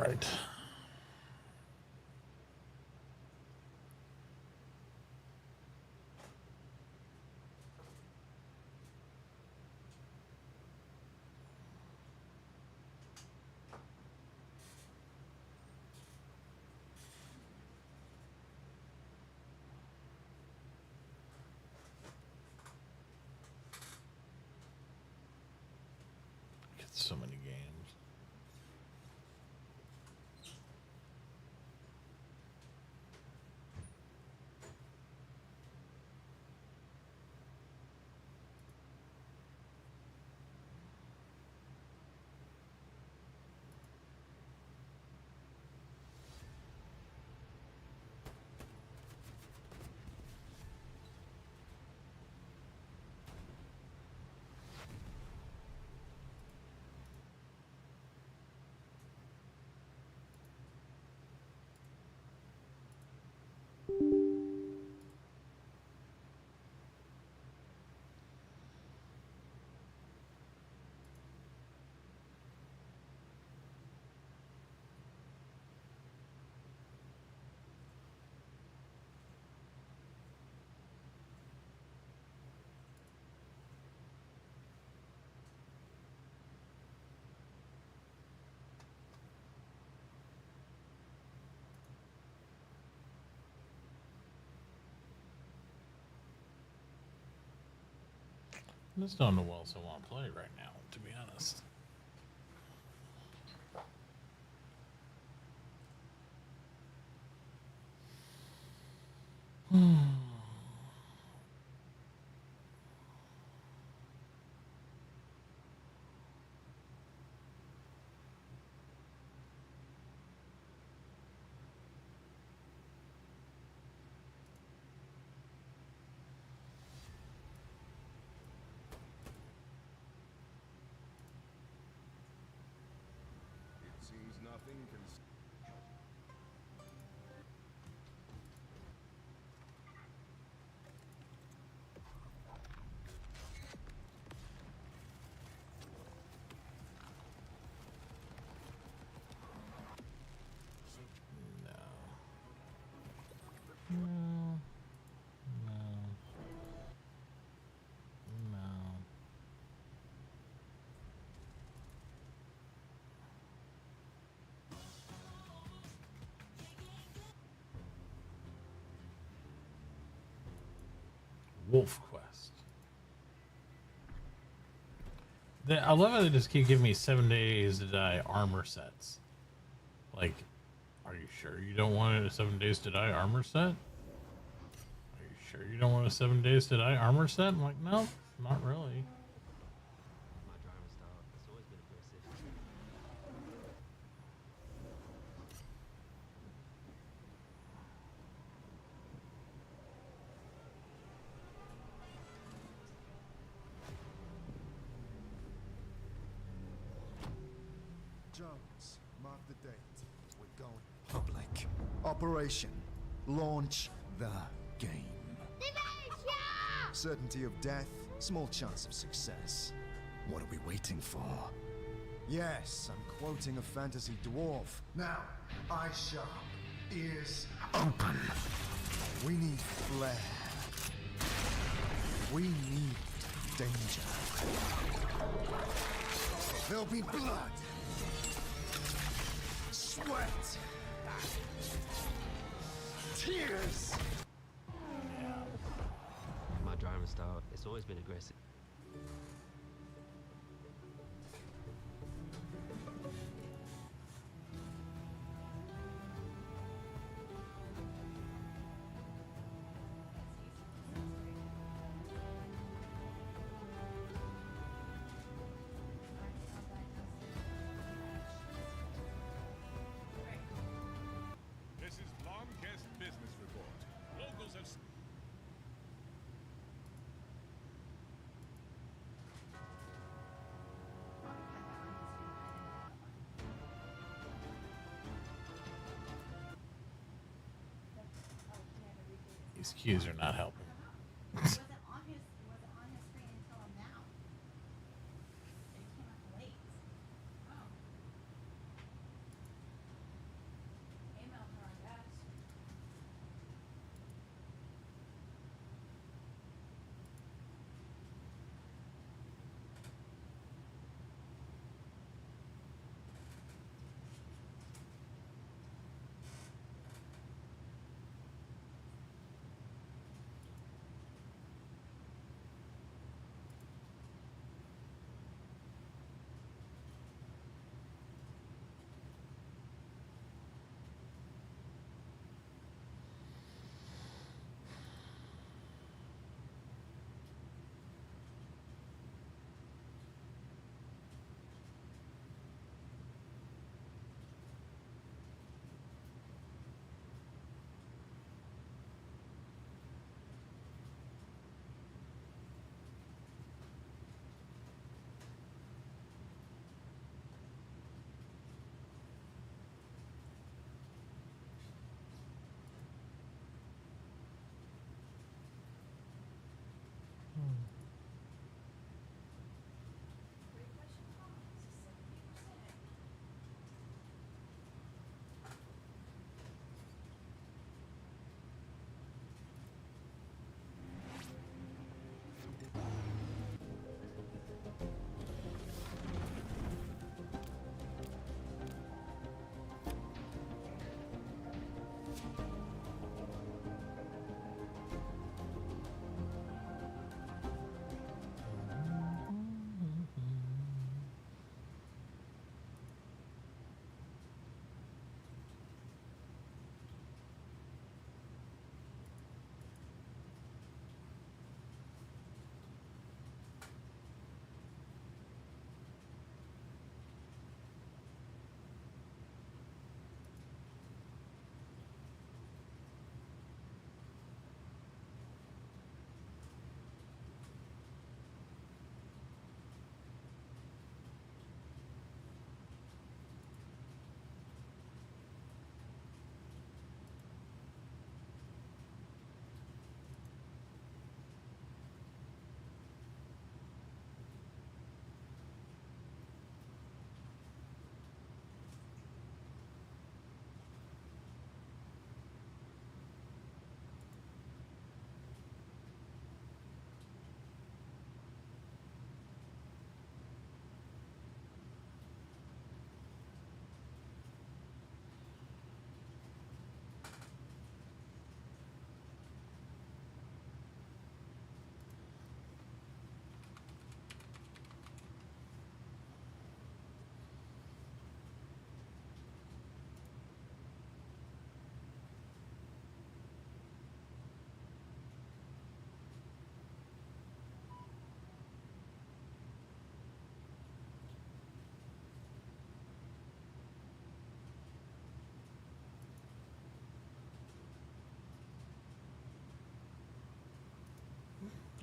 right. Get so many games. I just don't know what else I want to play right now, to be honest. It seems nothing can. Wolf Quest. I love how they just keep giving me 7 days to die armor sets. Like, are you sure you don't want a 7 days to die armor set? Are you sure you don't want a 7 days to die armor set? I'm like, no, not really. Jones, mark the date. We're going public. Operation. Launch the game. Certainty of death, small chance of success. What are we waiting for? Yes, I'm quoting a fantasy dwarf. Now, eyes sharp, ears open. We need flair. We need danger. There'll be blood. Sweat. Tears. My driving style, it's always been aggressive. This is Blomcast Business Report. Locals have. These cues are not helping. It wasn't on his screen until now. It came up late. Oh.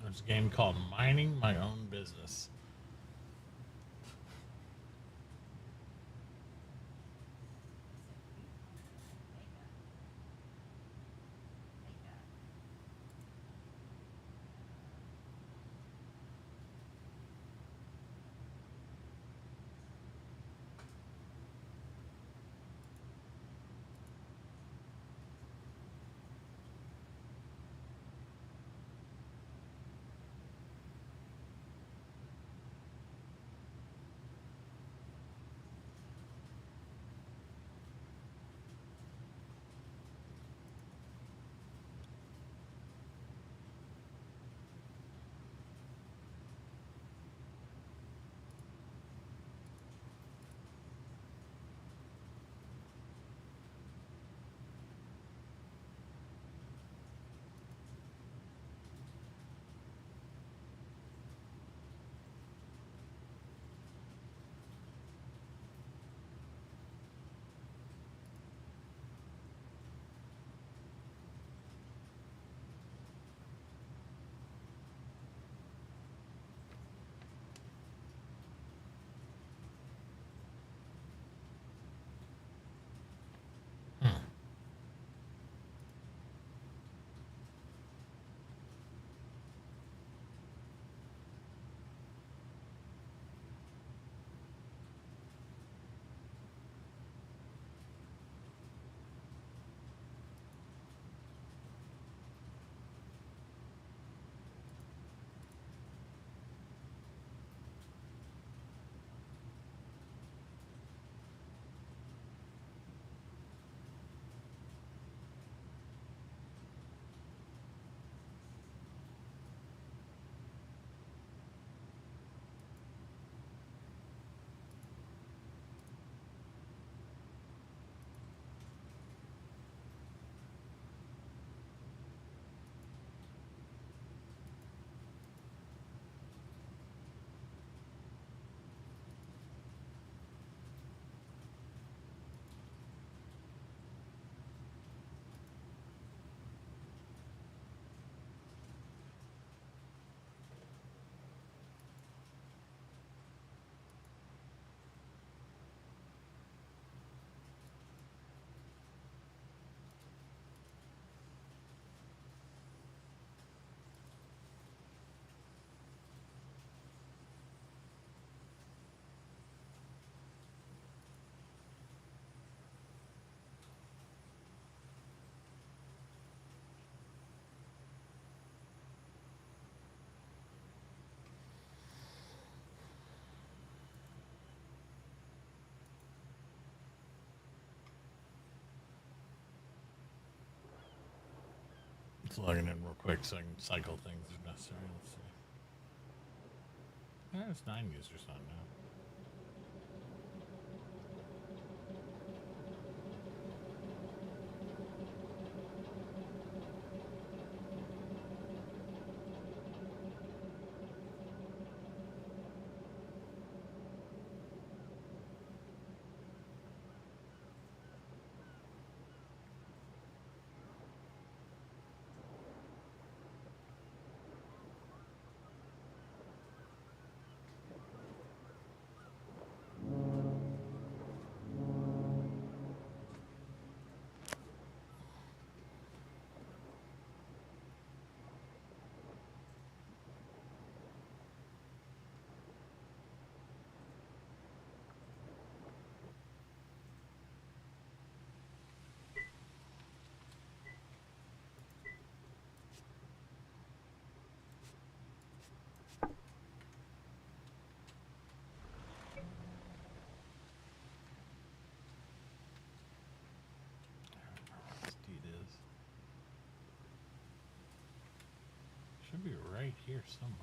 There's a game called Mining My Own Business. Just logging in real quick so I can cycle things if necessary. Let's see. There's 9 users on now. Should be right here somewhere.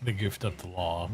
They goofed up the law.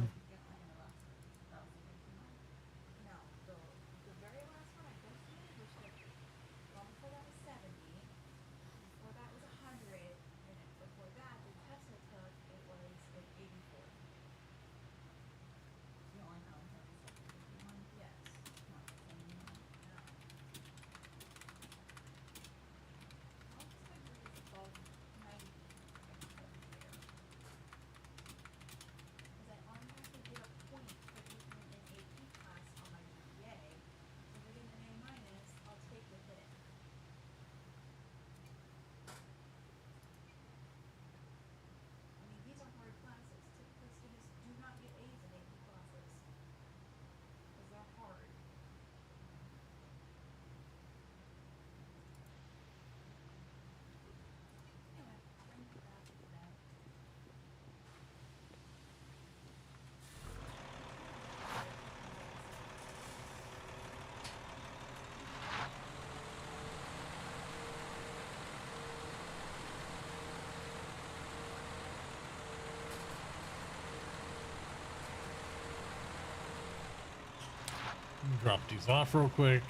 Drop these off real quick.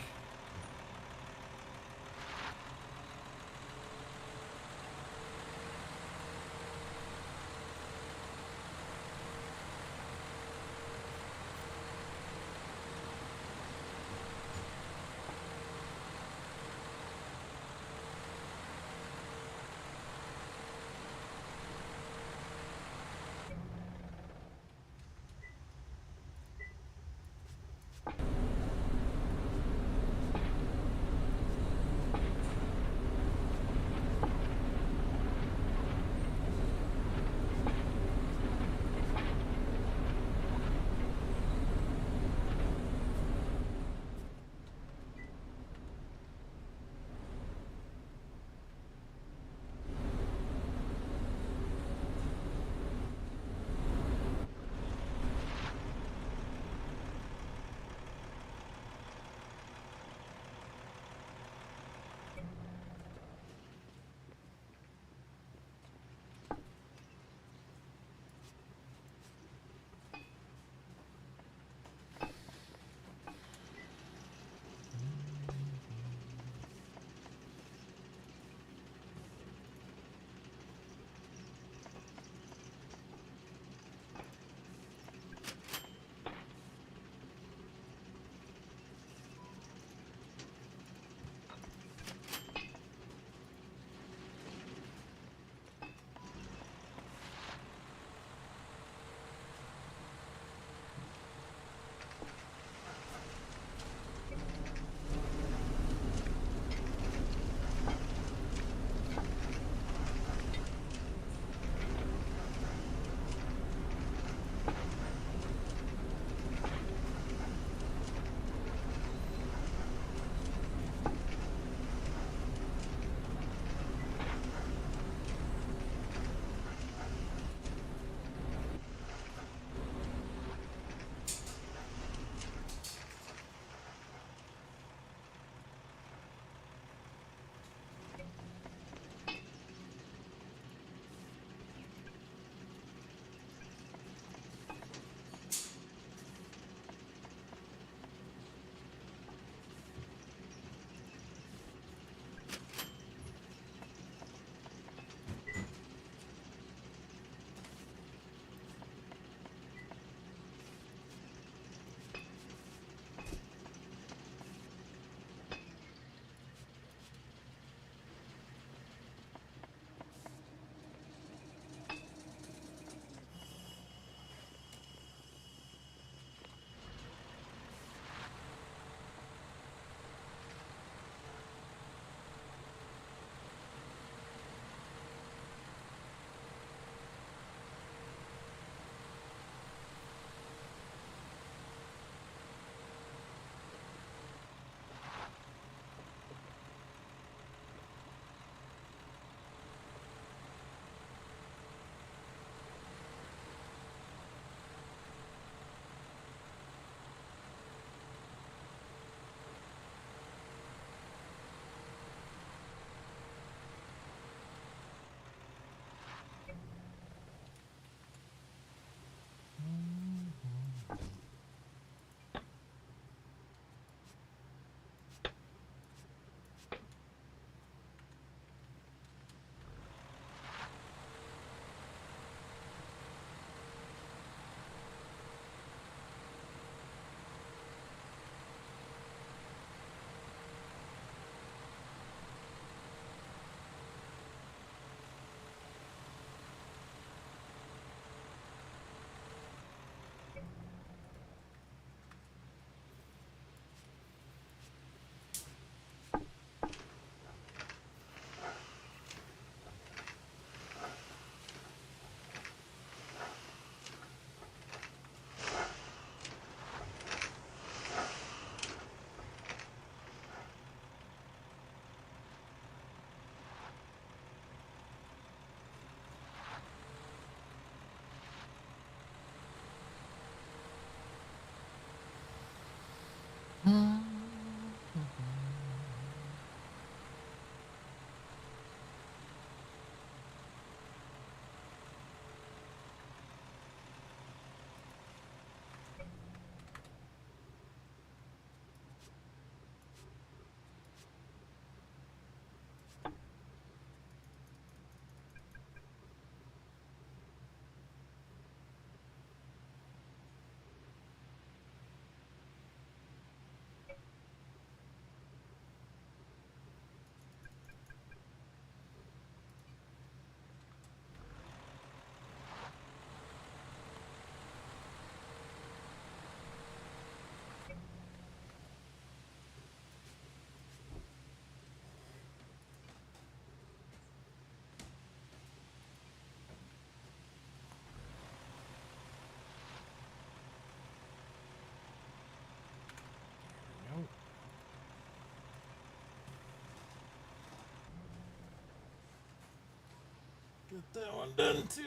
Get that one done too.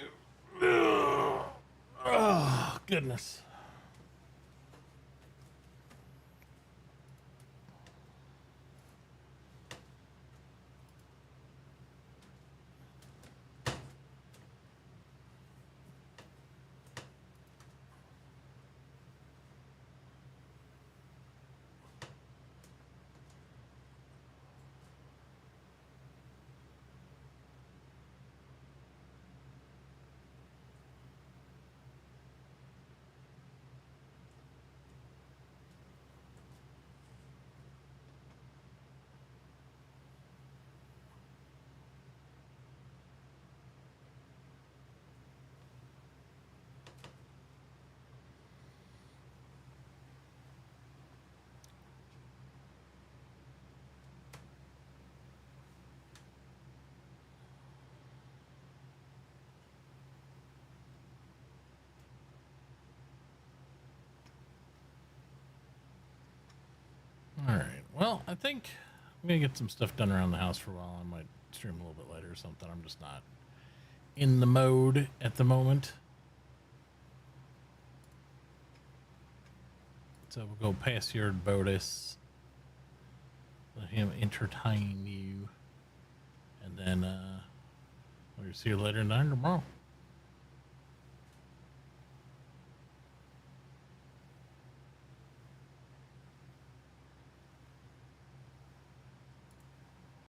Oh, goodness. All right. Well, I think I'm going to get some stuff done around the house for a while. I might stream a little bit later or something. I'm just not in the mode at the moment. So we'll go past your Bodis. Let him entertain you. And then we'll see you later tonight or tomorrow.